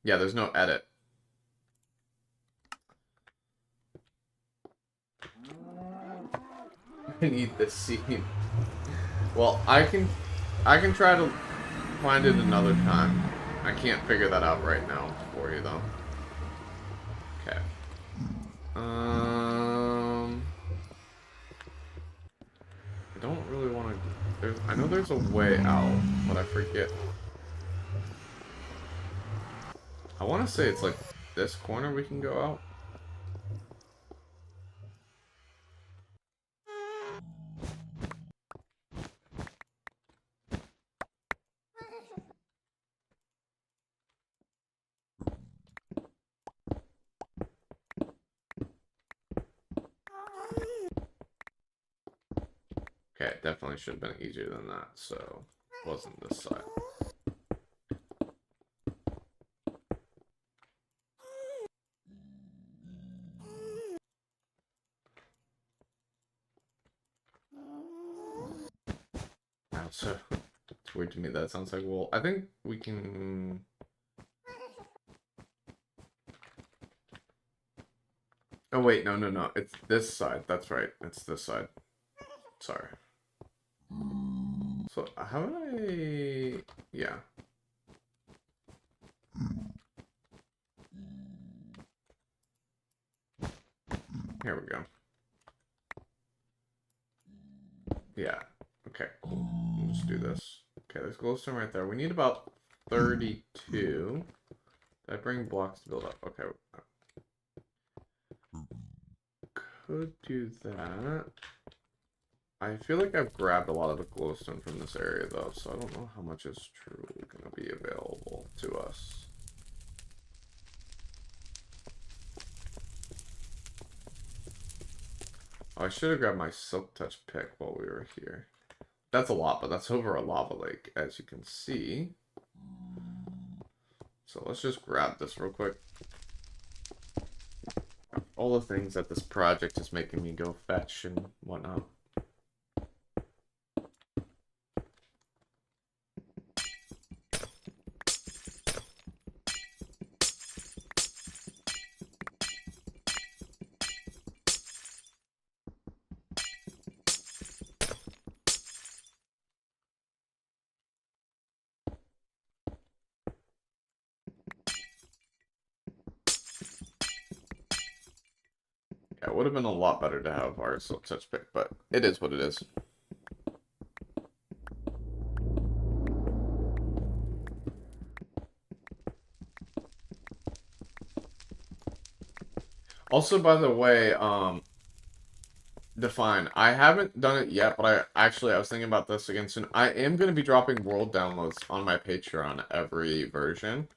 Yeah, there's no edit. I need this scene. Well, I can try to find it another time. I can't figure that out right now for you though. Okay. I don't really want to. I know there's a way out, but I forget. I want to say it's like this corner we can go out. Okay, it definitely should have been easier than that, so it wasn't this side. So it's weird to me that sounds like, well, I think we can... Oh wait, no, it's this side, that's right, it's this side. Sorry. So, how would I... yeah. Here we go. Yeah. Okay, cool. We'll just do this. Okay, there's glowstone right there. We need about 32. Did I bring blocks to build up? Okay. Could do that. I feel like I've grabbed a lot of the glowstone from this area, though, so I don't know how much is truly going to be available to us. Oh, I should have grabbed my silk touch pick while we were here. That's a lot, but that's over a lava lake, as you can see. So let's just grab this real quick. All the things that this project is making me go fetch and whatnot. Yeah, it would have been a lot better to have our silk touch pick, but it is what it is. Also, by the way, Define. I haven't done it yet, but I was thinking about this again soon. I am going to be dropping world downloads on my Patreon every version.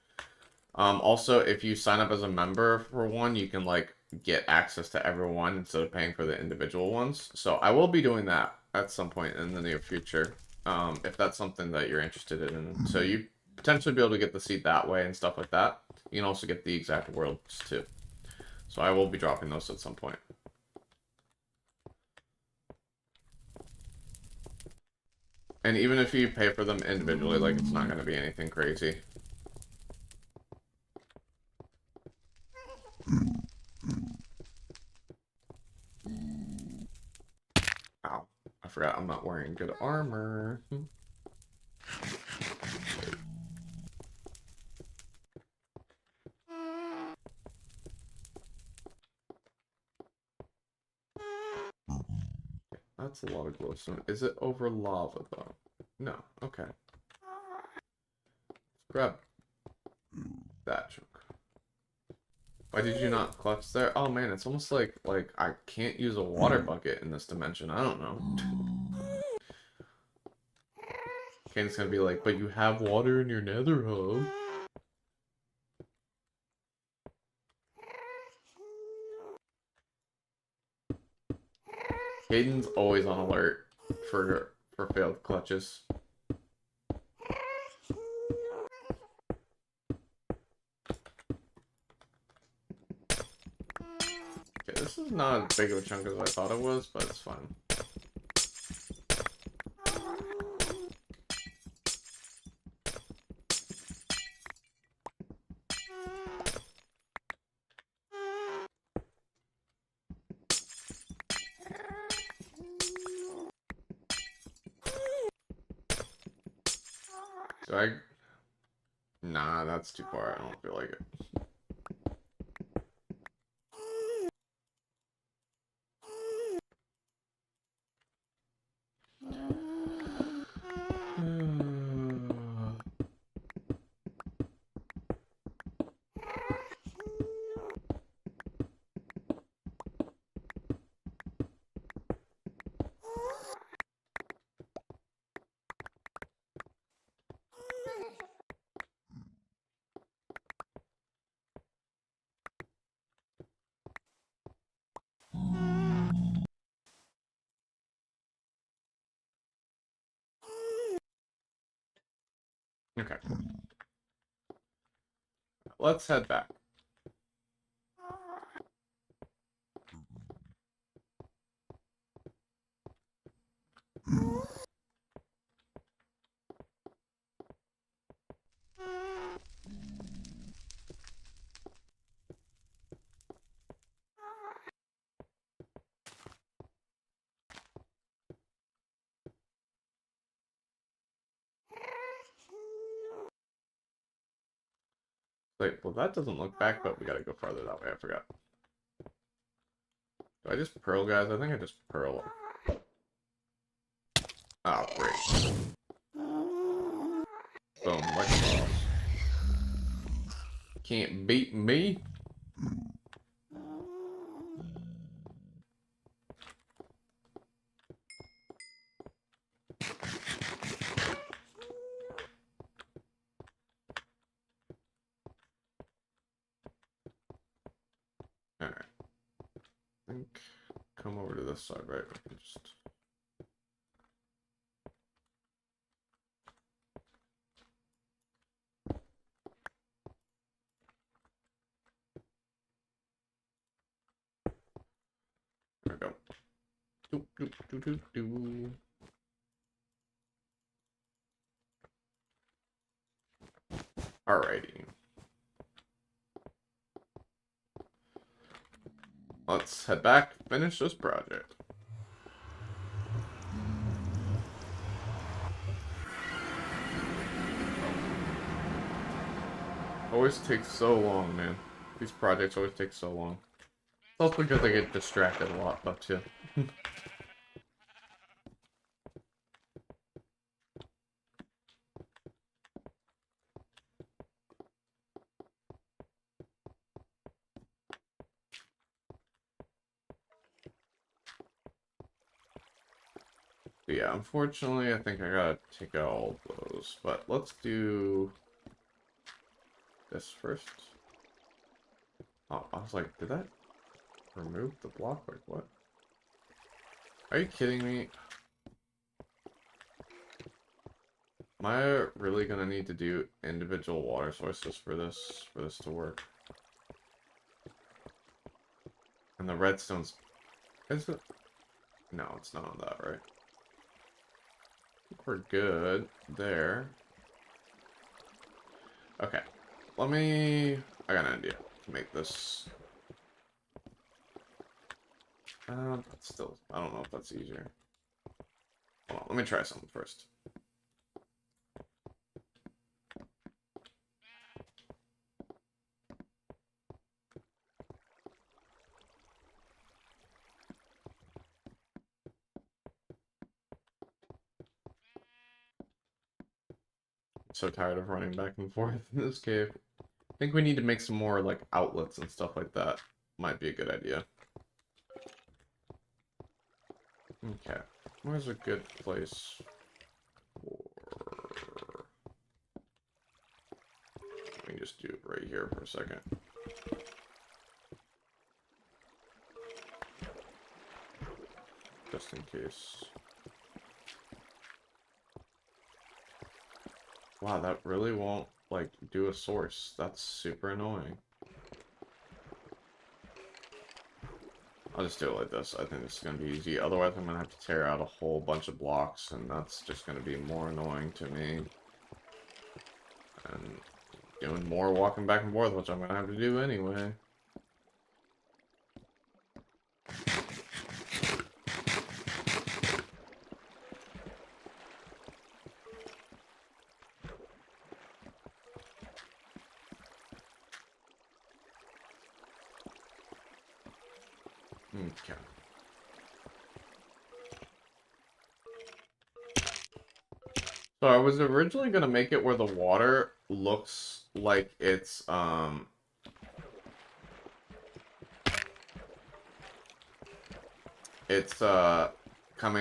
Also, if you sign up as a member for one, you can like get access to everyone instead of paying for the individual ones. So I will be doing that at some point in the near future, if that's something that you're interested in. So you potentially be able to get the seed that way and stuff like that. You can also get the exact worlds too. So I will be dropping those at some point. And even if you pay for them individually, like, it's not going to be anything crazy. Ow. I forgot I'm not wearing good armor. That's a lot of glowstone. Is it over lava, though? No. Okay. Grab that chunk. Why did you not clutch there? Oh man, it's almost like I can't use a water bucket in this dimension. I don't know. Kane's gonna be like, but you have water in your nether hub. Caden's always on alert for failed clutches. is not as big of a chunk as I thought it was, but it's fine. Do I... Nah, that's too far. I don't feel like it. Okay. Let's head back. Wait, well that doesn't look back, but we gotta go farther that way. I forgot. Do I just pearl, guys? I think I just pearl. Oh, great. Boom, like a boss. Can't beat me. Alright. I think come over to this side, right? We can just... There we go. Doop, doop, doop, doop, doop. Alrighty. Let's head back, finish this project. Always takes so long, man. These projects always take so long. It's also because I get distracted a lot, but yeah. But yeah, unfortunately, I think I gotta take out all those. But let's do this first. Oh, I was like, did that remove the block? Like, what? Are you kidding me? Am I really gonna need to do individual water sources for this to work? And the redstone's... Is it? No, it's not on that, right? I think we're good there. Okay. Let me... I got an idea to make this... but still, I don't know if that's easier. Hold on, let me try something first. So tired of running back and forth in this cave. I think we need to make some more, like, outlets and stuff like that. Might be a good idea. Okay. Where's a good place for... Let me just do it right here for a second. Just in case. Wow, that really won't, like, do a source. That's super annoying. I'll just do it like this. I think this is going to be easy. Otherwise, I'm going to have to tear out a whole bunch of blocks, and that's just going to be more annoying to me. And doing more walking back and forth, which I'm going to have to do anyway. Okay. So I was originally gonna make it where the water looks like it's coming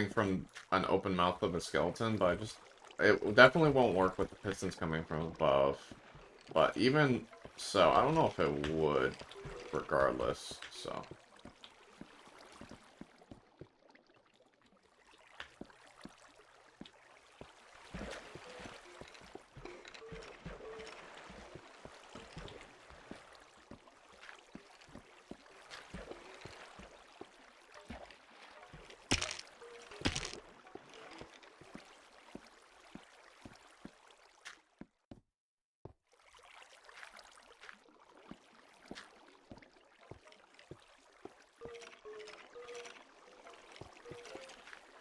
from an open mouth of a skeleton, but it definitely won't work with the pistons coming from above. But even so, I don't know if it would regardless, so.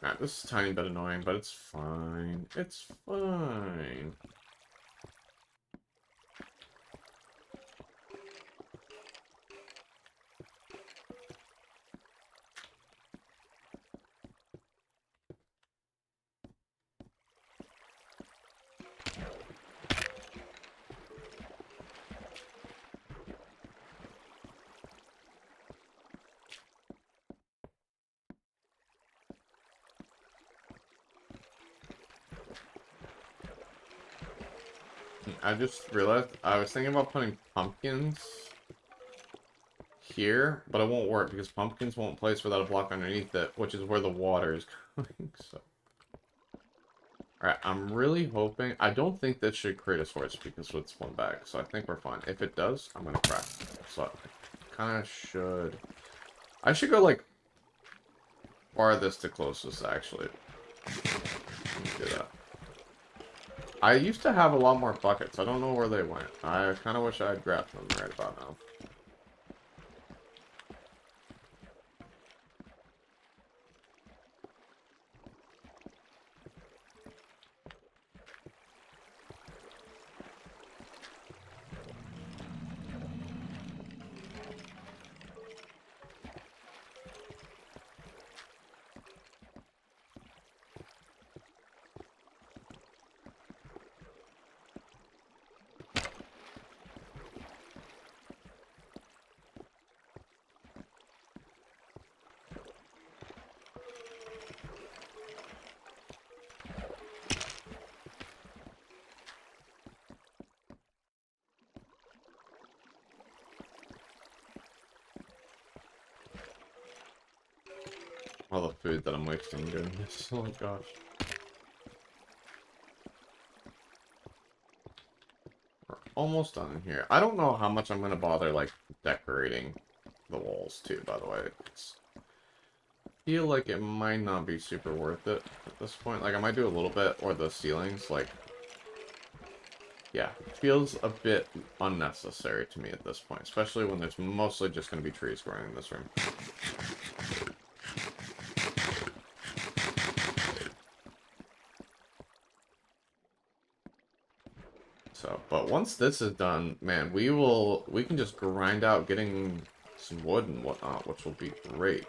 Alright, this is a tiny bit annoying, but it's fine. It's fine. I just realized I was thinking about putting pumpkins here, but it won't work because pumpkins won't place without a block underneath it, which is where the water is going. So, alright, I'm really hoping. I don't think this should create a source because it's one bag, so I think we're fine. If it does, I'm gonna crack. So, I kind of should. I should go like farthest to closest, actually. Let me do that. I used to have a lot more buckets. I don't know where they went. I kind of wish I had grabbed them right about now. All the food that I'm wasting doing this. Oh my gosh. We're almost done here. I don't know how much I'm gonna bother like decorating the walls too, by the way. I feel like it might not be super worth it at this point. Like I might do a little bit, or the ceilings, like yeah, it feels a bit unnecessary to me at this point, especially when there's mostly just gonna be trees growing in this room. So, but once this is done, man, we can just grind out getting some wood and whatnot, which will be great.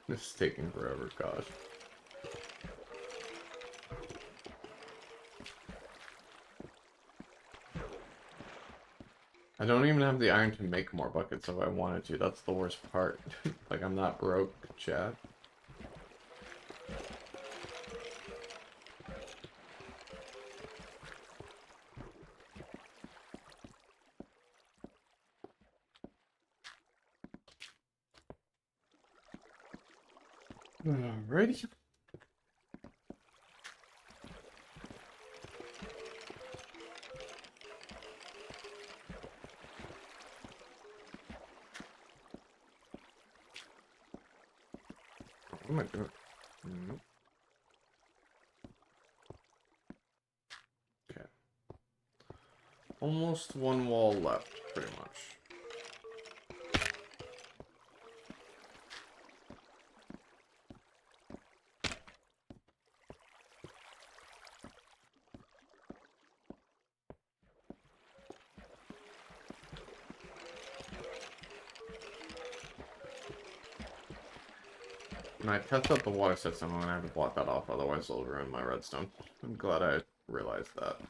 This is taking forever, gosh. I don't even have the iron to make more buckets if I wanted to. That's the worst part. Like, I'm not broke, chat. Alrighty. What am I doing? Nope. Okay. Almost one wall left, pretty much. When I test out the water system, I'm gonna have to block that off, otherwise it'll ruin my redstone. I'm glad I realized that.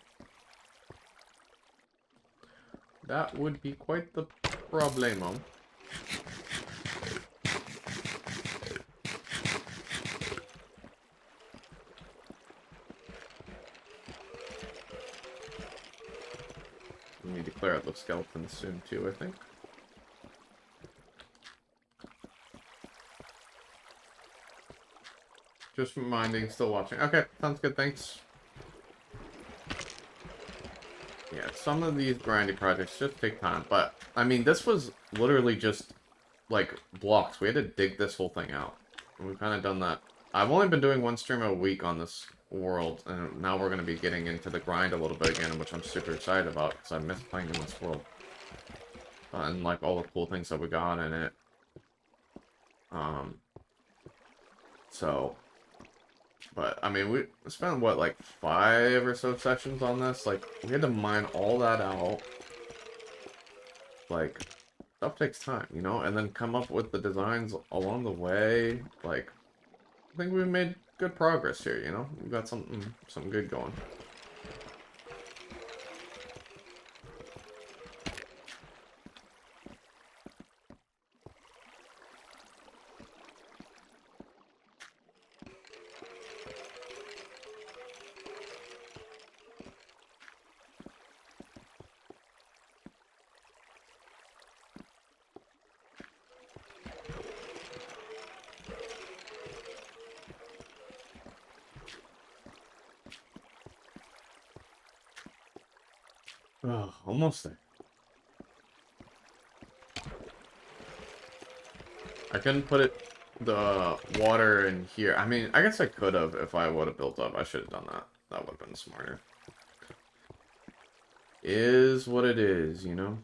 That would be quite the problemo. We need to clear out the skeletons soon too, I think. Just reminding, still watching. Okay, sounds good, thanks. Yeah, some of these grindy projects just take time, but, I mean, this was literally just, like, blocks. We had to dig this whole thing out. And we've kind of done that. I've only been doing one stream a week on this world, and now we're going to be getting into the grind a little bit again, which I'm super excited about, because I miss playing in this world. And, like, all the cool things that we got in it. So... But, I mean, we spent, what, like 5 or so sessions on this? Like, we had to mine all that out. Like, stuff takes time, you know? And then come up with the designs along the way. Like, I think we made good progress here, you know? We've got something good going. Oh, almost there. I couldn't put the water in here. I mean, I guess I could have if I would have built up. I should have done that. That would have been smarter. Is what it is, you know?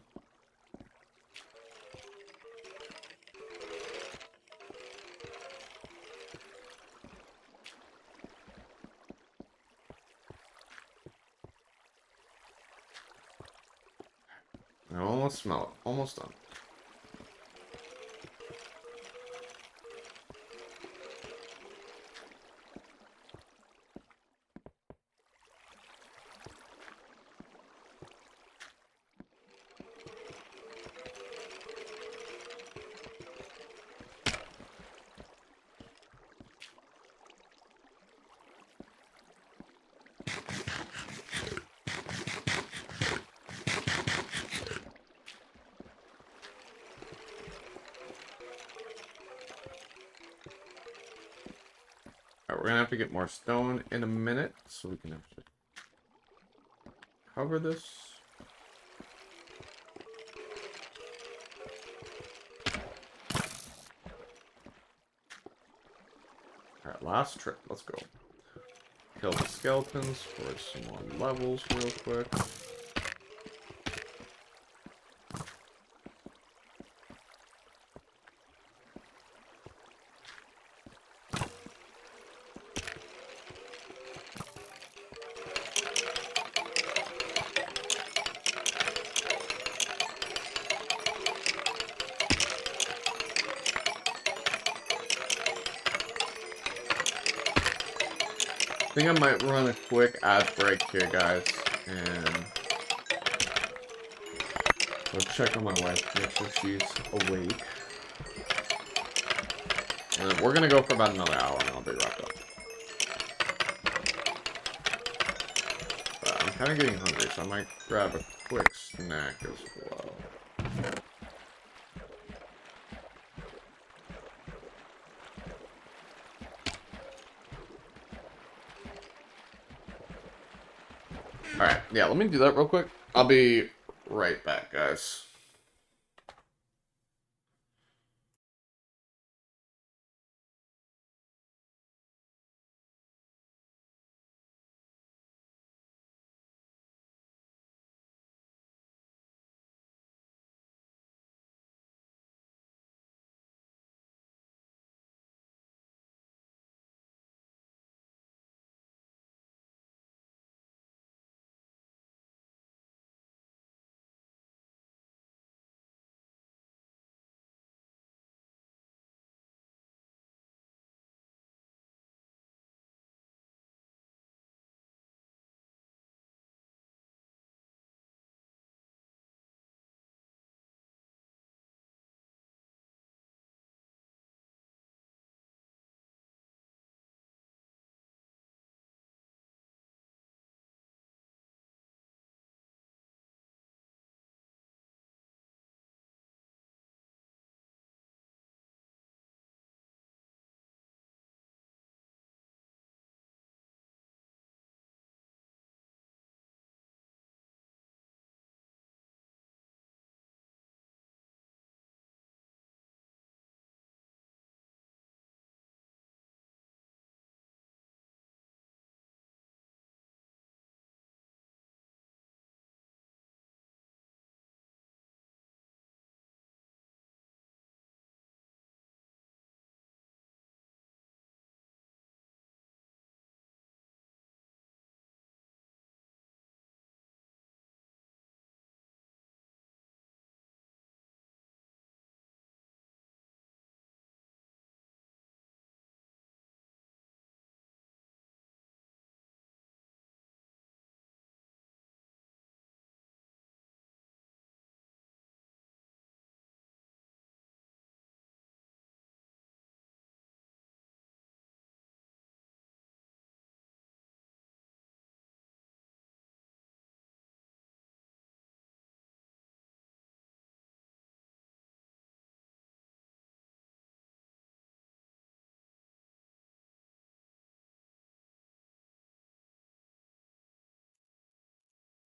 I almost smell it. Almost done. Alright, we're gonna have to get more stone in a minute, so we can actually cover this. Alright, last trip. Let's go. Kill the skeletons for some more levels real quick. think I might run a quick ad break here, guys, and go check on my wife, make sure she's awake. And then we're gonna go for about another hour, and I'll be wrapped up. But I'm kind of getting hungry, so I might grab a quick snack as well. Alright, yeah, let me do that real quick. I'll be right back, guys.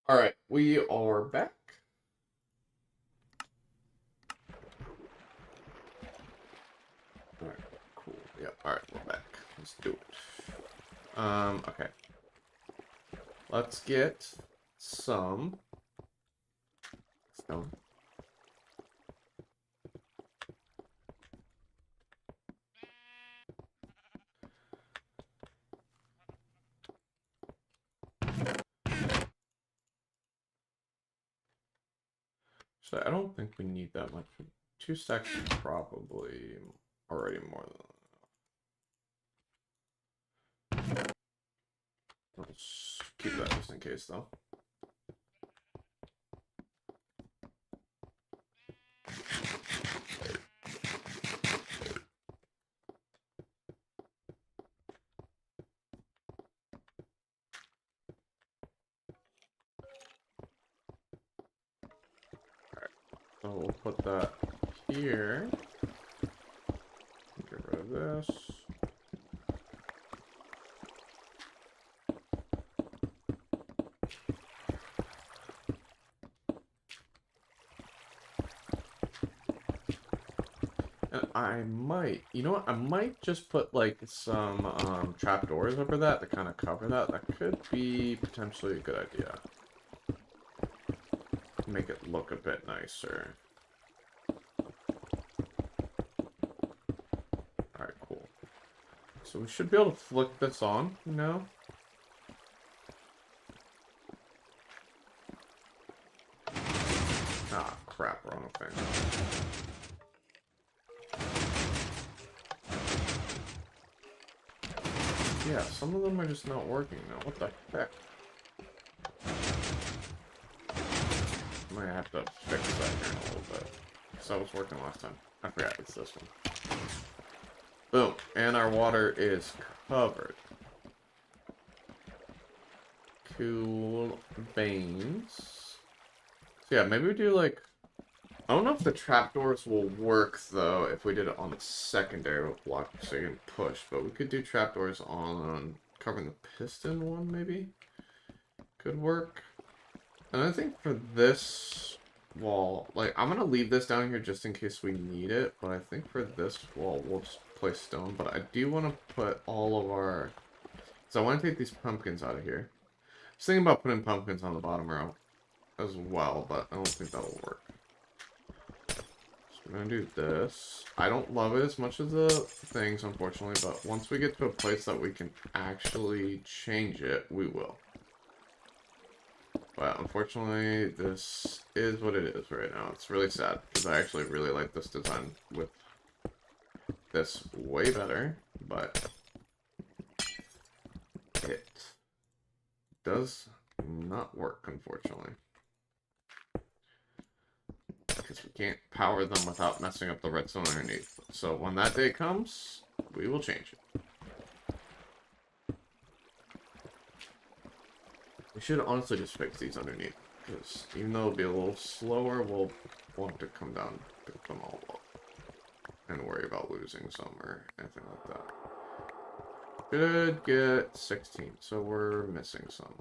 Alright, we are back. Alright, cool. Yeah, alright, we're back. Let's do it. Okay. Let's get some stone. So I don't think we need that much. 2 stacks is probably already more than enough. Let's keep that just in case, though. So we'll put that here. Get rid of this. And I might, you know what? I might just put like some trapdoors over that to kind of cover that. That could be potentially a good idea. Make it look a bit nicer. Alright, cool. So we should be able to flick this on now. Ah, crap, wrong thing. Yeah, some of them are just not working now. What the heck? Might have to fix that here in a little bit. So that was working last time. I forgot it's this one. Boom. And our water is covered. Cool beans. So yeah, maybe we do like... I don't know if the trapdoors will work, though, if we did it on the secondary block, so you can push. But we could do trapdoors on covering the piston one, maybe? Could work. And I think for this wall, like, I'm going to leave this down here just in case we need it. But I think for this wall, we'll just place stone. But I do want to put all of our... So I want to take these pumpkins out of here. I was thinking about putting pumpkins on the bottom row as well, but I don't think that'll work. We're gonna do this. I don't love it as much as the things, unfortunately, but once we get to a place that we can actually change it, we will. But unfortunately, this is what it is right now. It's really sad, because I actually really like this design with this way better, but it does not work, unfortunately. Because we can't power them without messing up the redstone underneath. So when that day comes, we will change it. We should honestly just fix these underneath. Because even though it'll be a little slower, we'll want to come down, pick them all up. And worry about losing some or anything like that. Should get 16, so we're missing some.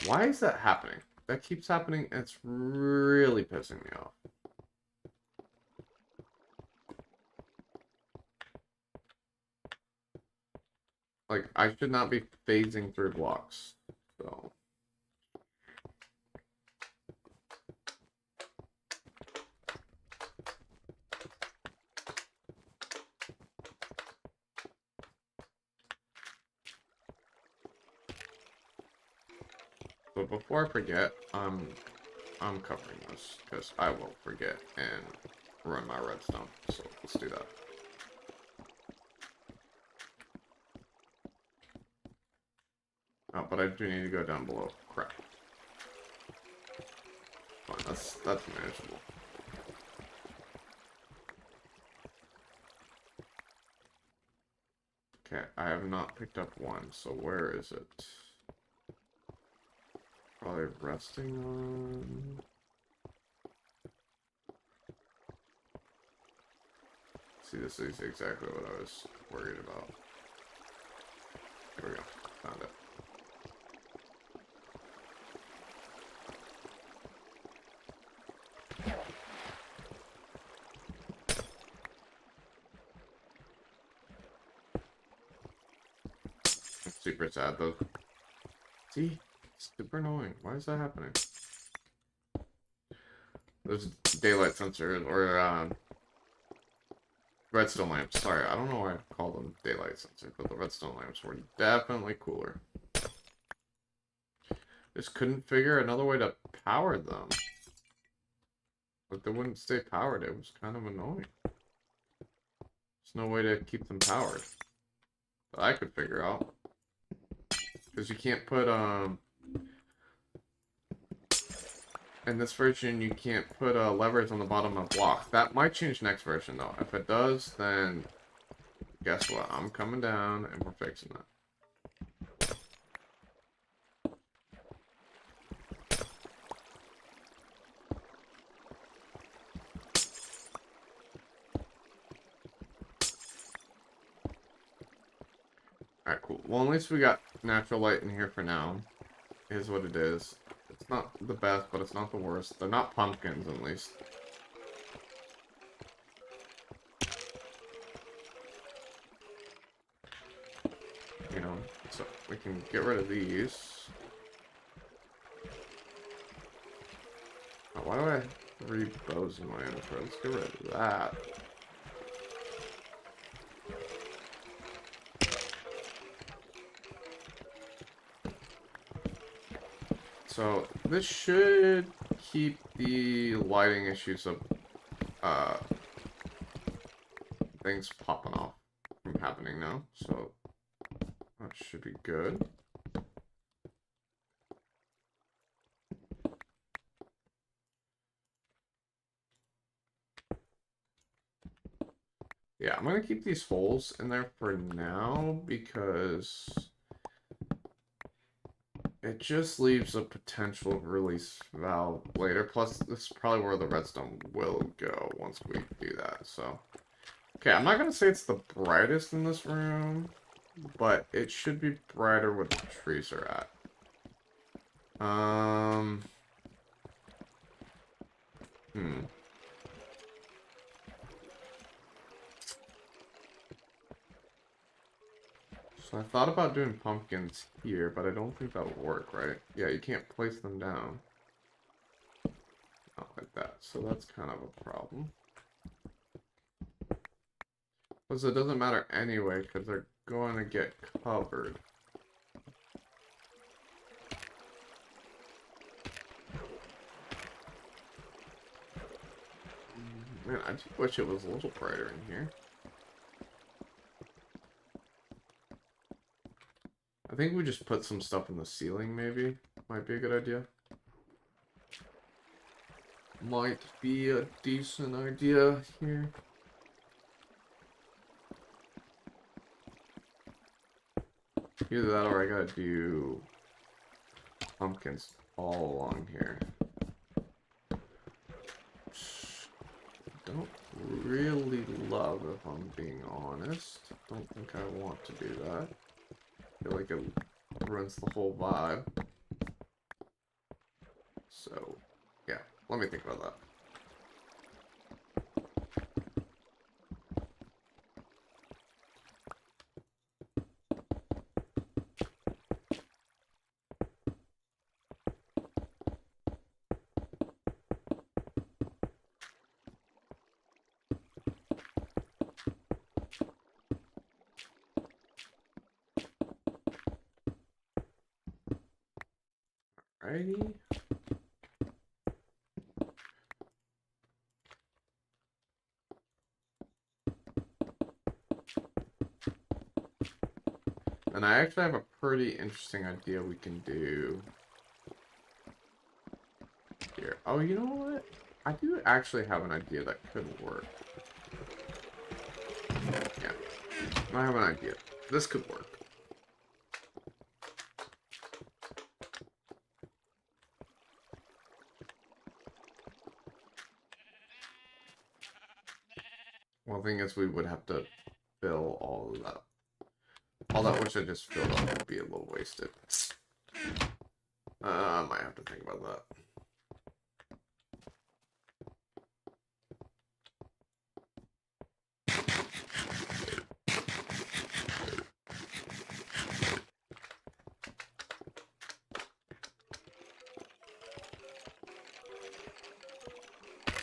Why is that happening? That keeps happening, and it's really pissing me off. Like, I should not be phasing through blocks, so... But before I forget, I'm covering this, because I will forget and run my redstone, so let's do that. Oh, but I do need to go down below. Crap. Fine, that's manageable. Okay, I have not picked up one, so where is it? Probably resting on... See, this is exactly what I was worried about. There we go. Found it. I'm super sad, though. See? Super annoying. Why is that happening? Those daylight sensors, or, redstone lamps. Sorry, I don't know why I call them daylight sensors, but the redstone lamps were definitely cooler. Just couldn't figure another way to power them. Like, they wouldn't stay powered. It was kind of annoying. There's no way to keep them powered that I could figure out. Because you can't put, in this version, you can't put levers on the bottom of blocks. That might change next version, though. If it does, then guess what? I'm coming down, and we're fixing that. Alright, cool. Well, at least we got natural light in here for now. Is what it is. It's not the best, but it's not the worst. They're not pumpkins, at least. You know, so we can get rid of these. Oh, why do I have 3 bows in my inventory? Let's get rid of that. So, this should keep the lighting issues of, things popping off from happening now, so that should be good. Yeah, I'm gonna keep these holes in there for now because it just leaves a potential release valve later. Plus, this is probably where the redstone will go once we do that, so. Okay, I'm not gonna say it's the brightest in this room, but it should be brighter where the trees are at. So I thought about doing pumpkins here, but I don't think that would work, right? Yeah, you can't place them down. Not like that, so that's kind of a problem. Plus, it doesn't matter anyway, because they're going to get covered. Man, I just wish it was a little brighter in here. I think we just put some stuff in the ceiling, maybe. Might be a good idea. Might be a decent idea here. Either that or I gotta do pumpkins all along here. Don't really love, if I'm being honest. Don't think I want to do that. I feel like it ruins the whole vibe. So, yeah, let me think about that. Alrighty. And I actually have a pretty interesting idea we can do here. Oh, you know what? I do actually have an idea that could work. Yeah. I have an idea. This could work. One thing is we would have to fill all of that. All that which I just filled up would be a little wasted. I might have to think about that.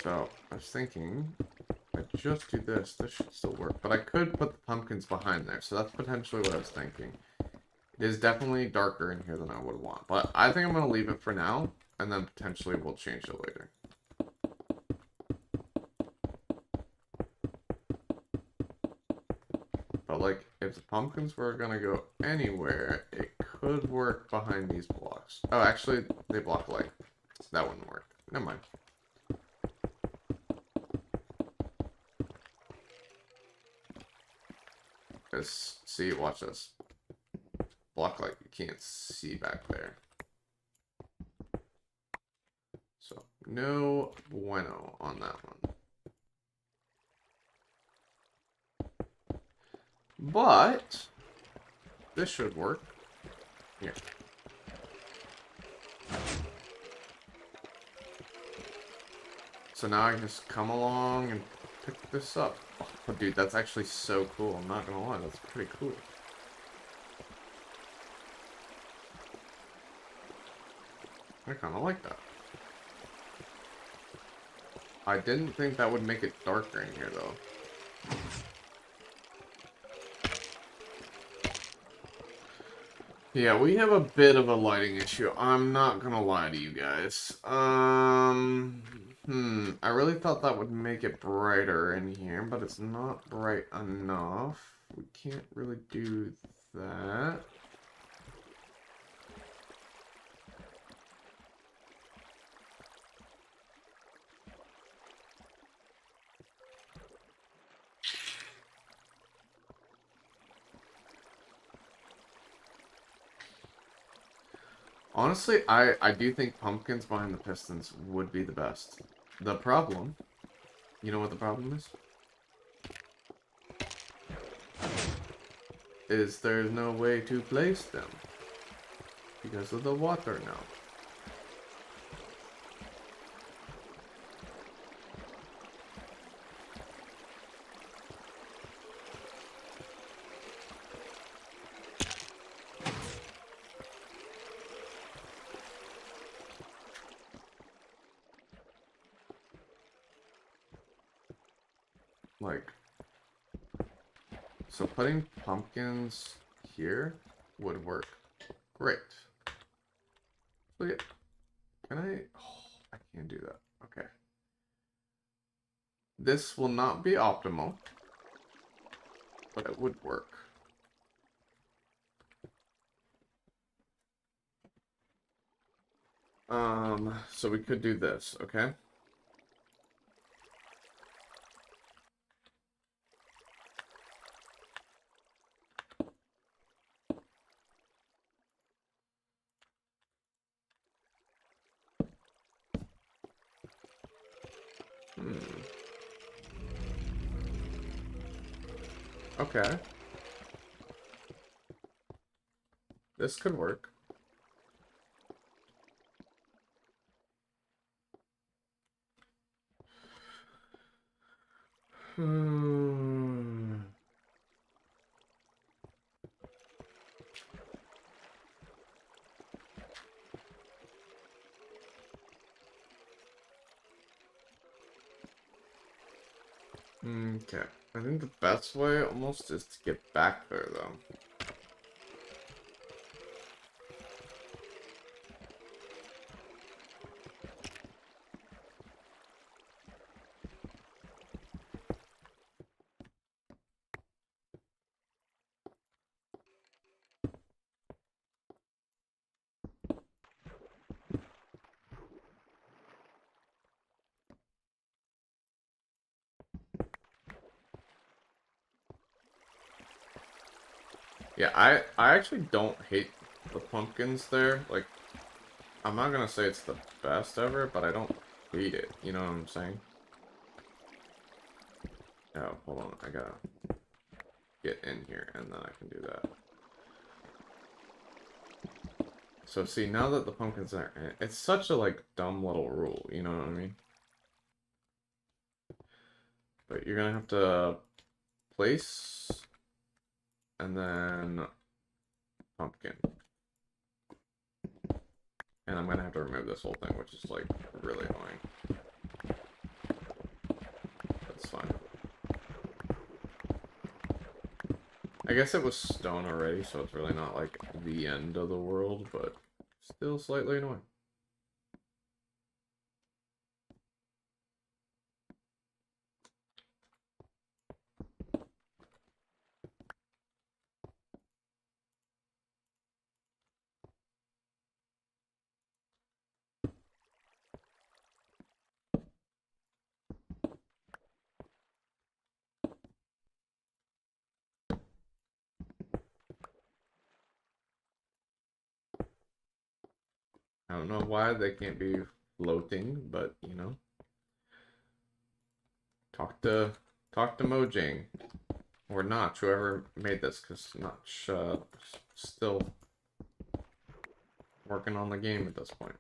So, I was thinking, if I just do this, this should still work. But I could put the pumpkins behind there, so that's potentially what I was thinking. It is definitely darker in here than I would want. But I think I'm going to leave it for now, and then potentially we'll change it later. But, like, if the pumpkins were going to go anywhere, it could work behind these blocks. Oh, actually, they block light. So that wouldn't work. Never mind. Because, see, watch this. Block light, you can't see back there. So, no bueno on that one. But, this should work. Here. So now I can just come along and pick this up. Oh, dude, that's actually so cool. I'm not gonna lie, that's pretty cool. I kind of like that. I didn't think that would make it darker in here, though. Yeah, we have a bit of a lighting issue. I'm not gonna lie to you guys. I I really thought that would make it brighter in here, but it's not bright enough. We can't really do that. Honestly, I do think pumpkins behind the pistons would be the best. The problem, you know what the problem is? Is there's no way to place them because of the water now. Like, so putting pumpkins here would work great. So yeah, can I? Oh, I can't do that. Okay. This will not be optimal, but it would work. So we could do this, okay? Okay. This could work. Hmm. Okay. I think the best way almost is to get back there, though. Yeah, I actually don't hate the pumpkins there. Like, I'm not gonna say it's the best ever, but I don't hate it. You know what I'm saying? Oh, hold on. I gotta get in here, and then I can do that. So, see, now that the pumpkins are in, it's such a, like, dumb little rule. You know what I mean? But you're gonna have to place, and then pumpkin. And I'm gonna have to remove this whole thing, which is, like, really annoying. That's fine. I guess it was stone already, so it's really not, like, the end of the world, but still slightly annoying. I don't know why they can't be floating, but, you know. Talk to Mojang. Or Notch, whoever made this, because Notch, still working on the game at this point.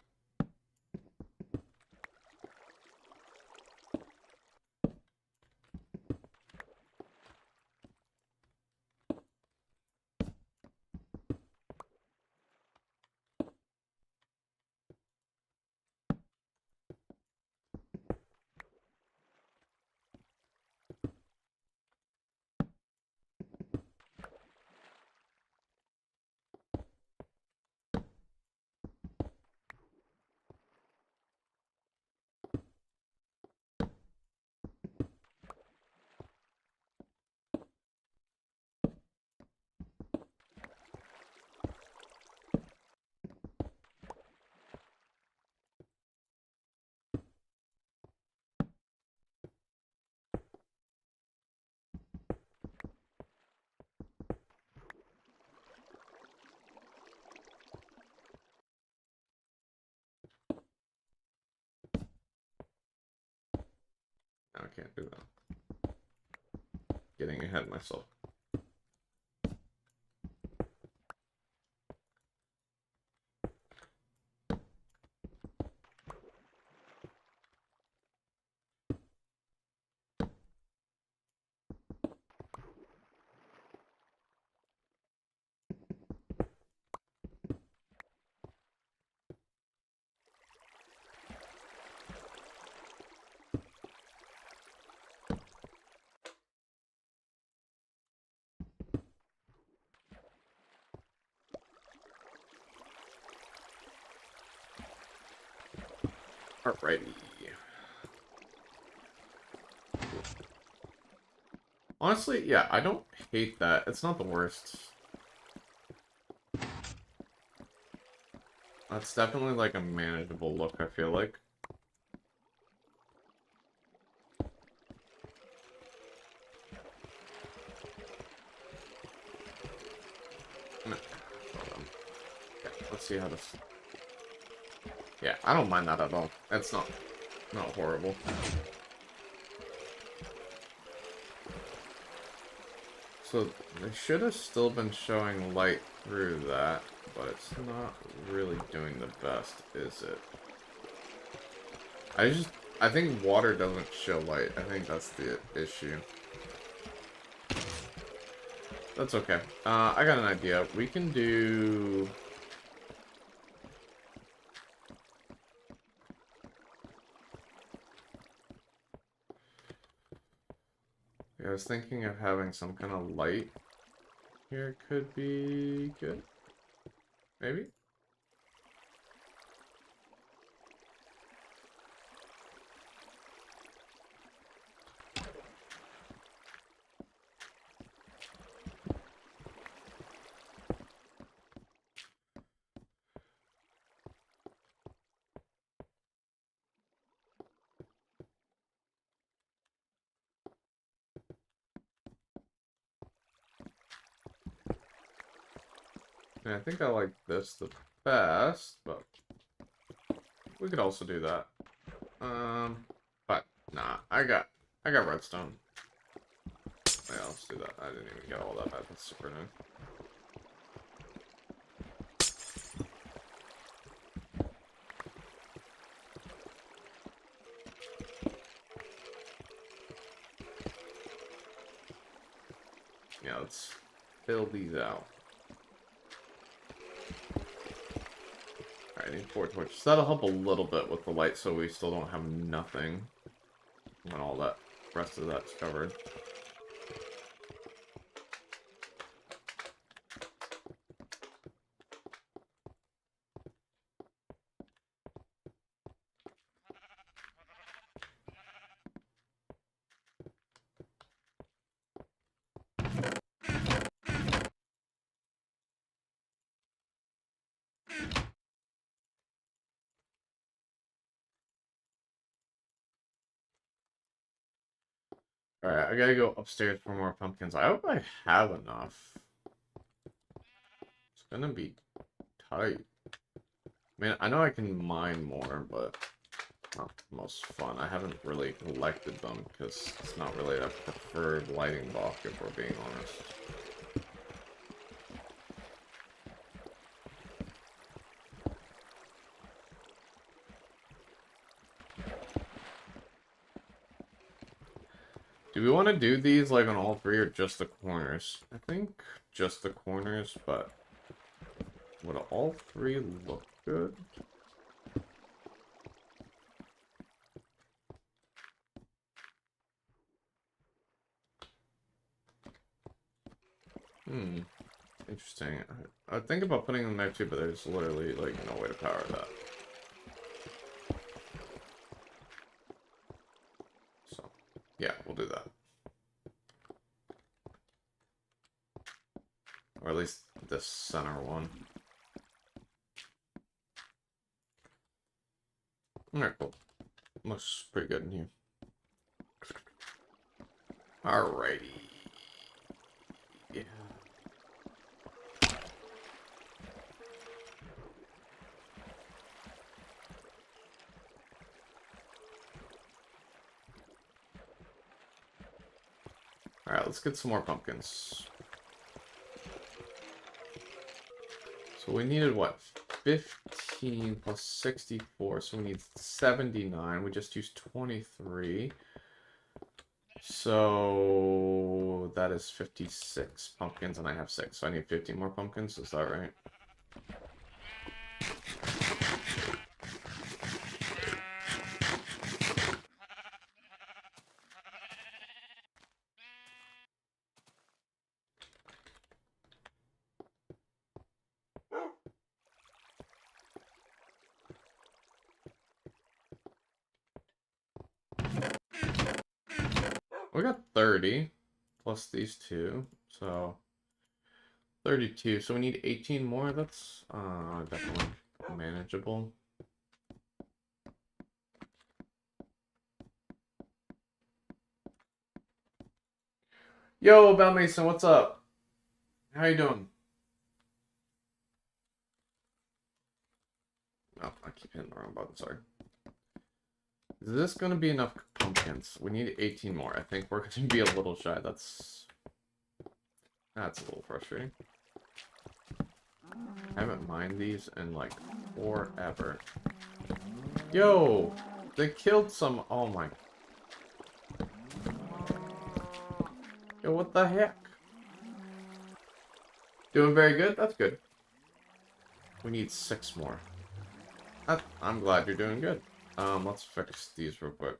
I can't do that. Getting ahead of myself. Alrighty. Honestly, yeah, I don't hate that. It's not the worst. That's definitely like a manageable look, I feel like. No. Hold on. Yeah, let's see how this... Yeah, I don't mind that at all. It's not horrible. So they should have still been showing light through that, but it's not really doing the best, is it? I think water doesn't show light. I think that's the issue. That's okay. I got an idea. We can do... I was thinking of having some kind of light here could be good. Maybe? And I think I like this the best, but we could also do that. But nah, I got redstone. Yeah, let's do that. I didn't even get all that bad. That's super annoying. Yeah, let's fill these out. Alright, I need 4 torches. That'll help a little bit with the light so we still don't have nothing when all that rest of that's covered. Alright, I gotta go upstairs for more pumpkins. I hope I have enough. It's gonna be tight. I mean, I know I can mine more, but not the most fun. I haven't really collected them because it's not really a preferred lighting block, if we're being honest. Do we want to do these like on all 3 or just the corners? I think just the corners, but would all 3 look good? Interesting. I think about putting them there too, but there's literally like no way to power that. So, yeah, we'll do that. Or at least this center one. Alright, cool. Looks pretty good in here. Alrighty. Yeah. Alright, let's get some more pumpkins. So we needed what? 15 plus 64, so we need 79. We just used 23. So that is 56 pumpkins, and I have 6. So I need 15 more pumpkins. Is that right? We got 30 plus these two, so 32. So we need 18 more. That's definitely manageable. Yo, Bell Mason, what's up? How you doing? Oh, I keep hitting the wrong button. Sorry. Is this going to be enough pumpkins? We need 18 more. I think we're going to be a little shy. That's a little frustrating. I haven't mined these in like forever. Yo! They killed some... Oh my... Yo, what the heck? Doing very good? That's good. We need 6 more. I'm glad you're doing good. Let's fix these real quick.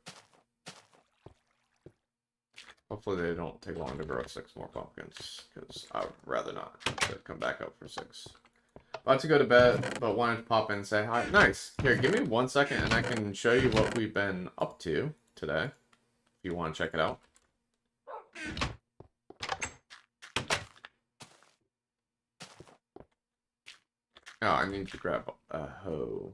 Hopefully they don't take long to grow 6 more pumpkins, because I would rather not come back up for 6. About to go to bed, but wanted to pop in and say hi. Nice. Here, give me 1 second and I can show you what we've been up to today, if you want to check it out. Oh, I need to grab a hoe.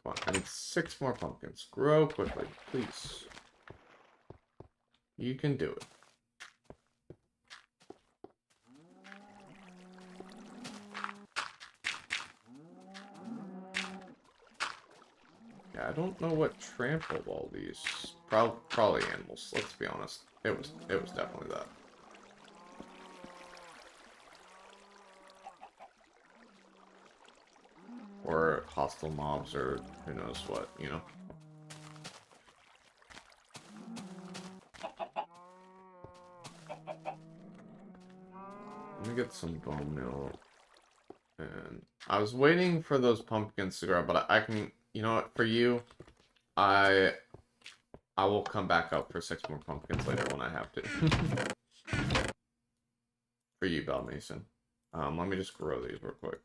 Come on, I need 6 more pumpkins. Grow quickly, please. You can do it. Yeah, I don't know what trampled all these. Probably animals. Let's be honest. It was definitely that. Or hostile mobs, or who knows what, you know. Let me get some bone meal. And I was waiting for those pumpkins to grow, but I can, you know what, for you, I will come back up for 6 more pumpkins later when I have to. For you, Bell Mason. Let me just grow these real quick.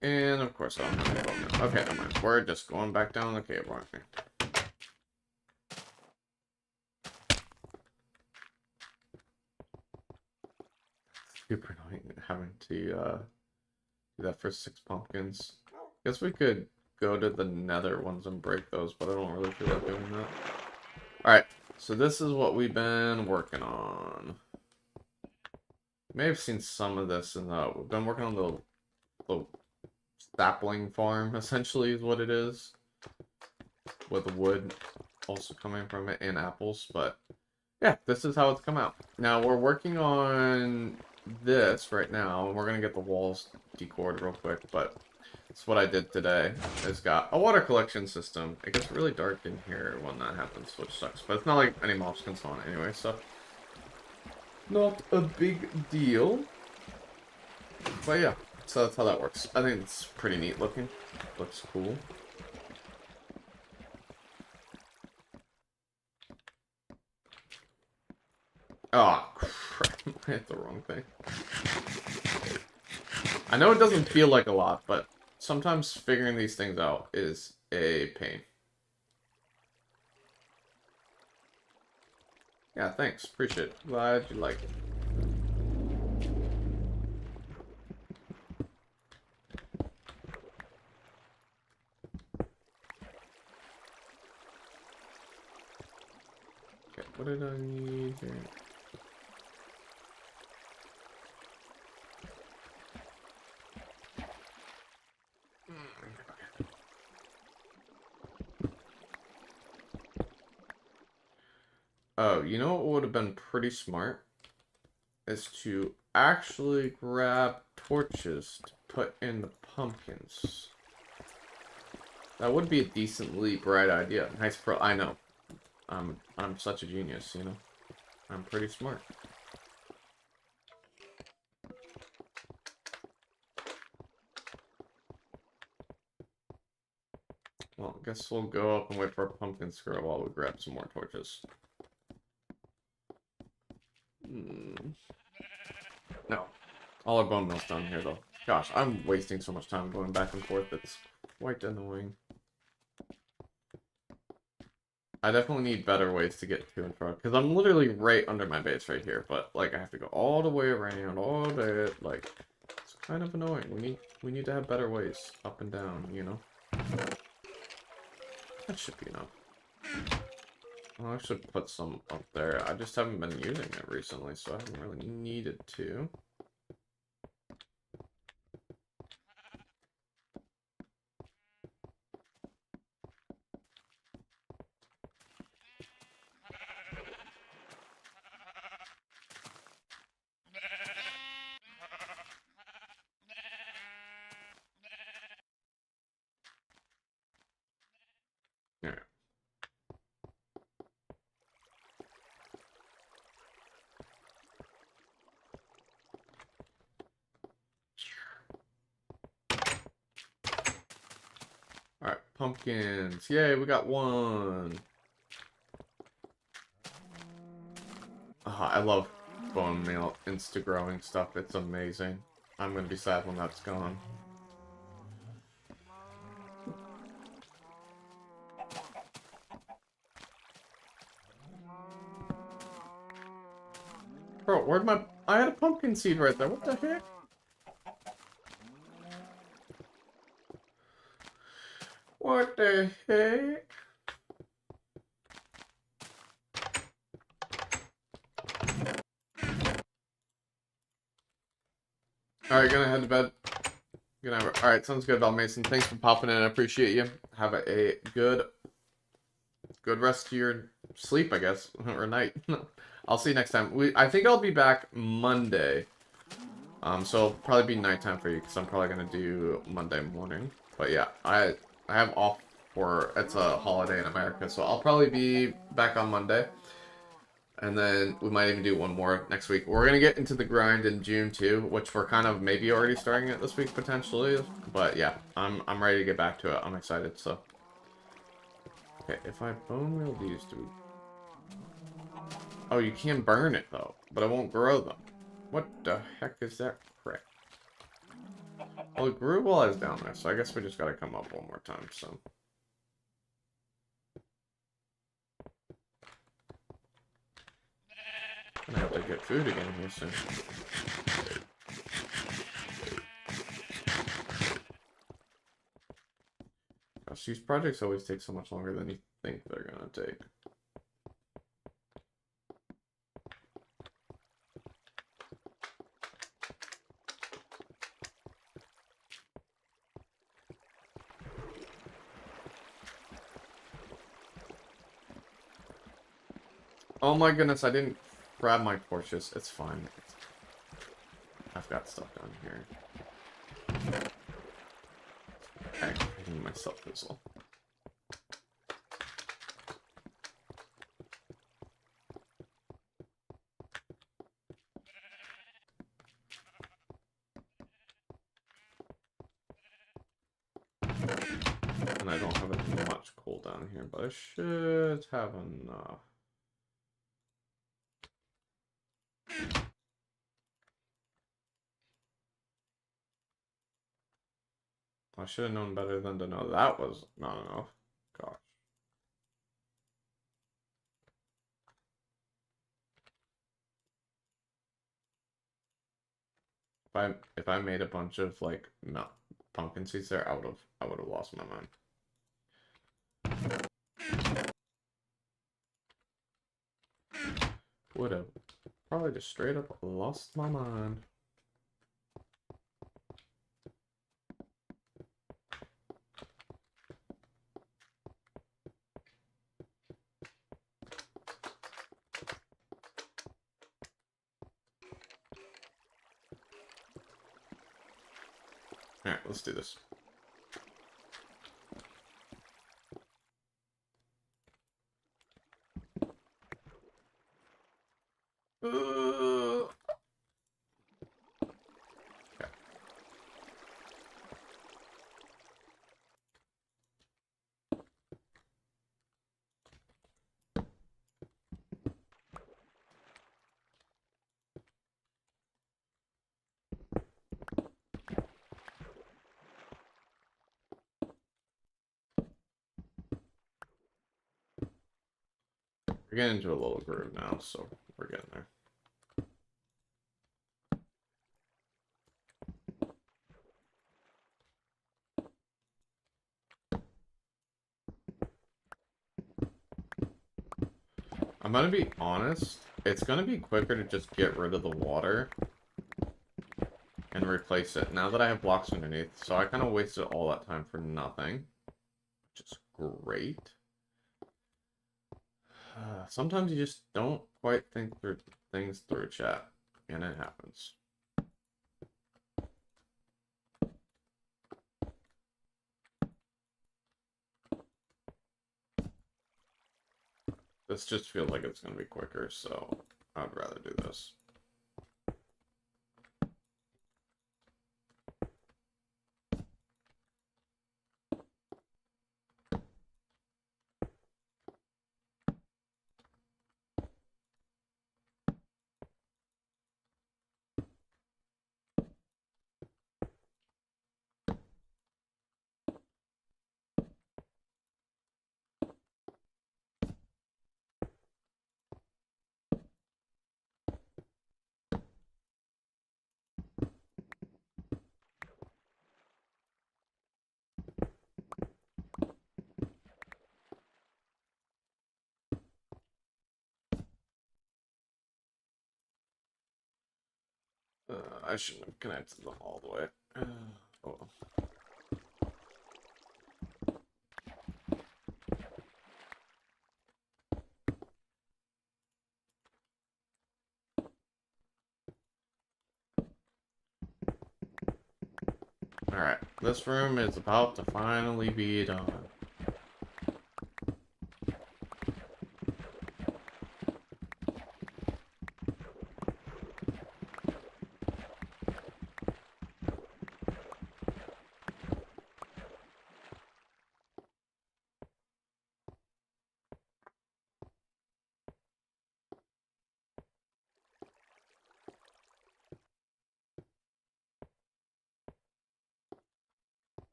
And of course I don't have any bone meal. Okay, never mind. We're just going back down the cave, aren't we? Super annoying having to do that for 6 pumpkins. Guess we could go to the nether ones and break those, but I don't really feel like doing that. Alright, so this is what we've been working on. You may have seen some of this in the... We've been working on the sapling farm, essentially, is what it is. With wood also coming from it and apples, but... Yeah, this is how it's come out. Now, we're working on this right now, and we're going to get the walls decored real quick, but that's what I did today. It's got a water collection system. It gets really dark in here when that happens, which sucks, but it's not like any mobs can spawn anyway, so not a big deal. But yeah, so that's how that works. I think it's pretty neat looking. Looks cool. Oh, crap. I hit the wrong thing. I know it doesn't feel like a lot, but sometimes figuring these things out is a pain. Yeah, thanks. Appreciate it. Glad you like it. Okay, what did I need here? Oh, you know what would have been pretty smart? Is to actually grab torches to put in the pumpkins. That would be a decently bright idea. Nice pro. I know. I'm such a genius, you know. I'm pretty smart. Well, I guess we'll go up and wait for a pumpkin to grow while we grab some more torches. No. All our bone meal's down here, though. Gosh, I'm wasting so much time going back and forth. It's quite annoying. I definitely need better ways to get to and from, because I'm literally right under my base right here, but, like, I have to go all the way around, all day, like, it's kind of annoying. We need to have better ways up and down, you know? That should be enough. Well, I should put some up there. I just haven't been using it recently, so I haven't really needed to. Alright. Alright, pumpkins. Yay, we got one. I love bone meal insta-growing stuff. It's amazing. I'm gonna be sad when that's gone. Bro, where'd my... I had a pumpkin seed right there. What the heck? What the heck? Alright, gonna head to bed. Good night. Alright, sounds good, Val Mason. Thanks for popping in. I appreciate you. Have a good rest of your sleep, I guess. Or night. I'll see you next time. I think I'll be back Monday. So it'll probably be nighttime for you, because I'm probably gonna do Monday morning. But yeah, I have off for... It's a holiday in America, so I'll probably be back on Monday. And then we might even do one more next week. We're going to get into the grind in June too, which we're kind of maybe already starting it this week potentially. But yeah, I'm ready to get back to it. I'm excited, so. Okay, if I bone meal these, do we... Oh, you can burn it though, but it won't grow them. What the heck is that crap? Well, it grew while I was down there, so I guess we just got to come up one more time, so. I have to get food again here soon. Gosh, these projects always take so much longer than you think they're gonna take. Oh my goodness, I didn't grab my torches. It's fine. I've got stuff down here. Okay, I need my self-fizzle. And I don't have as much coal down here, but I should have enough. I should have known better than to know that was not enough. Gosh. If I made a bunch of like pumpkin seeds there, I would have lost my mind. Would have probably just straight up lost my mind. Alright, let's do this. Okay. We're getting into a little groove now, so we're getting there. I'm gonna be honest, it's gonna be quicker to just get rid of the water and replace it now that I have blocks underneath. So I kind of wasted all that time for nothing, which is great. Sometimes you just don't quite think through things through, chat, and it happens. This just feels like it's gonna be quicker, so I'd rather do this. I shouldn't have connected them all the way. Oh. Alright, this room is about to finally be done.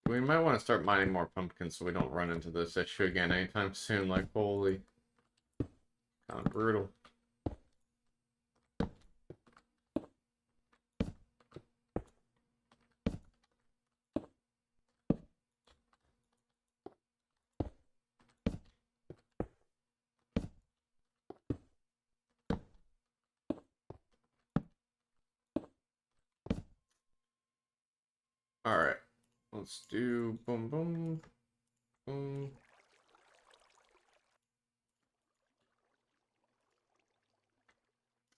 We might want to start mining more pumpkins so we don't run into this issue again anytime soon. Like, holy. Kind of brutal. Alright. Let's do boom, boom, boom.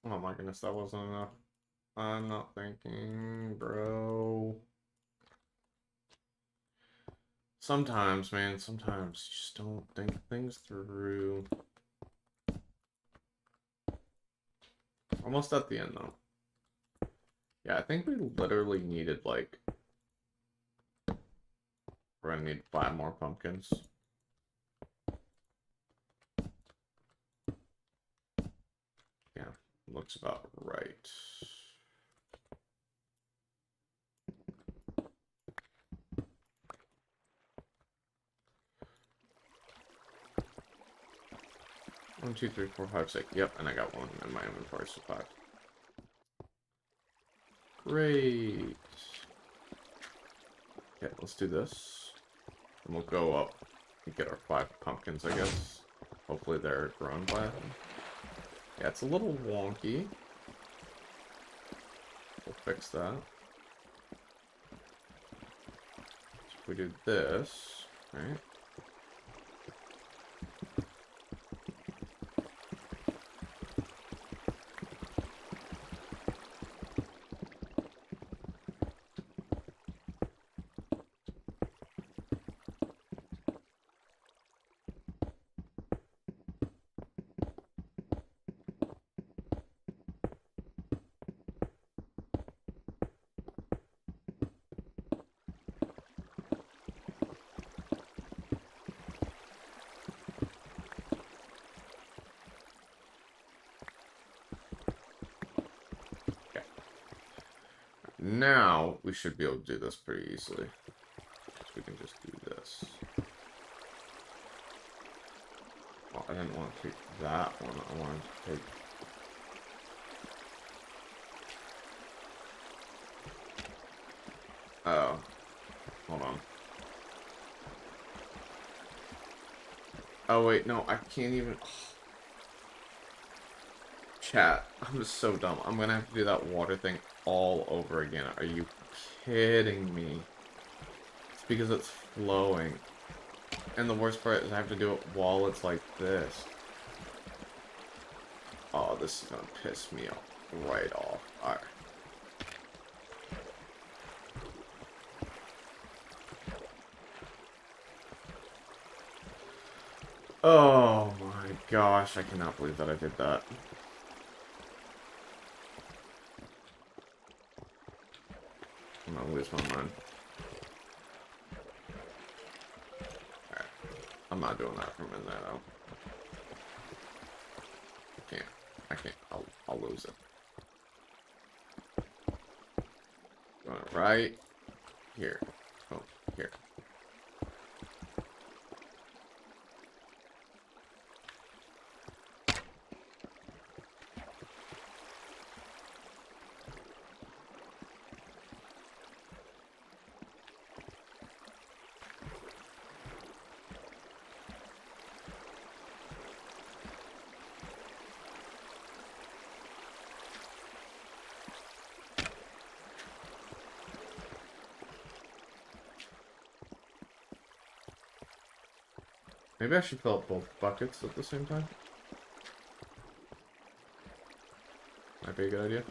Oh my goodness, that wasn't enough. I'm not thinking, bro. Sometimes, man, sometimes you just don't think things through. Almost at the end, though. Yeah, I think we literally needed, like... We're gonna need 5 more pumpkins. Yeah, looks about right. One, two, three, four, five, six. Yep, and I got one in my inventory, so 5. Great. Okay, let's do this. And we'll go up and get our 5 pumpkins, I guess. Hopefully they're grown by then. Yeah, it's a little wonky. We'll fix that. we do this, right? Now, we should be able to do this pretty easily. We can just do this. Oh, I didn't want to take that one. I wanted to take... Oh. Hold on. Oh, wait, no, I can't even... Chat, I'm just so dumb. I'm gonna have to do that water thing all over again. Are you kidding me? It's because it's flowing. And the worst part is I have to do it while it's like this. Oh, this is gonna piss me off right off. Alright. Oh my gosh, I cannot believe that I did that. I'm gonna lose my mind. Alright. I'm not doing that from in there though. I can't. I'll lose it. Going right here. Oh, here. Maybe I should fill up both buckets at the same time. Might be a good idea.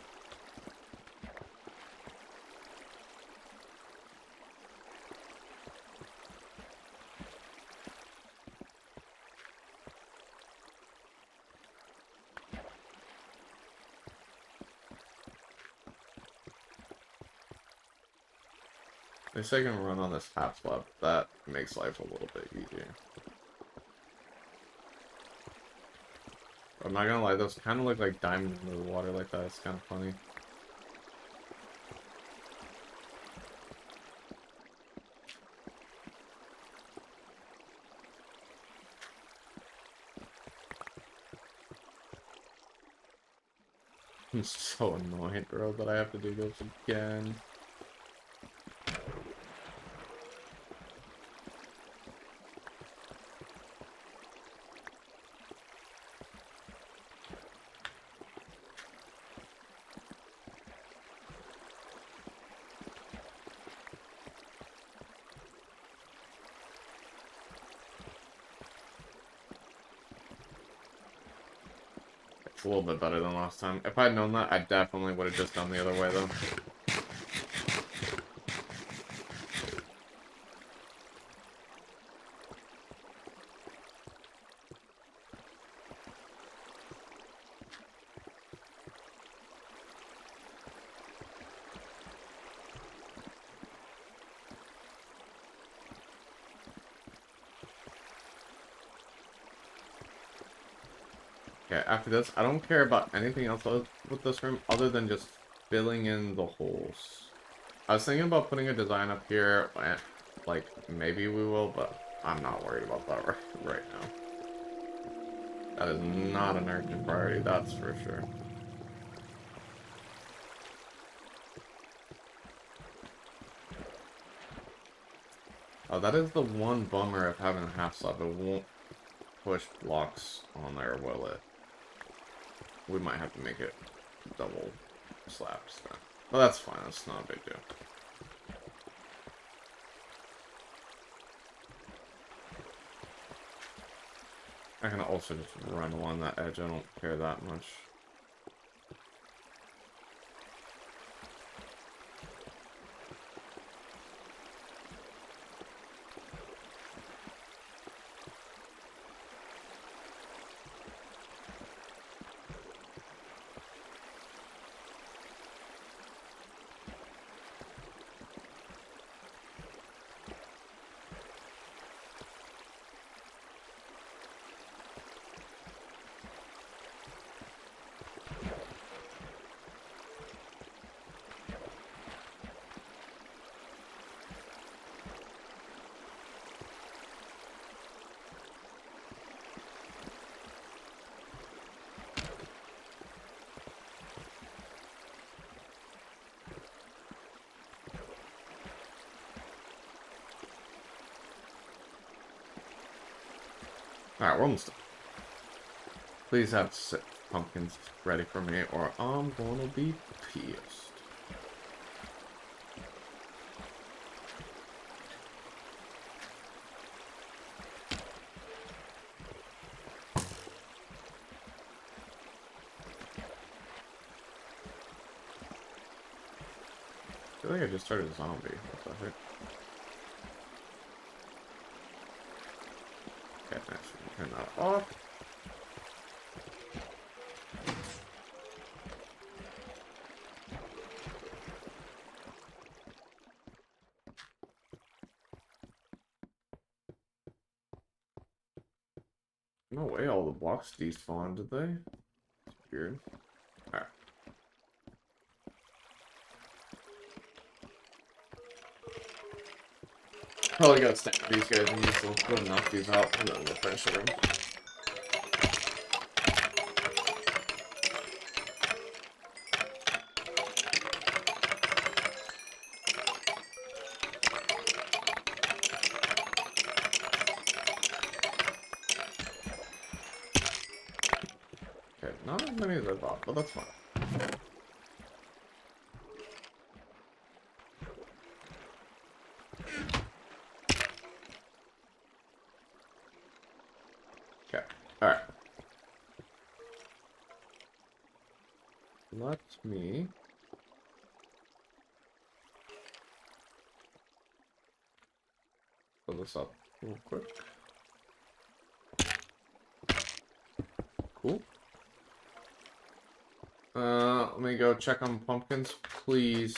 They say I can run on this half slab. That makes life a little bit easier. I'm not gonna lie, those kind of look like diamonds in the water like that. It's kind of funny. I'm so annoyed, bro, that I have to do this again. It's a little bit better than last time. If I'd known that, I definitely would have just done the other way, though. Okay, after this, I don't care about anything else with this room other than just filling in the holes. I was thinking about putting a design up here, and, like, maybe we will, but I'm not worried about that right now. That is not an urgent priority, that's for sure. Oh, that is the one bummer of having a half slab. It won't push blocks on there, will it? We might have to make it double slabs then. But that's fine, that's not a big deal. I can also just run along that edge. I don't care that much. Alright, we're almost done. Please have pumpkins ready for me, or I'm gonna be pissed. I feel like I just started a zombie. What the heck? Okay, nice. We can turn that off. No way all the blocks despawned, did they? That's weird. Alright. Probably gotta stand these guys and use them, knock these out, and then we'll finish the room. Okay, not as many as I thought, but that's fine. Okay, alright. Let me... pull this up real quick. Cool. Let me go check on pumpkins, please.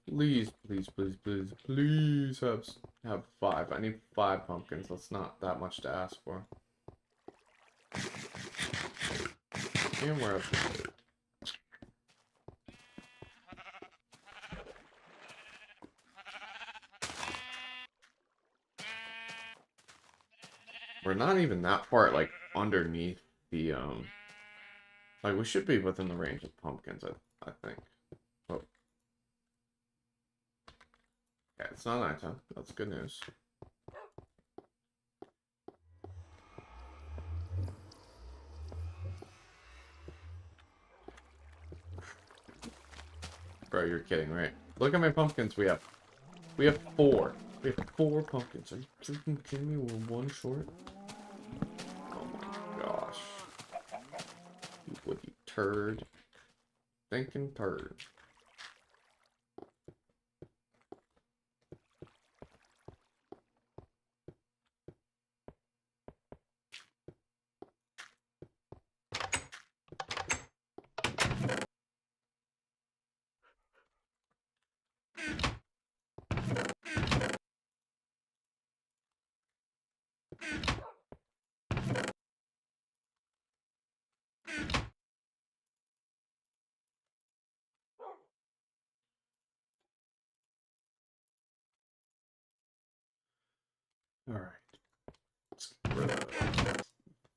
Please, please, please, please, please have 5. I need 5 pumpkins. That's not that much to ask for. And where else? We're not even that far, like, underneath the, like, we should be within the range of pumpkins, I think. Oh. Yeah, it's not nighttime. That's good news. Bro, you're kidding, right? Look at my pumpkins we have. We have 4. We have 4 pumpkins. Are you freaking kidding me? We're 1 short? Oh my gosh. You woody turd. Thinking turd. Alright. Let's get rid of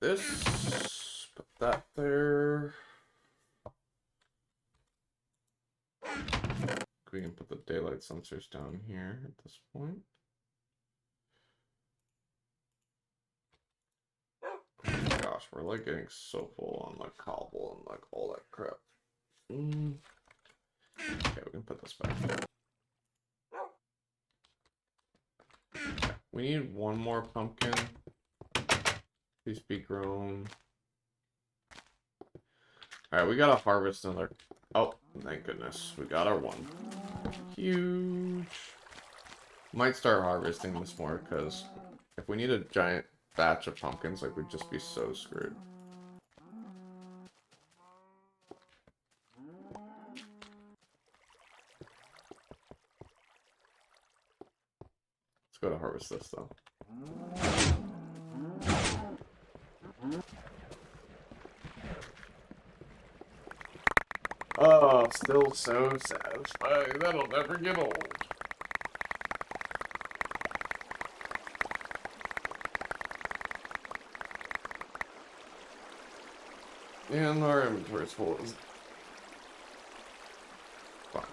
this. Put that there. We can put the daylight sensors down here at this point. Oh my gosh, we're like getting so full on like cobble and like all that crap. Okay, we can put this back there. Okay, we need 1 more pumpkin Please be grown. Alright, we gotta harvest another... Oh, thank goodness. We got our one. Huge. Might start harvesting this more, because if we need a giant batch of pumpkins, like, we'd just be so screwed. Let's go to harvest this, though. Oh, still so satisfying. That'll never get old. And our inventory's full. Fine.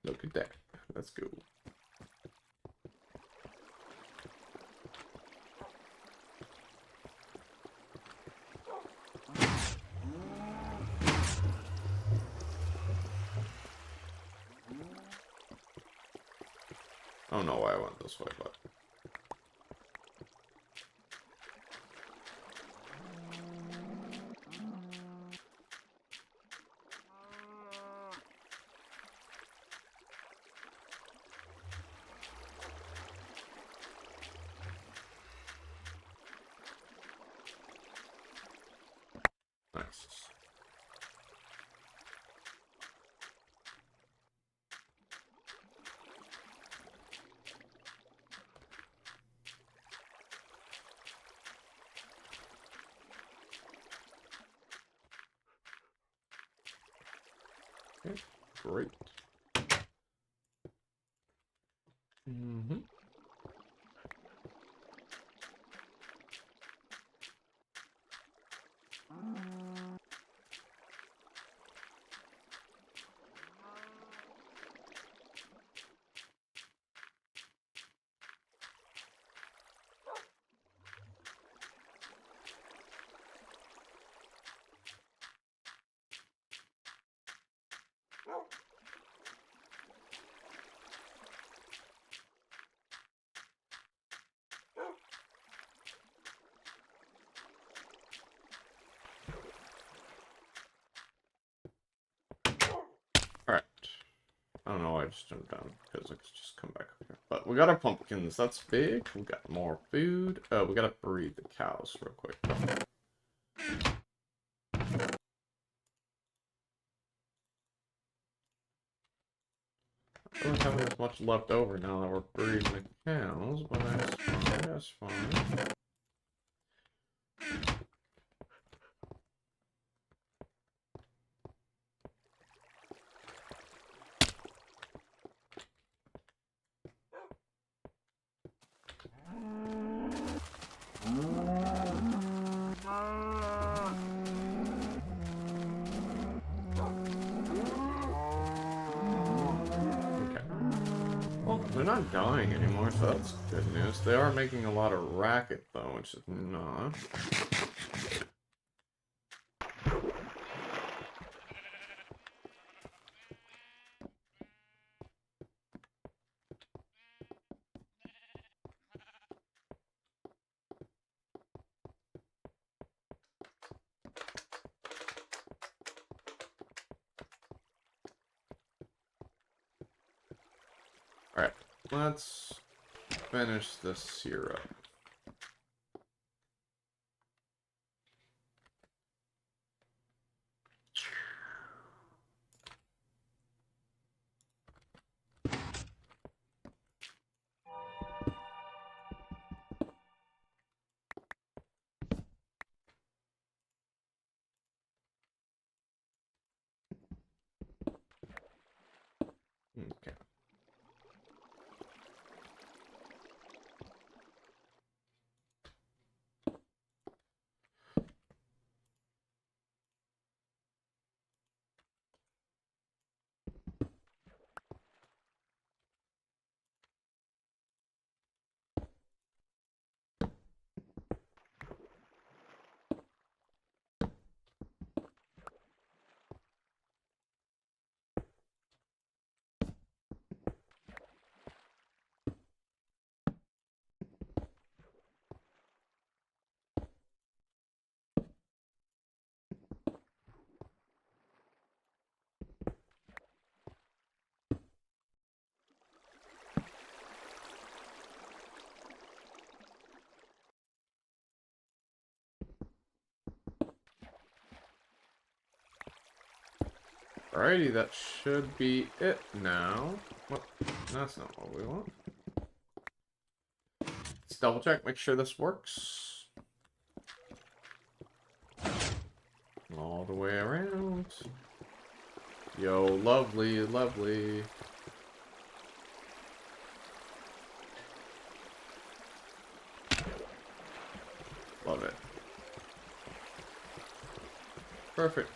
Look at that. Let's go. I don't know why I went this way, but... Nice. Okay, great. Mm-hmm. Alright. I don't know why I just jumped down, because I could just come back up here. But we got our pumpkins, that's big. We got more food. Oh, we gotta breed the cows real quick. I don't have as much left over now that we're breeding the cows, but that's fine, that's fine. They're not dying anymore, so that's good news. They are making a lot of racket, though, which is not. Alright, let's finish the syrup. Okay. Alrighty, that should be it now. What? That's not what we want. Let's double check, make sure this works. All the way around. Yo, lovely, lovely. Love it. Perfect.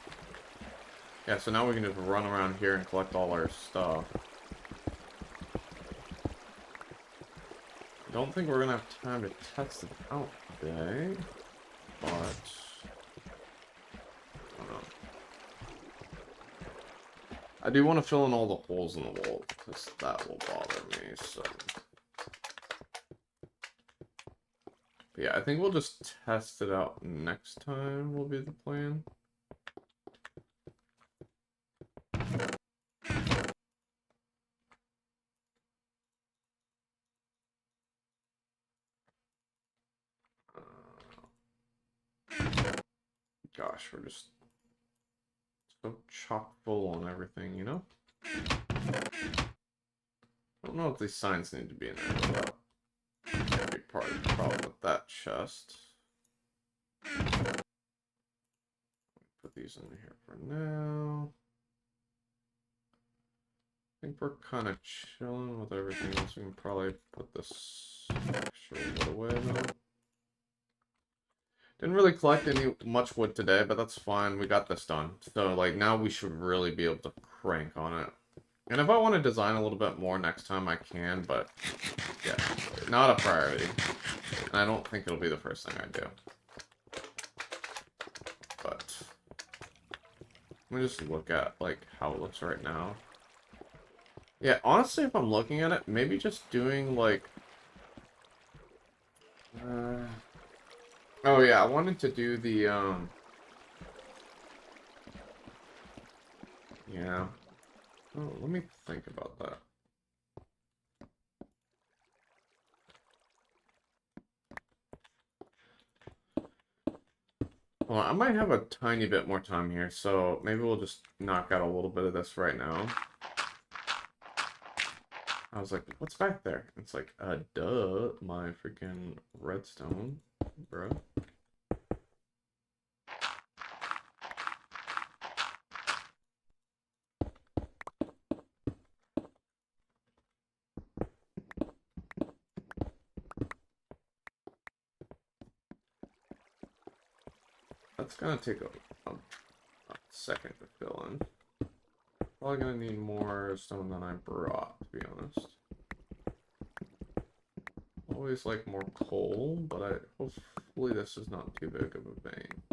Yeah, so now we can just run around here and collect all our stuff. I don't think we're gonna have time to test it out today, but I don't know. I do want to fill in all the holes in the wall because that will bother me. So, but yeah, I think we'll just test it out next time. Will be the plan. Gosh, we're just so chock full on everything, you know? I don't know if these signs need to be in there, but that'd be part of the problem with that chest. Put these in here for now. I think we're kind of chilling with everything else. We can probably put this extra wood away now. Didn't really collect much wood today, but that's fine. We got this done. So, like, now we should really be able to crank on it. And if I want to design a little bit more next time, I can, but, yeah, not a priority. And I don't think it'll be the first thing I do. But, let me just look at, like, how it looks right now. Yeah, honestly, if I'm looking at it, maybe just doing, like... Oh yeah, I wanted to do the, yeah. Oh, let me think about that. Well, I might have a tiny bit more time here, so maybe we'll just knock out a little bit of this right now. I was like, what's back there? It's like, duh, my freaking redstone, bro. That's gonna take a second to fill in. Probably gonna need more stone than I brought, to be honest. Always like more coal, but hopefully this is not too big of a vein.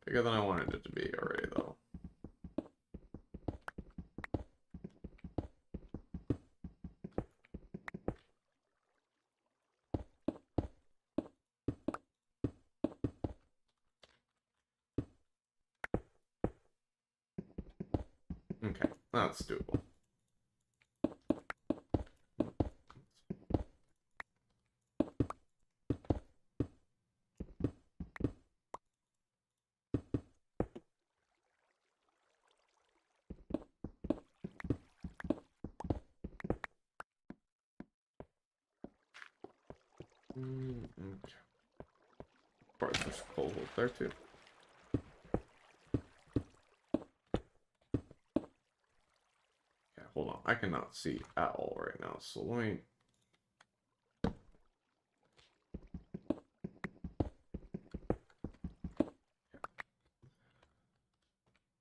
Bigger than I wanted it to be already, though. Okay, that's doable. Okay. Probably there's coal there too. Yeah, hold on. I cannot see at all right now, so let me...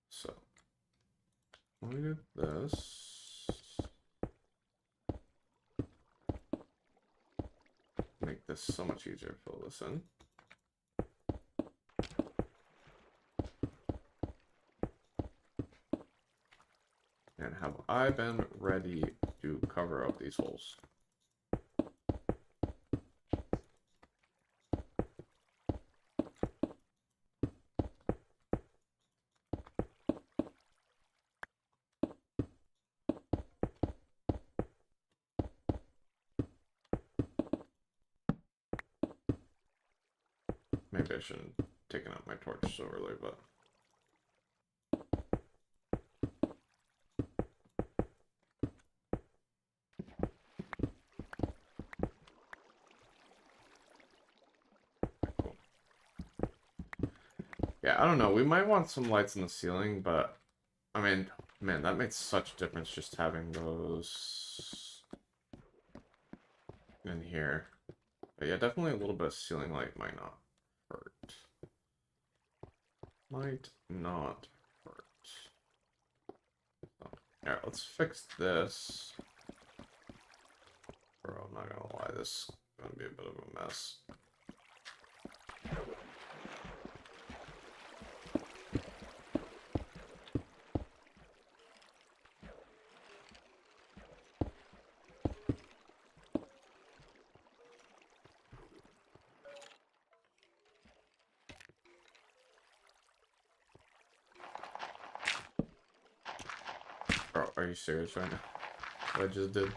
So, let me do this. Make this so much easier to fill this in. And have I been ready to cover up these holes? Maybe I shouldn't have taken out my torch so early, but... Yeah, I don't know. We might want some lights in the ceiling, but I mean, man, that makes such a difference just having those in here. But yeah, definitely a little bit of ceiling light might not hurt. Might not hurt. Alright, let's fix this. Bro, I'm not gonna lie, this is gonna be a bit of a mess. Bro, are you serious right now? What I just did?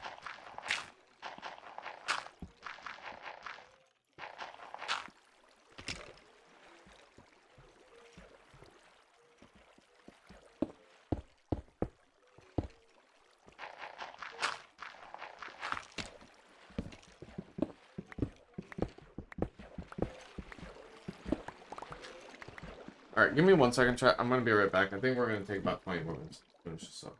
Alright, give me 1 second, chat. I'm gonna be right back. I think we're gonna take about 20 more minutes to finish this up.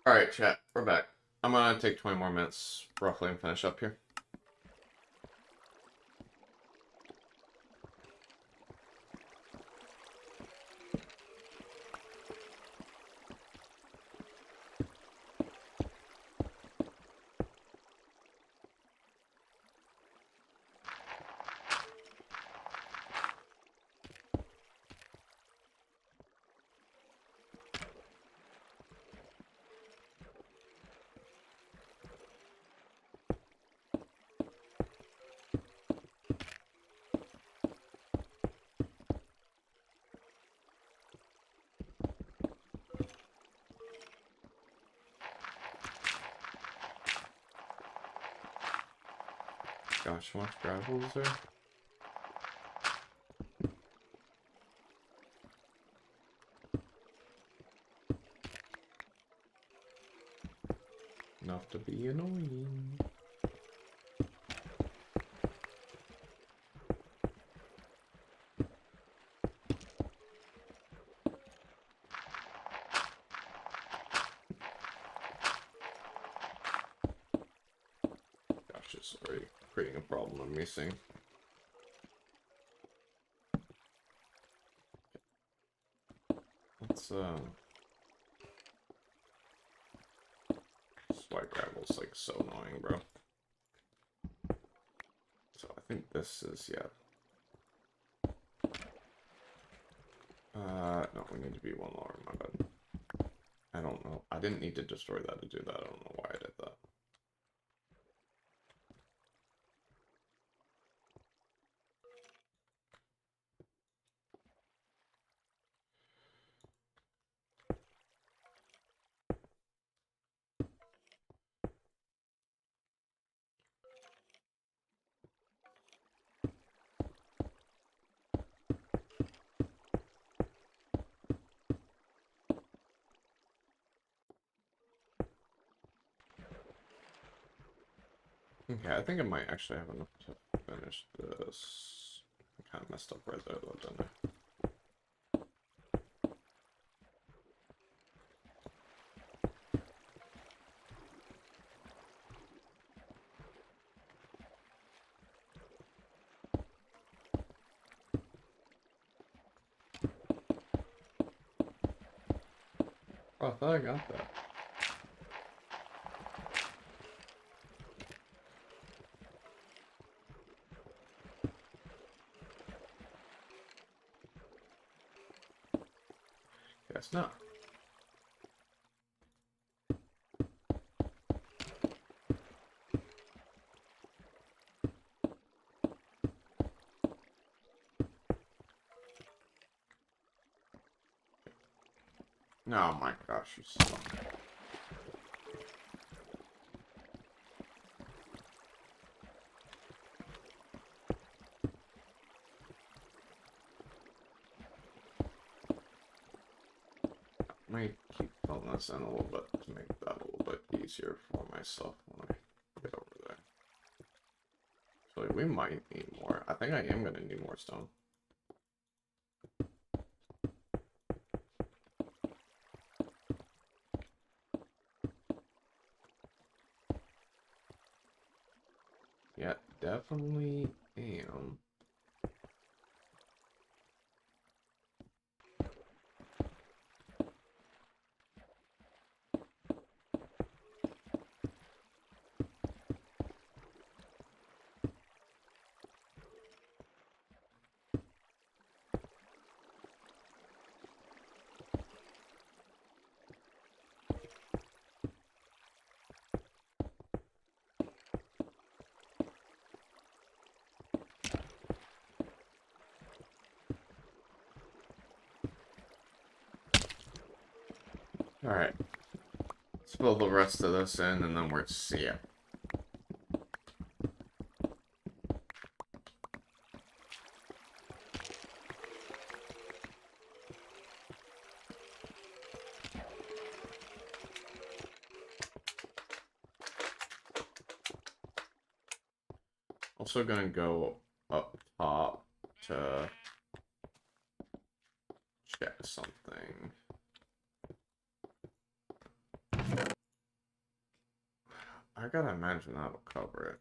Alright, chat. We're back. I'm gonna take 20 more minutes, roughly, and finish up here. Gosh, how much gravel is there? Enough to be annoying. Gosh, it's already creating a problem I'm missing. Let's, this white gravel's like so annoying, bro. So I think this is, yeah. No, we need to be one lower, my bad. I don't know. I didn't need to destroy that to do that. I don't know why I did that. Okay, I think I might actually have enough to finish this. I kind of messed up right there, though, didn't I? Oh, I thought I got that. Guess not. Oh my gosh, you suck. I might keep filling this in a little bit to make that a little bit easier for myself when I get over there. So we might need more. I think I am gonna need more stone. Yeah, definitely am. Alright. Let's fill the rest of this in and then we're see ya. Also gonna go up top to check something. I gotta imagine that'll cover it.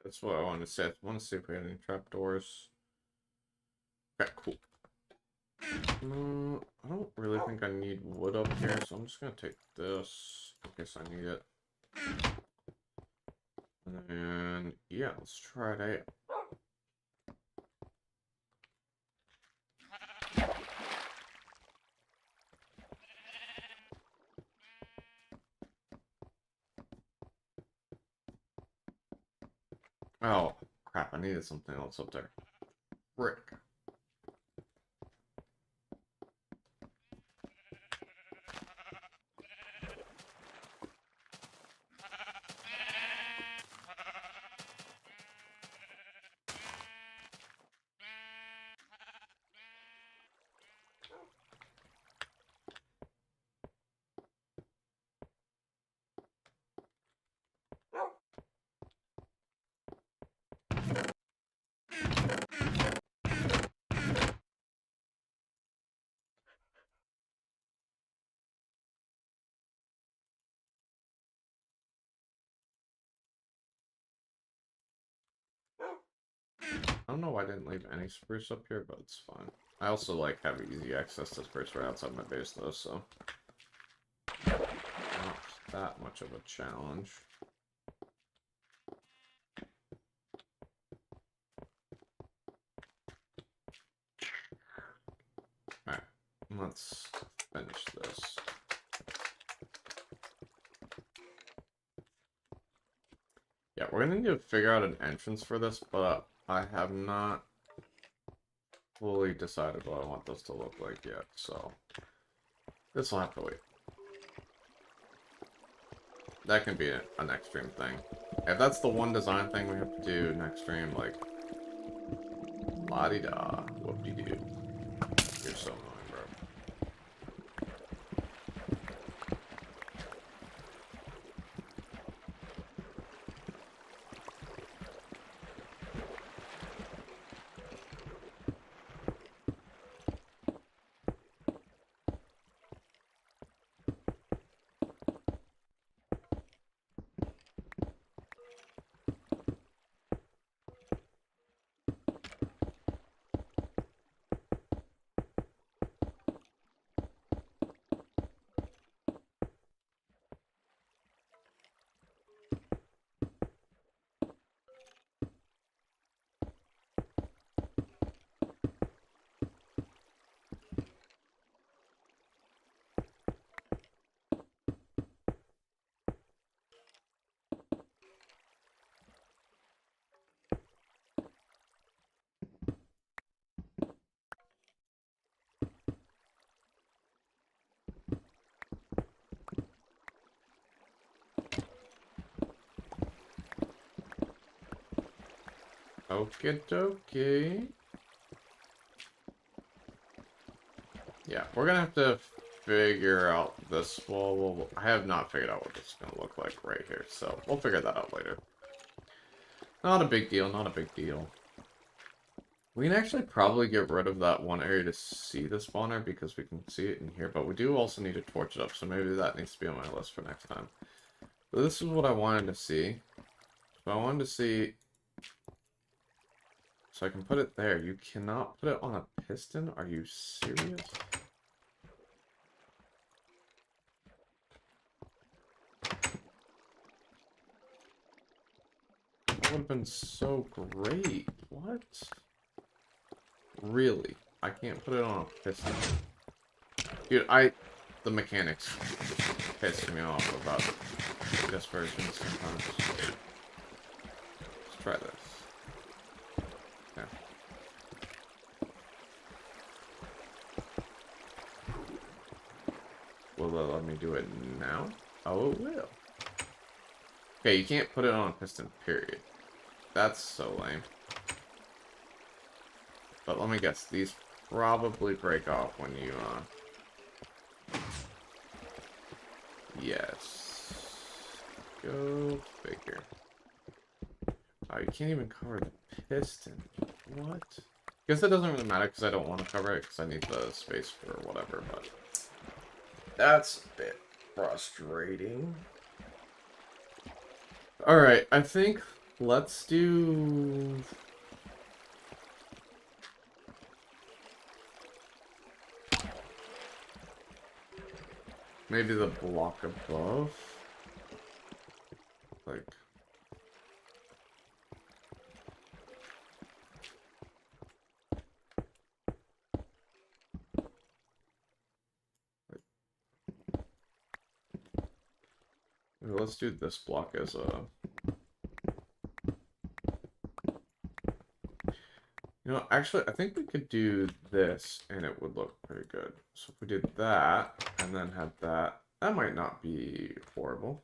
That's what I want to say. I want to see if we have any trapdoors. Okay, cool. I don't really think I need wood up here, so I'm just gonna take this in case I need it. And yeah, let's try it out. Oh, crap, I needed something else up there. Brick. I don't know why I didn't leave any spruce up here, but it's fine. I also like have easy access to spruce right outside my base though, so not that much of a challenge. Alright. Let's finish this. Yeah, we're gonna need to figure out an entrance for this, but I have not fully decided what I want this to look like yet, so this will have to wait. That can be a next stream thing. If that's the one design thing we have to do next stream, like, la-di-da, whoop-de-doo. You're so annoying, bro. Okie dokie. Yeah, we're gonna have to figure out this wall. Well, I have not figured out what this is gonna look like right here, so we'll figure that out later. Not a big deal, not a big deal. We can actually probably get rid of that one area to see the spawner because we can see it in here, but we do also need to torch it up, so maybe that needs to be on my list for next time. But this is what I wanted to see. So I wanted to see... So I can put it there. You cannot put it on a piston? Are you serious? That would have been so great. What? Really? I can't put it on a piston. Dude, the mechanics piss me off about this version sometimes. Let's try this. Okay. Will it let me do it now? Oh, it will. Okay, you can't put it on a piston, period. That's so lame. But let me guess, these probably break off when you, Yes. Go figure. Oh, you can't even cover the piston. What? Guess it doesn't really matter because I don't want to cover it because I need the space for whatever, but... That's a bit frustrating. Alright, I think let's do... Maybe the block above? Like... Let's do this block as a... You know, actually, I think we could do this, and it would look pretty good. So if we did that, and then had that, that might not be horrible.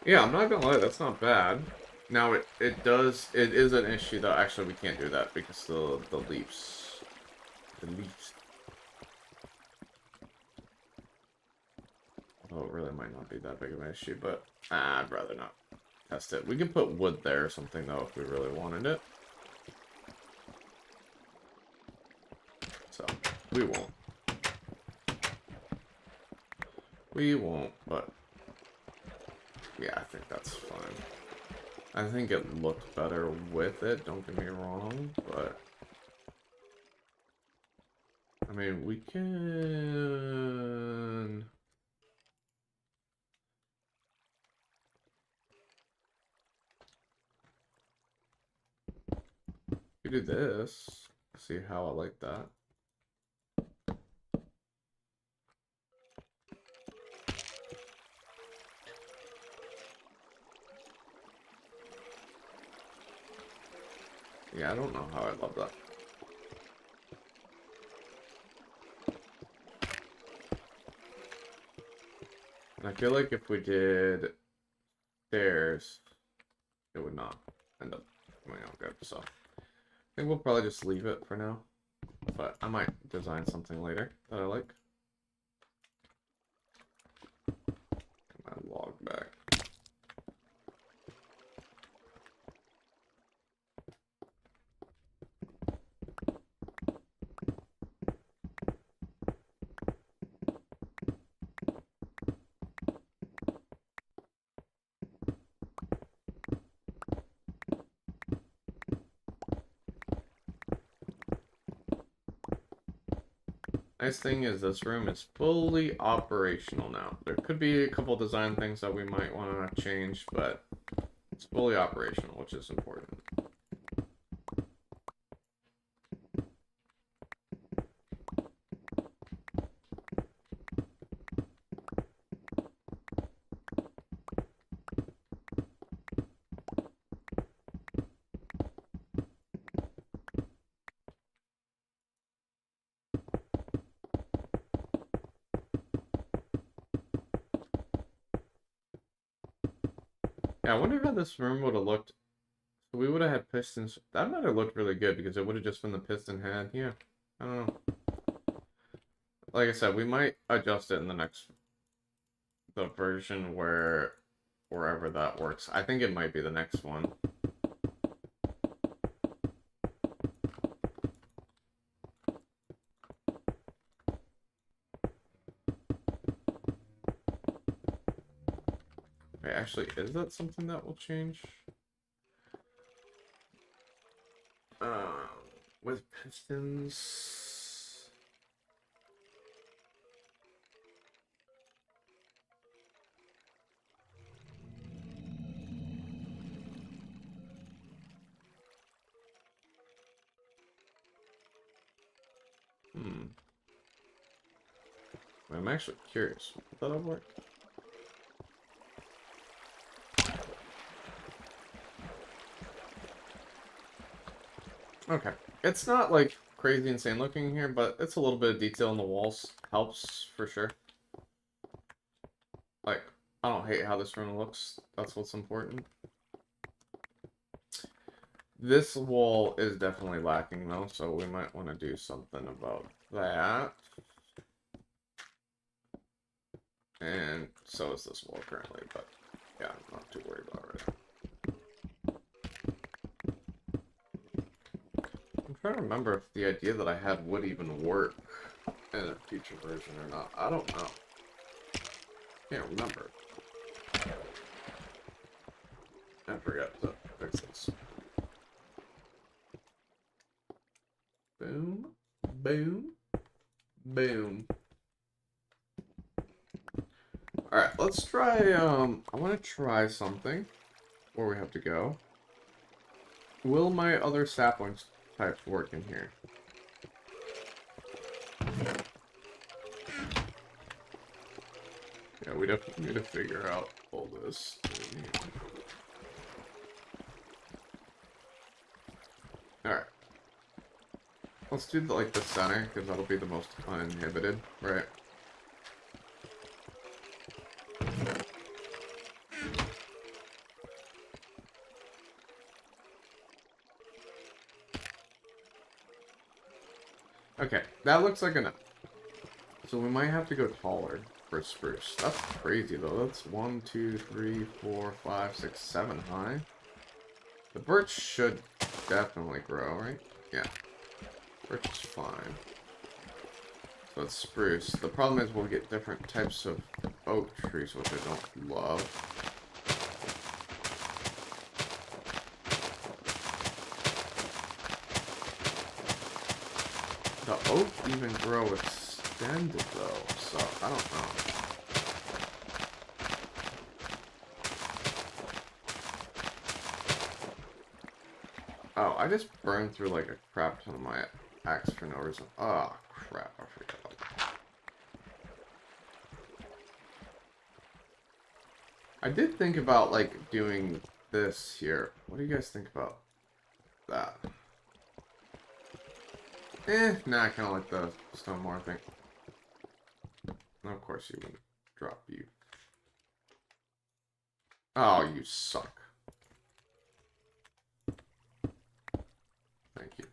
Yeah, I'm not gonna lie, that's not bad. Now, it is an issue though. Actually, we can't do that because the leaves. The leaves. Oh, it really might not be that big of an issue, but I'd rather not test it. We can put wood there or something though if we really wanted it. So, we won't. We won't, but yeah, I think that's fine. I think it looked better with it, don't get me wrong, but I mean, we can... We do this. See how I like that. Yeah, I don't know how I love that. And I feel like if we did stairs, it would not end up coming out good. So I think we'll probably just leave it for now. But I might design something later that I like. Get my log back. Nice thing is this room is fully operational now. There could be a couple design things that we might want to change, but it's fully operational, which is important. Yeah, I wonder how this room would have looked. So we would have had pistons. That might have looked really good because it would have just been the piston head. Yeah, I don't know. Like I said, we might adjust it in the version wherever that works. I think it might be the next one. Wait, actually, is that something that will change? With pistons. I'm actually curious. Will that work? Okay. It's not like crazy insane looking here, but it's a little bit of detail in the walls. Helps for sure. Like, I don't hate how this room looks. That's what's important. This wall is definitely lacking though, so we might want to do something about that. And so is this wall currently, but yeah, I'm not too worried about it. I'm trying to remember if the idea that I had would even work in a future version or not. I don't know. Can't remember. I forgot to fix this. Boom, boom, boom. Alright, let's try, I want to try something where we have to go. Will my other saplings types work in here? Yeah, we definitely need to figure out all this. Alright. Let's do like the center, because that'll be the most uninhibited, right? Okay, that looks like enough. So we might have to go taller for spruce. That's crazy though. That's 1, 2, 3, 4, 5, 6, 7 high. The birch should definitely grow, right? Yeah. Birch is fine. So it's spruce. The problem is we'll get different types of oak trees, which I don't love. the oak even grow extended though, so I don't know. Oh, I just burned through like a crap ton of my axe for no reason. Oh crap, I forgot about that. I did think about like doing this here. What do you guys think about that? Nah, I kind of like the stone more, I think. And of course you wouldn't drop you. Oh, you suck. Thank you.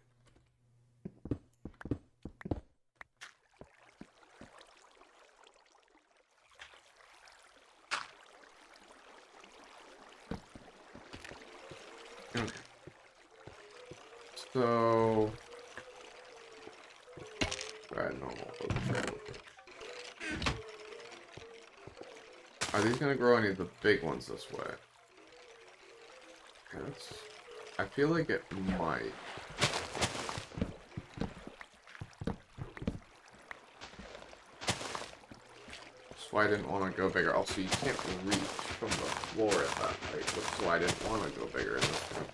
Okay. So... Right, normal. Are these gonna grow any of the big ones this way? Okay, I feel like it might. That's why I didn't want to go bigger. Also, you can't reach from the floor at that height, which is why I didn't want to go bigger in this room.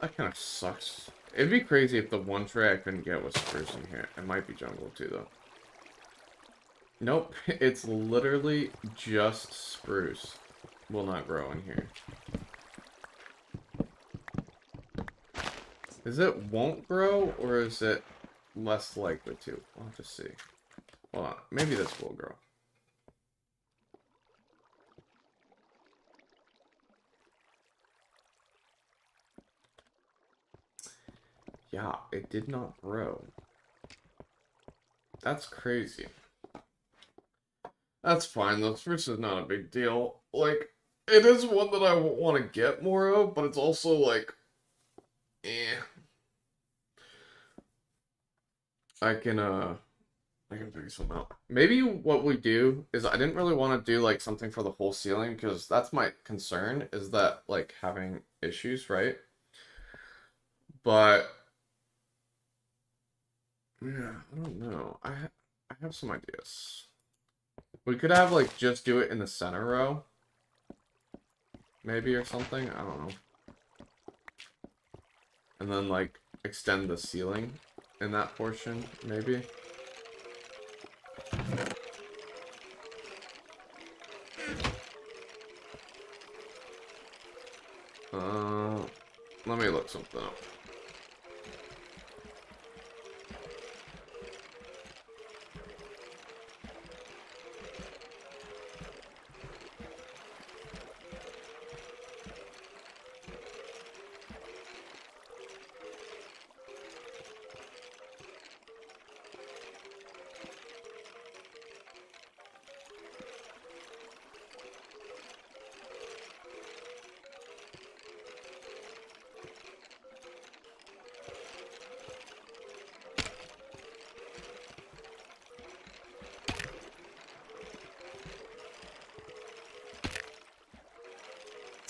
That kind of sucks. It'd be crazy if the one tray I couldn't get was spruce in here. It might be jungle too, though. Nope, it's literally just spruce. Will not grow in here. Is it won't grow, or is it less likely to? We'll have to see. Hold on, maybe this will grow. Yeah, it did not grow. That's crazy. That's fine, though. Spruce is not a big deal. Like, it is one that I want to get more of, but it's also like... I can figure something out. Maybe what we do is I didn't really want to do, like, something for the whole ceiling, because that's my concern, is that, like, having issues, right? But... yeah, I don't know. I have some ideas. We could have, like, just do it in the center row. Maybe, or something. I don't know. And then, like, extend the ceiling in that portion, maybe. Let me look something up.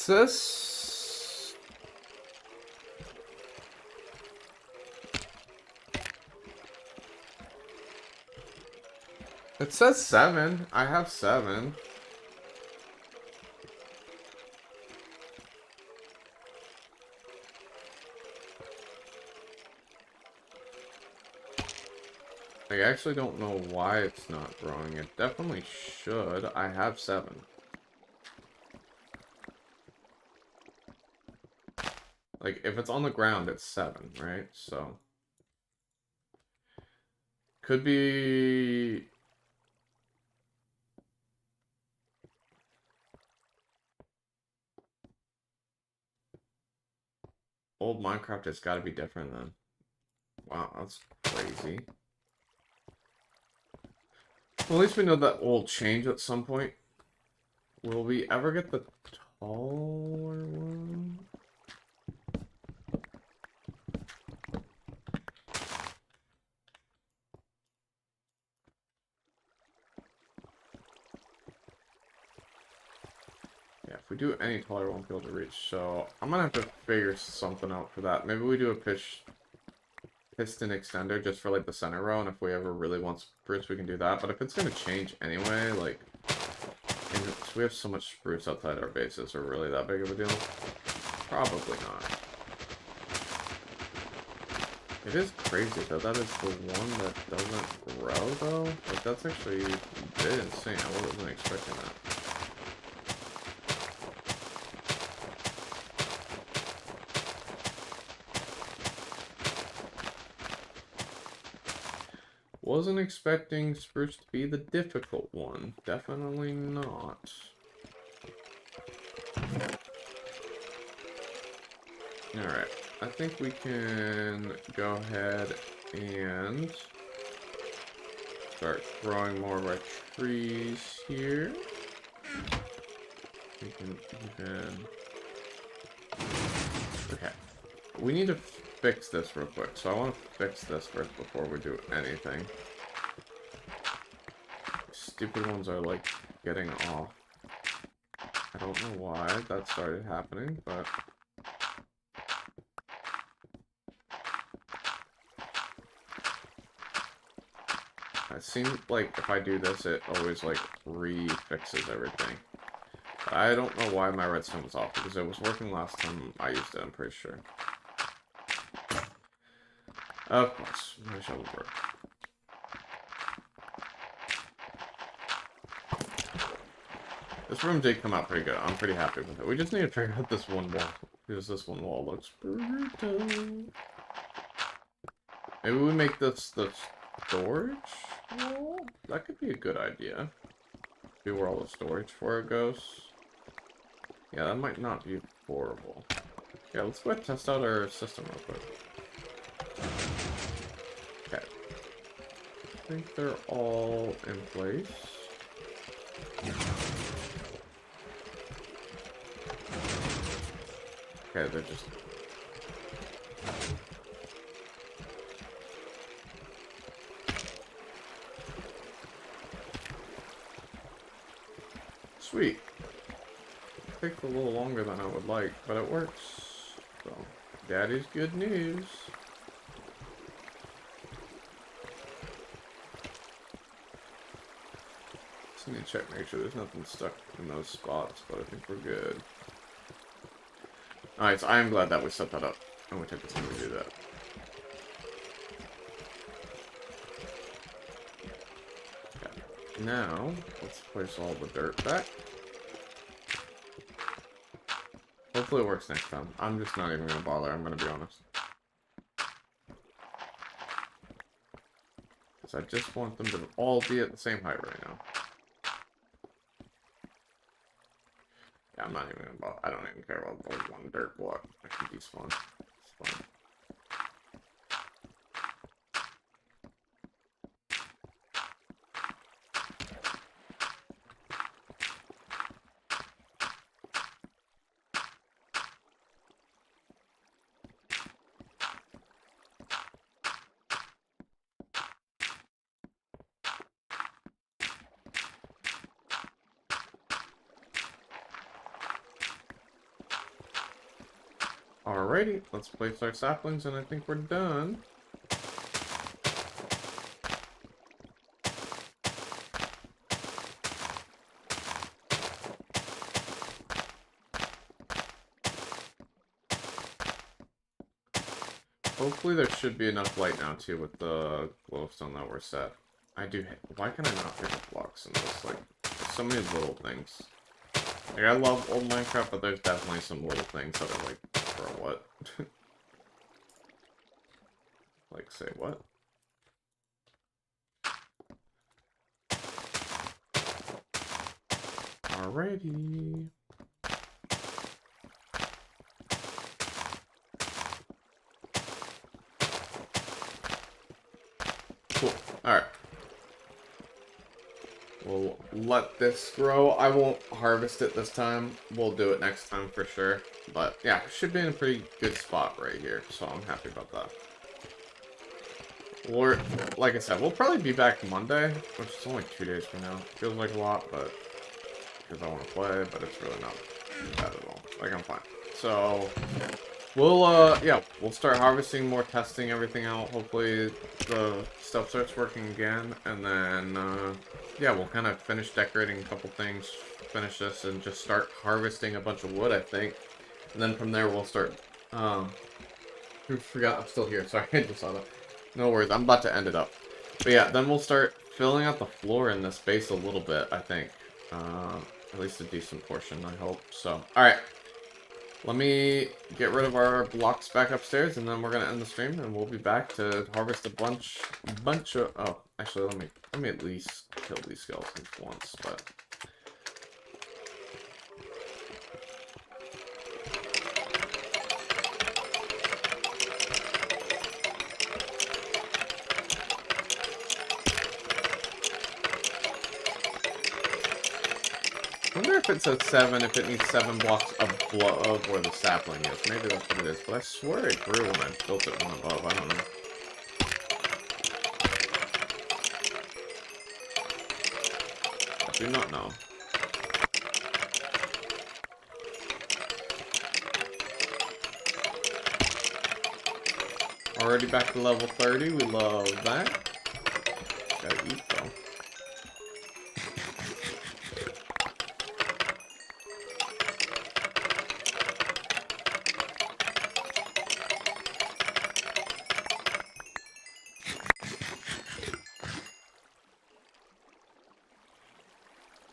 This it says 7. I have 7. I actually don't know why it's not growing. It definitely should. I have 7. Like, if it's on the ground, it's 7, right? So... could be... old Minecraft has got to be different then. Wow, that's crazy. Well, at least we know that will change at some point. Will we ever get the taller one? Yeah, If we do any taller, we won't be able to reach. So I'm gonna have to figure something out for that. Maybe we do a piston extender just for like the center row, and if we ever really want spruce, we can do that. But if it's gonna change anyway, like, and we have so much spruce outside our base, is it really that big of a deal? Probably not. It is crazy though. That is the one that doesn't grow though. Like that's actually a bit insane. I wasn't expecting that. Wasn't expecting spruce to be the difficult one. Definitely not. Alright. I think we can go ahead and start growing more of our trees here. We can even... Okay. We need to fix this real quick. So I want to fix this first before we do anything. Stupid ones are like getting off. I don't know why that started happening, but... It seems like if I do this, it always like re-fixes everything. But I don't know why my redstone was off, because it was working last time I used it, I'm pretty sure. Of course, my shovel broke. This room did come out pretty good. I'm pretty happy with it. We just need to figure out this one wall, because this one wall looks brutal. Maybe we make this the storage wall? That could be a good idea. See where all the storage for it goes. Yeah, that might not be horrible. Yeah, let's go ahead and test out our system real quick. Okay. I think they're all in place. Okay, they're just... Sweet. Takes a little longer than I would like, but it works. So, daddy's good news. Just need to check, make sure there's nothing stuck in those spots, but I think we're good. Alright, so I am glad that we set that up, and we took the time to do that. Okay. Now, let's place all the dirt back. Hopefully it works next time. I'm just not even going to bother, I'm going to be honest. Because I just want them to all be at the same height right now. Yeah, I'm not even going to bother. I don't even care about the one dirt block. I think he's fun. It's fun. Alrighty, let's place our saplings, and I think we're done. Hopefully there should be enough light now, too, with the glowstone that we're set. I do... Why can I not pick up blocks in this? Like, there's so many little things. Like, I love old Minecraft, but there's definitely some little things that are like... For what? Like, say what? Alrighty. Cool. Alright. We'll let this grow. I won't harvest it this time. We'll do it next time for sure. But yeah, should be in a pretty good spot right here. So I'm happy about that. Or, like I said, we'll probably be back Monday, which is only 2 days from now. Feels like a lot, but because I want to play, but it's really not bad at all. Like, I'm fine. So, we'll, yeah, we'll start harvesting more, testing everything out. Hopefully, the stuff starts working again. And then, yeah, we'll kind of finish decorating a couple things, finish this, and just start harvesting a bunch of wood, I think. And then from there, we'll start, I forgot I'm still here. Sorry, I just saw that. No worries, I'm about to end it up. But yeah, then we'll start filling out the floor in this base a little bit, I think. At least a decent portion, I hope. So, alright. Let me get rid of our blocks back upstairs, and then we're gonna end the stream, and we'll be back to harvest a bunch of... Oh, actually, let me at least kill these skeletons once, but... I wonder if it says 7, if it needs 7 blocks of where the sapling is. Maybe that's what it is. But I swear it grew when I built it one above. I don't know. I do not know. Already back to level 30. We love that. Gotta eat though.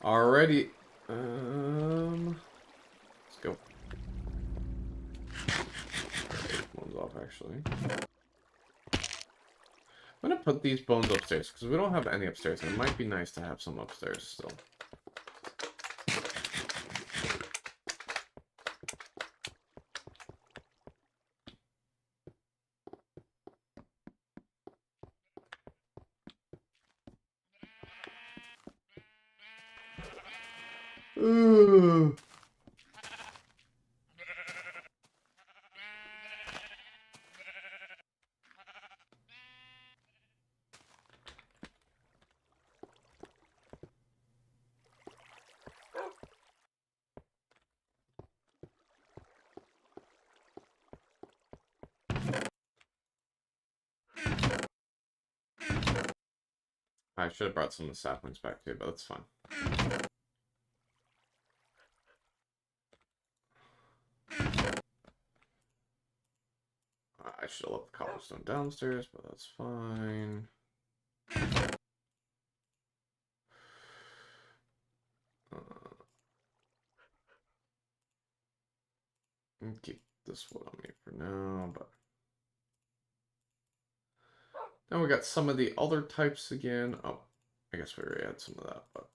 Alrighty. Let's go. Bones off, actually. I'm gonna put these bones upstairs, because we don't have any upstairs, and it might be nice to have some upstairs still. Ooh. I should have brought some of the saplings back too, but that's fine. I should have left the cobblestone downstairs, but that's fine. Keep this wood on me for now, but now we got some of the other types again. Oh, I guess we already had some of that, but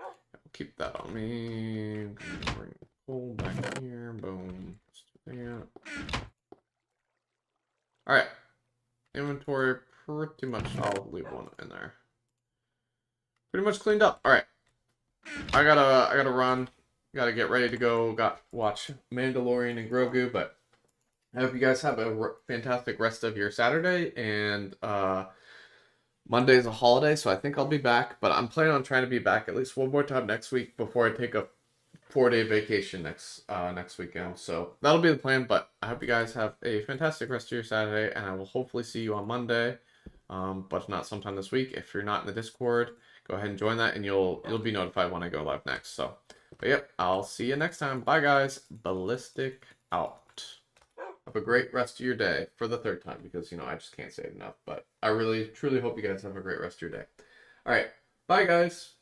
I'll keep that on me. Bring the coal back here. Boom. Let's do that. Alright. Inventory, pretty much, I'll leave one in there. Pretty much cleaned up. Alright. I gotta run. Gotta get ready to go. Got watch Mandalorian and Grogu, but I hope you guys have a fantastic rest of your Saturday, and Monday is a holiday, so I think I'll be back, but I'm planning on trying to be back at least one more time next week before I take a 4-day vacation next weekend. So that'll be the plan, but I hope you guys have a fantastic rest of your Saturday, and I will hopefully see you on Monday, but if not, sometime this week. If you're not in the Discord, go ahead and join that, and you'll be notified when I go live next. So, but yep, I'll see you next time. Bye, guys. Bellistic out. Have a great rest of your day for the 3rd time, because, you know, I just can't say it enough. But I really, truly hope you guys have a great rest of your day. All right. Bye, guys.